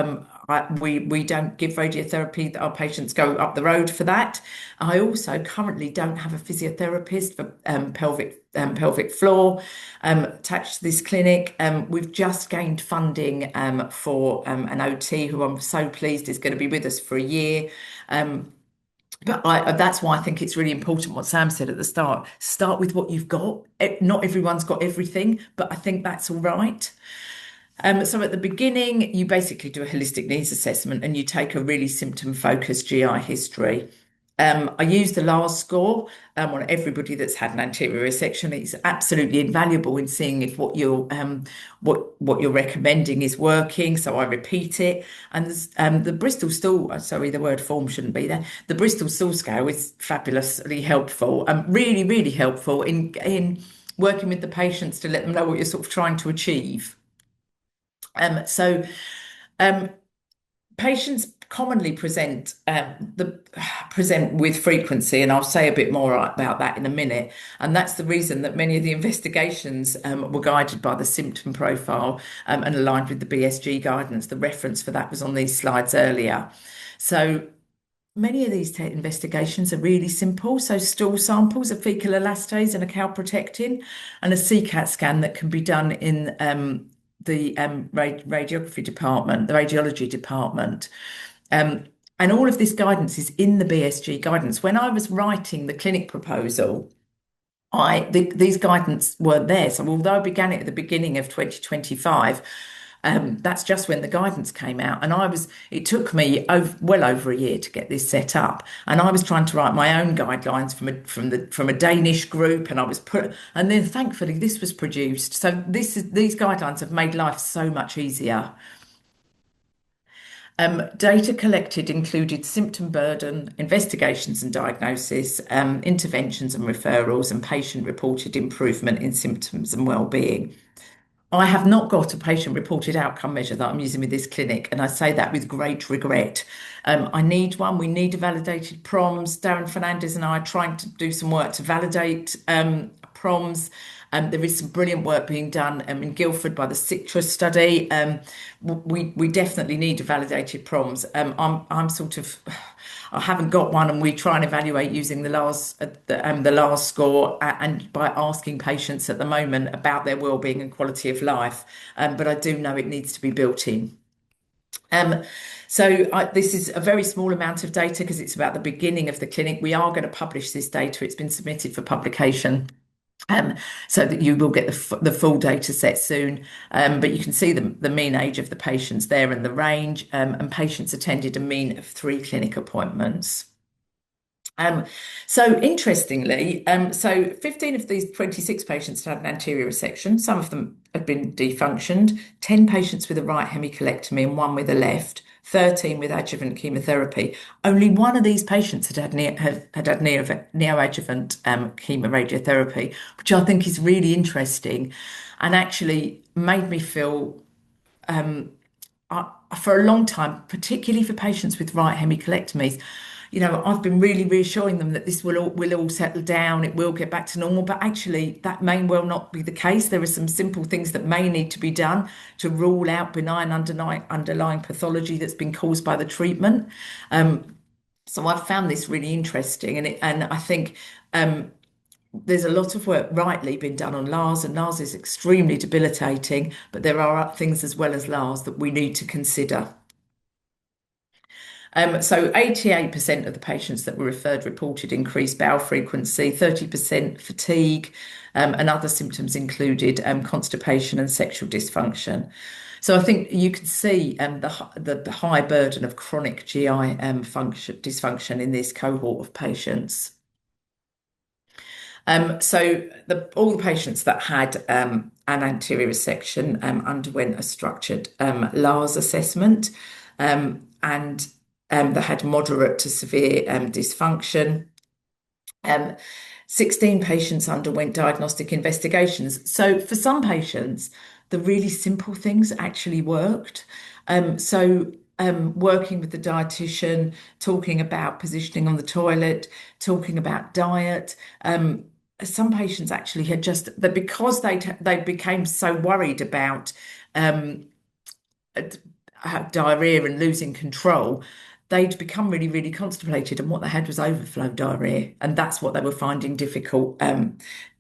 We don't give radiotherapy. Our patients go up the road for that. I also currently don't have a physiotherapist for pelvic floor attached to this clinic. We've just gained funding for an OT who I'm so pleased is going to be with us for a year. But that's why I think it's really important what Sam said at the start. Start with what you've got. Not everyone's got everything, but I think that's all right. So at the beginning, you basically do a holistic needs assessment and you take a really symptom-focused GI history. I use the LARS score on everybody that's had an anterior resection. It's absolutely invaluable in seeing if what you're recommending is working. So I repeat it. And the Bristol stool, sorry, the word form shouldn't be there. The Bristol stool scale is fabulously helpful, really, really helpful in working with the patients to let them know what you're sort of trying to achieve. Patients commonly present with frequency, and I'll say a bit more about that in a minute. And that's the reason that many of the investigations were guided by the symptom profile and aligned with the BSG guidance. The reference for that was on these slides earlier. So many of these investigations are really simple. So stool samples, a fecal elastase and a calprotectin, and a CCAT scan that can be done in the radiography department, the radiology department. And all of this guidance is in the BSG guidance. When I was writing the clinic proposal, these guidance weren't there. So although I began it at the beginning of 2025, that's just when the guidance came out. And it took me well over a year to get this set up. And I was trying to write my own guidelines from a Danish group, and and then thankfully this was produced. So these guidelines have made life so much easier. Data collected included symptom burden, investigations and diagnosis, interventions and referrals, and patient-reported improvement in symptoms and well-being. I have not got a patient-reported outcome measure that I'm using with this clinic, and I say that with great regret. I need one. We need a validated PROMS. Darren Fernandez and I are trying to do some work to validate PROMS. There is some brilliant work being done in Guildford by the Citrus study. We definitely need a validated PROMS. I haven't got one, and we try and evaluate using the LARS score and by asking patients at the moment about their well-being and quality of life. But I do know it needs to be built in. This is a very small amount of data because it's about the beginning of the clinic. We are going to publish this data. It's been submitted for publication. So that you will get the full data set soon. But you can see the mean age of the patients there and the range, and patients attended a mean of 3 clinic appointments. So interestingly, 15 of these 26 patients had an anterior resection. Some of them had been defunctioned, 10 patients with a right hemicolectomy and 1 with a left, 13 with adjuvant chemotherapy. Only 1 of these patients had neoadjuvant chemoradiotherapy, which I think is really interesting and actually made me feel for a long time, particularly for patients with right hemicolectomies, I've been really reassuring them that this will all settle down, it will get back to normal, but actually that may well not be the case. There are some simple things that may need to be done to rule out benign underlying pathology that's been caused by the treatment. So I've found this really interesting, and I think there's a lot of work rightly been done on LARS, and LARS is extremely debilitating, but there are things as well as LARS that we need to consider. So 88% of the patients that were referred reported increased bowel frequency, 30% fatigue, and other symptoms included constipation and sexual dysfunction. So I think you can see the high burden of chronic GI dysfunction in this cohort of patients. So all the patients that had an anterior resection underwent a structured LARS assessment, and they had moderate to severe dysfunction. 16 patients underwent diagnostic investigations. So for some patients, the really simple things actually worked. Working with the dietitian, talking about positioning on the toilet, talking about diet. Some patients actually had because they became so worried about diarrhea and losing control, they'd become really, really constipated, and what they had was overflow diarrhea, and that's what they were finding difficult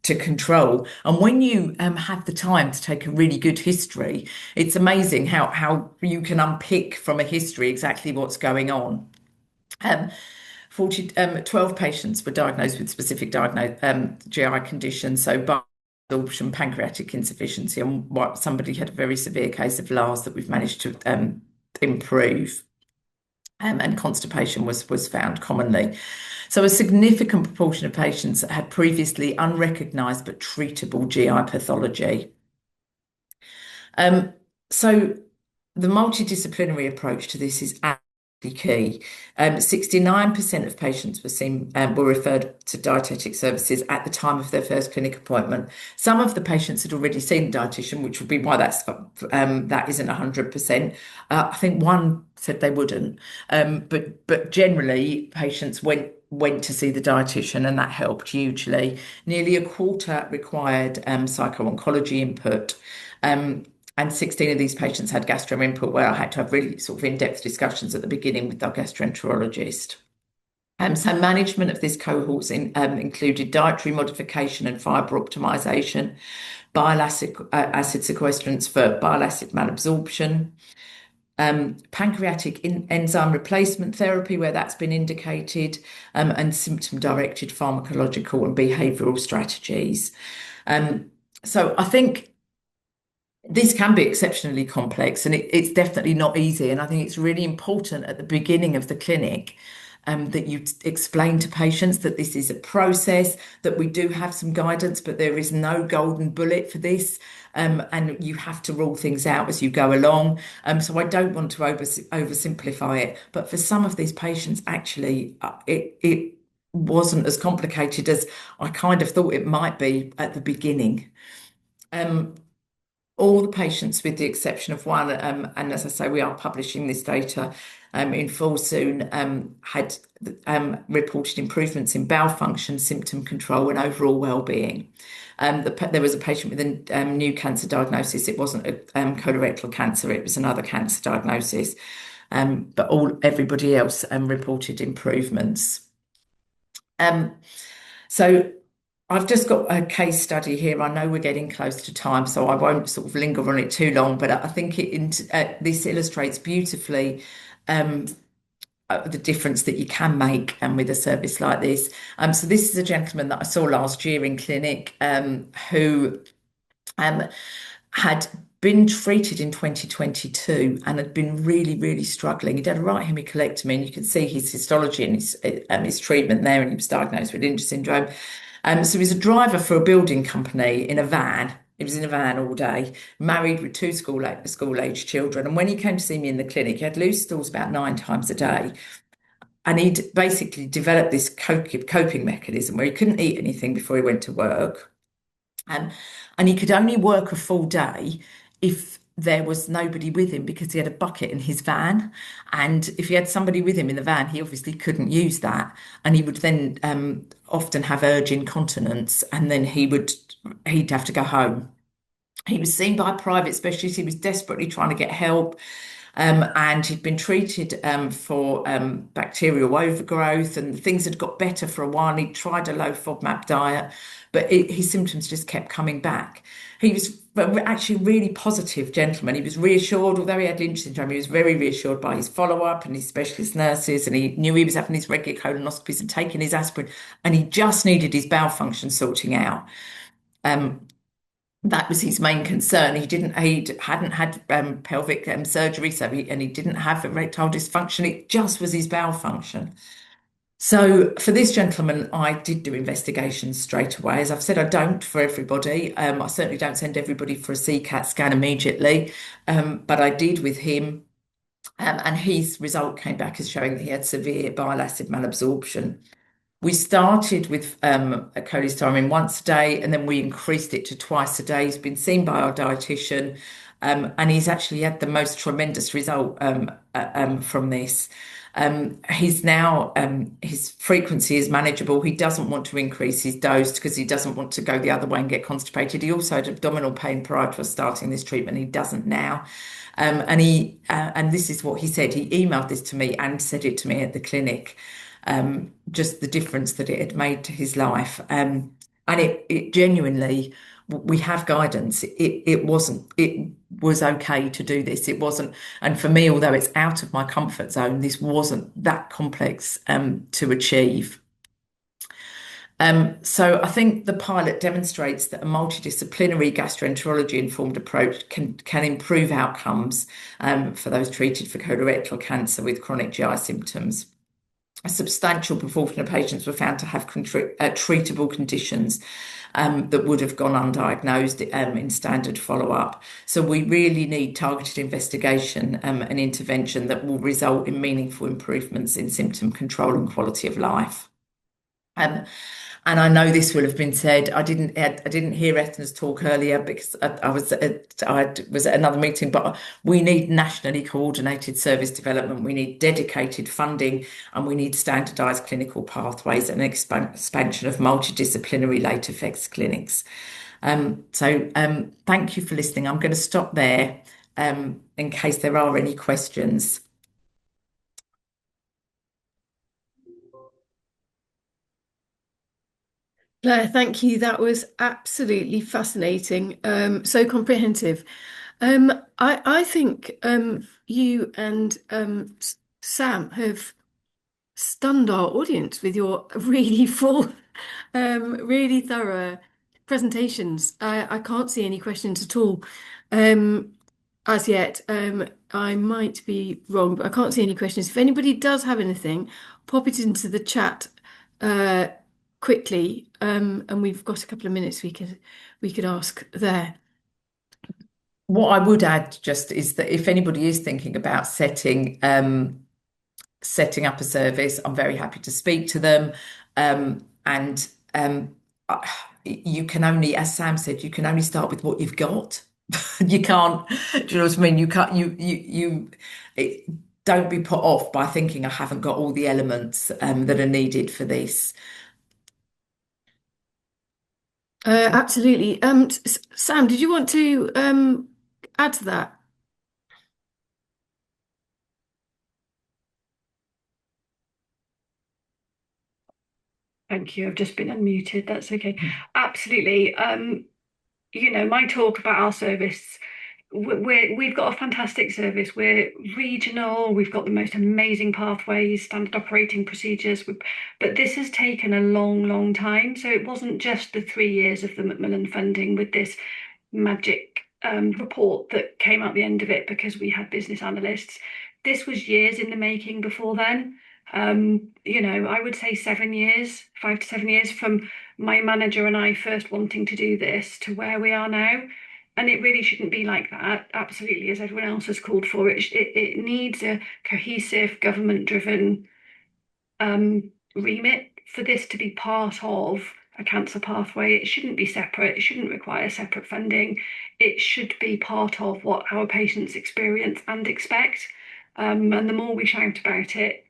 to control. And when you have the time to take a really good history, it's amazing how you can unpick from a history exactly what's going on. 12 patients were diagnosed with specific GI conditions, so bowel absorption, pancreatic insufficiency, and somebody had a very severe case of LARS that we've managed to improve. And constipation was found commonly. So a significant proportion of patients had previously unrecognised but treatable GI pathology. So the multidisciplinary approach to this is absolutely key. 69% of patients were referred to dietetic services at the time of their first clinic appointment. Some of the patients had already seen a dietitian, which would be why that isn't 100%. I think one said they wouldn't, but generally patients went to see the dietitian, and that helped hugely. Nearly a quarter required psycho-oncology input. And 16 of these patients had gastro input, where I had to have really sort of in-depth discussions at the beginning with our gastroenterologist. So management of this cohort included dietary modification and fibre optimisation, bile acid sequestrants for bile acid malabsorption, pancreatic enzyme replacement therapy where that's been indicated, and symptom-directed pharmacological and behavioural strategies. So I think this can be exceptionally complex, and it's definitely not easy. And I think it's really important at the beginning of the clinic that you explain to patients that this is a process, that we do have some guidance, but there is no golden bullet for this. And you have to rule things out as you go along. So I don't want to oversimplify it, but for some of these patients, actually, it wasn't as complicated as I kind of thought it might be at the beginning. All the patients, with the exception of one, and as I say, we are publishing this data in full soon, had reported improvements in bowel function, symptom control, and overall well-being. There was a patient with a new cancer diagnosis. It wasn't a colorectal cancer; it was another cancer diagnosis. But everybody else reported improvements. So I've just got a case study here. I know we're getting close to time, so I won't sort of linger on it too long, but I think this illustrates beautifully the difference that you can make with a service like this. So this is a gentleman that I saw last year in clinic who had been treated in 2022 and had been really, really struggling. He'd had a right hemicolectomy, and you can see his histology and his treatment there, and he was diagnosed with Lynch syndrome. So he was a driver for a building company in a van. He was in a van all day, married with two school-age children. And when he came to see me in the clinic, he had loose stools about 9 times a day. And he'd basically developed this coping mechanism where he couldn't eat anything before he went to work. And he could only work a full day if there was nobody with him, because he had a bucket in his van. And if he had somebody with him in the van, he obviously couldn't use that. And he would then often have urge incontinence, and then he'd have to go home. He was seen by a private specialist. He was desperately trying to get help. and he'd been treated for bacterial overgrowth, and things had got better for a while. He'd tried a low FODMAP diet, but his symptoms just kept coming back. He was actually a really positive gentleman. He was reassured, although he had Lynch syndrome, he was very reassured by his follow-up and his specialist nurses, and he knew he was having his regular colonoscopies and taking his aspirin, and he just needed his bowel function sorting out. That was his main concern. He hadn't had pelvic surgery, and he didn't have erectile dysfunction. It just was his bowel function. So for this gentleman, I did do investigations straight away. As I've said, I don't for everybody. I certainly don't send everybody for a CCAT scan immediately, but I did with him, and his result came back as showing that he had severe bile acid malabsorption. We started with a cholestyramine once a day, and then we increased it to twice a day. He's been seen by our dietitian, and he's actually had the most tremendous result from this. He's now, his frequency is manageable. He doesn't want to increase his dose because he doesn't want to go the other way and get constipated. He also had abdominal pain prior to us starting this treatment. He doesn't now. And this is what he said. He emailed this to me and said it to me at the clinic. Just the difference that it had made to his life. And it genuinely, we have guidance. It was okay to do this. It wasn't, and for me, although it's out of my comfort zone, this wasn't that complex to achieve. So I think the pilot demonstrates that a multidisciplinary gastroenterology informed approach can improve outcomes for those treated for colorectal cancer with chronic GI symptoms. A substantial proportion of patients were found to have treatable conditions that would have gone undiagnosed in standard follow-up. So we really need targeted investigation and intervention that will result in meaningful improvements in symptom control and quality of life. And I know this will have been said. I didn't hear Ethna's talk earlier because I was at another meeting. But we need nationally coordinated service development. We need dedicated funding, and we need standardised clinical pathways and expansion of multidisciplinary late effects clinics. So thank you for listening. I'm going to stop there in case there are any questions. Claire, thank you. That was absolutely fascinating. So comprehensive. I think you and Sam have stunned our audience with your really full, really thorough presentations. I can't see any questions at all as yet. I might be wrong, but I can't see any questions. If anybody does have anything, pop it into the chat quickly, and we've got a couple of minutes we could ask there. What I would add just is that if anybody is thinking about setting up a service, I'm very happy to speak to them. You can only, as Sam said, you can only start with what you've got. You can't, do you know what I mean? You can't, don't be put off by thinking I haven't got all the elements that are needed for this. Absolutely. Sam, did you want to add to that? Thank you. I've just been unmuted. That's okay. Absolutely. My talk about our service, we've got a fantastic service. We're regional. We've got the most amazing pathways, standard operating procedures. But this has taken a long, long time. So it wasn't just the 3 years of the Macmillan funding with this magic report that came out the end of it because we had business analysts. This was years in the making before then. I would say 7 years, 5 to 7 years from my manager and I first wanting to do this to where we are now. And it really shouldn't be like that. Absolutely, as everyone else has called for, it needs a cohesive, government-driven remit for this to be part of a cancer pathway. It shouldn't be separate. It shouldn't require separate funding. It should be part of what our patients experience and expect. And the more we shout about it,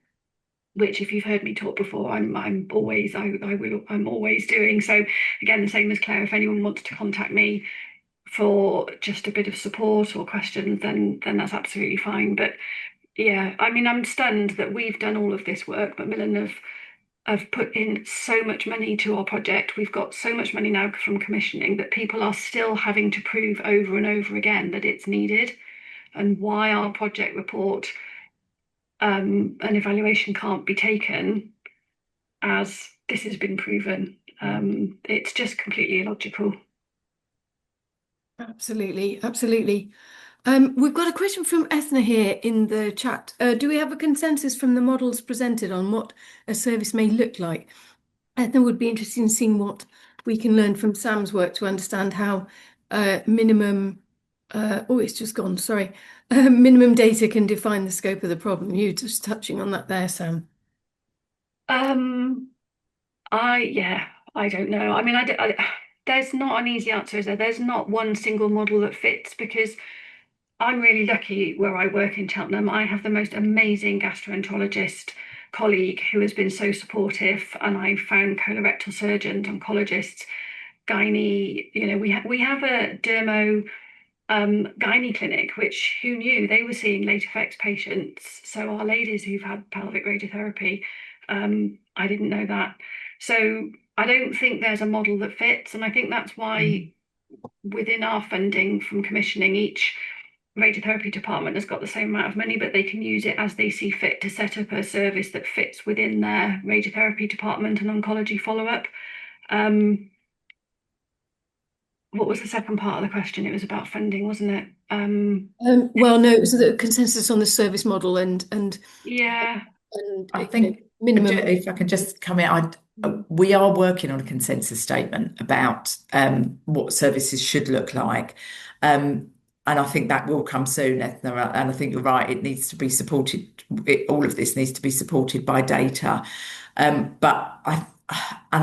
which if you've heard me talk before, I'm always doing. So again, the same as Claire, if anyone wants to contact me for just a bit of support or questions, then that's absolutely fine. But yeah, I mean, I'm stunned that we've done all of this work, but Macmillan have put in so much money to our project. We've got so much money now from commissioning that people are still having to prove over and over again that it's needed, and why our project report an evaluation can't be taken as this has been proven. It's just completely illogical. Absolutely, absolutely. We've got a question from Ethna here in the chat. Do we have a consensus from the models presented on what a service may look like? Ethna would be interested in seeing what we can learn from Sam's work to understand how minimum, it's just gone, sorry, minimum data can define the scope of the problem. You were just touching on that there, Sam. I don't know. I mean, there's not an easy answer, is there? There's not one single model that fits, because I'm really lucky where I work in Cheltenham. I have the most amazing gastroenterologist colleague who has been so supportive, and I've found colorectal surgeons, oncologists, gynae. We have a dermo gynae clinic, which who knew they were seeing late effects patients. So our ladies who've had pelvic radiotherapy, I didn't know that. So I don't think there's a model that fits, and I think that's why within our funding from commissioning, each radiotherapy department has got the same amount of money, but they can use it as they see fit to set up a service that fits within their radiotherapy department and oncology follow-up. What was the second part of the question? It was about funding, wasn't it? Well, no, it was the consensus on the service model and yeah. And I think minimum. if I can just come in, we are working on a consensus statement about what services should look like. And I think that will come soon, Ethna. And I think you're right, it needs to be supported. All of this needs to be supported by data. But I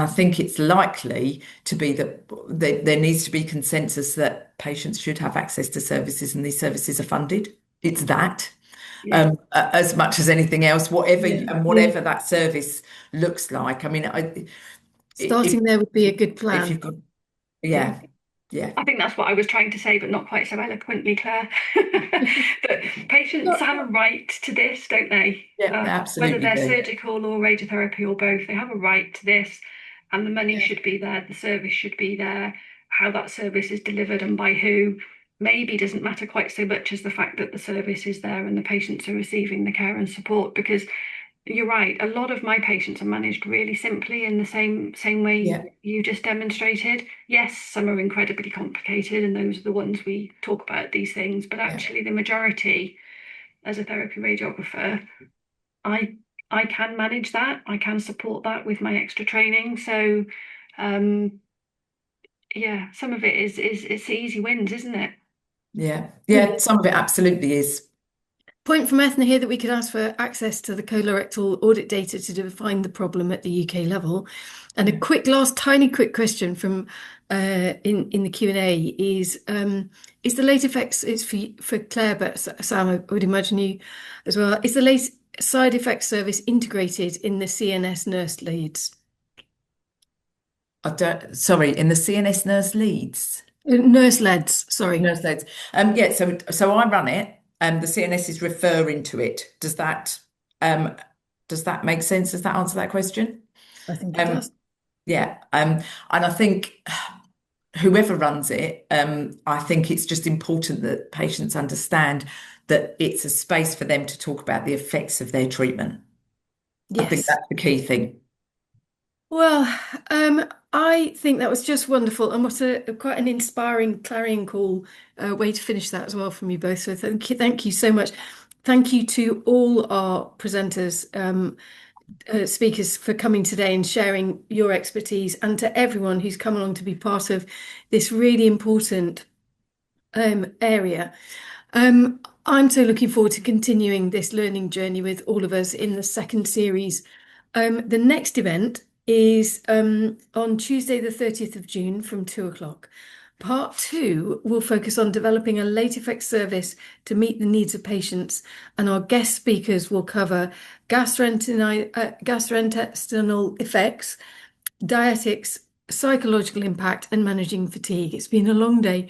think it's likely to be that there needs to be consensus that patients should have access to services, and these services are funded. It's that. Yeah. As much as anything else, whatever that service looks like. I mean, Starting there would be a good plan. If you've got, yeah. I think that's what I was trying to say, but not quite so eloquently, Claire. But patients have a right to this, don't they? Yeah, absolutely. Whether they're surgical or radiotherapy or both, they have a right to this, and the money should be there, the service should be there. How that service is delivered and by who maybe doesn't matter quite so much as the fact that the service is there and the patients are receiving the care and support, because you're right, a lot of my patients are managed really simply in the same way you just demonstrated. Yes, some are incredibly complicated, and those are the ones we talk about these things, but actually the majority, as a therapy radiographer, I can manage that. I can support that with my extra training. So some of it is it's easy wins, isn't it? Yeah, some of it absolutely is. Point from Ethna here that we could ask for access to the colorectal audit data to define the problem at the UK level. And a last tiny quick question from in the Q&A is the late effects, it's for Claire, but Sam, I would imagine you as well, is the late side effects service integrated in the CNS nurse leads? In the CNS nurse leads? Nurse leads, sorry. Nurse leads. So I run it. The CNS is referring to it. Does that make sense? Does that answer that question? I think it does. Yeah. And I think whoever runs it, I think it's just important that patients understand that it's a space for them to talk about the effects of their treatment. Yes. I think that's the key thing. Well, I think that was just wonderful, and what quite an inspiring clarion call way to finish that as well from you both. So thank you so much. Thank you to all our presenters, speakers for coming today and sharing your expertise, and to everyone who's come along to be part of this really important area. I'm so looking forward to continuing this learning journey with all of us in the second series. The next event is on Tuesday the 30th of June from 2:00. Part 2 will focus on developing a late effects service to meet the needs of patients, and our guest speakers will cover gastrointestinal effects, dietetics, psychological impact, and managing fatigue. It's been a long day.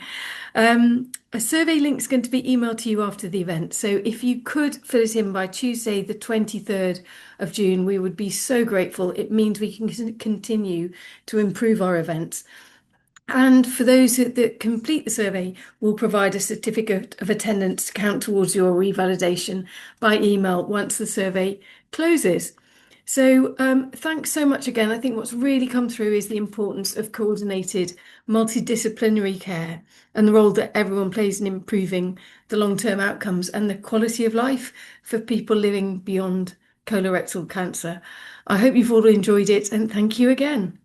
A survey link is going to be emailed to you after the event. So if you could fill it in by Tuesday, the 23rd of June, we would be so grateful. It means we can continue to improve our events. And for those that complete the survey, we'll provide a certificate of attendance to count towards your revalidation by email once the survey closes. So thanks so much again. I think what's really come through is the importance of coordinated multidisciplinary care and the role that everyone plays in improving the long-term outcomes and the quality of life for people living beyond colorectal cancer. I hope you've all enjoyed it, and thank you again.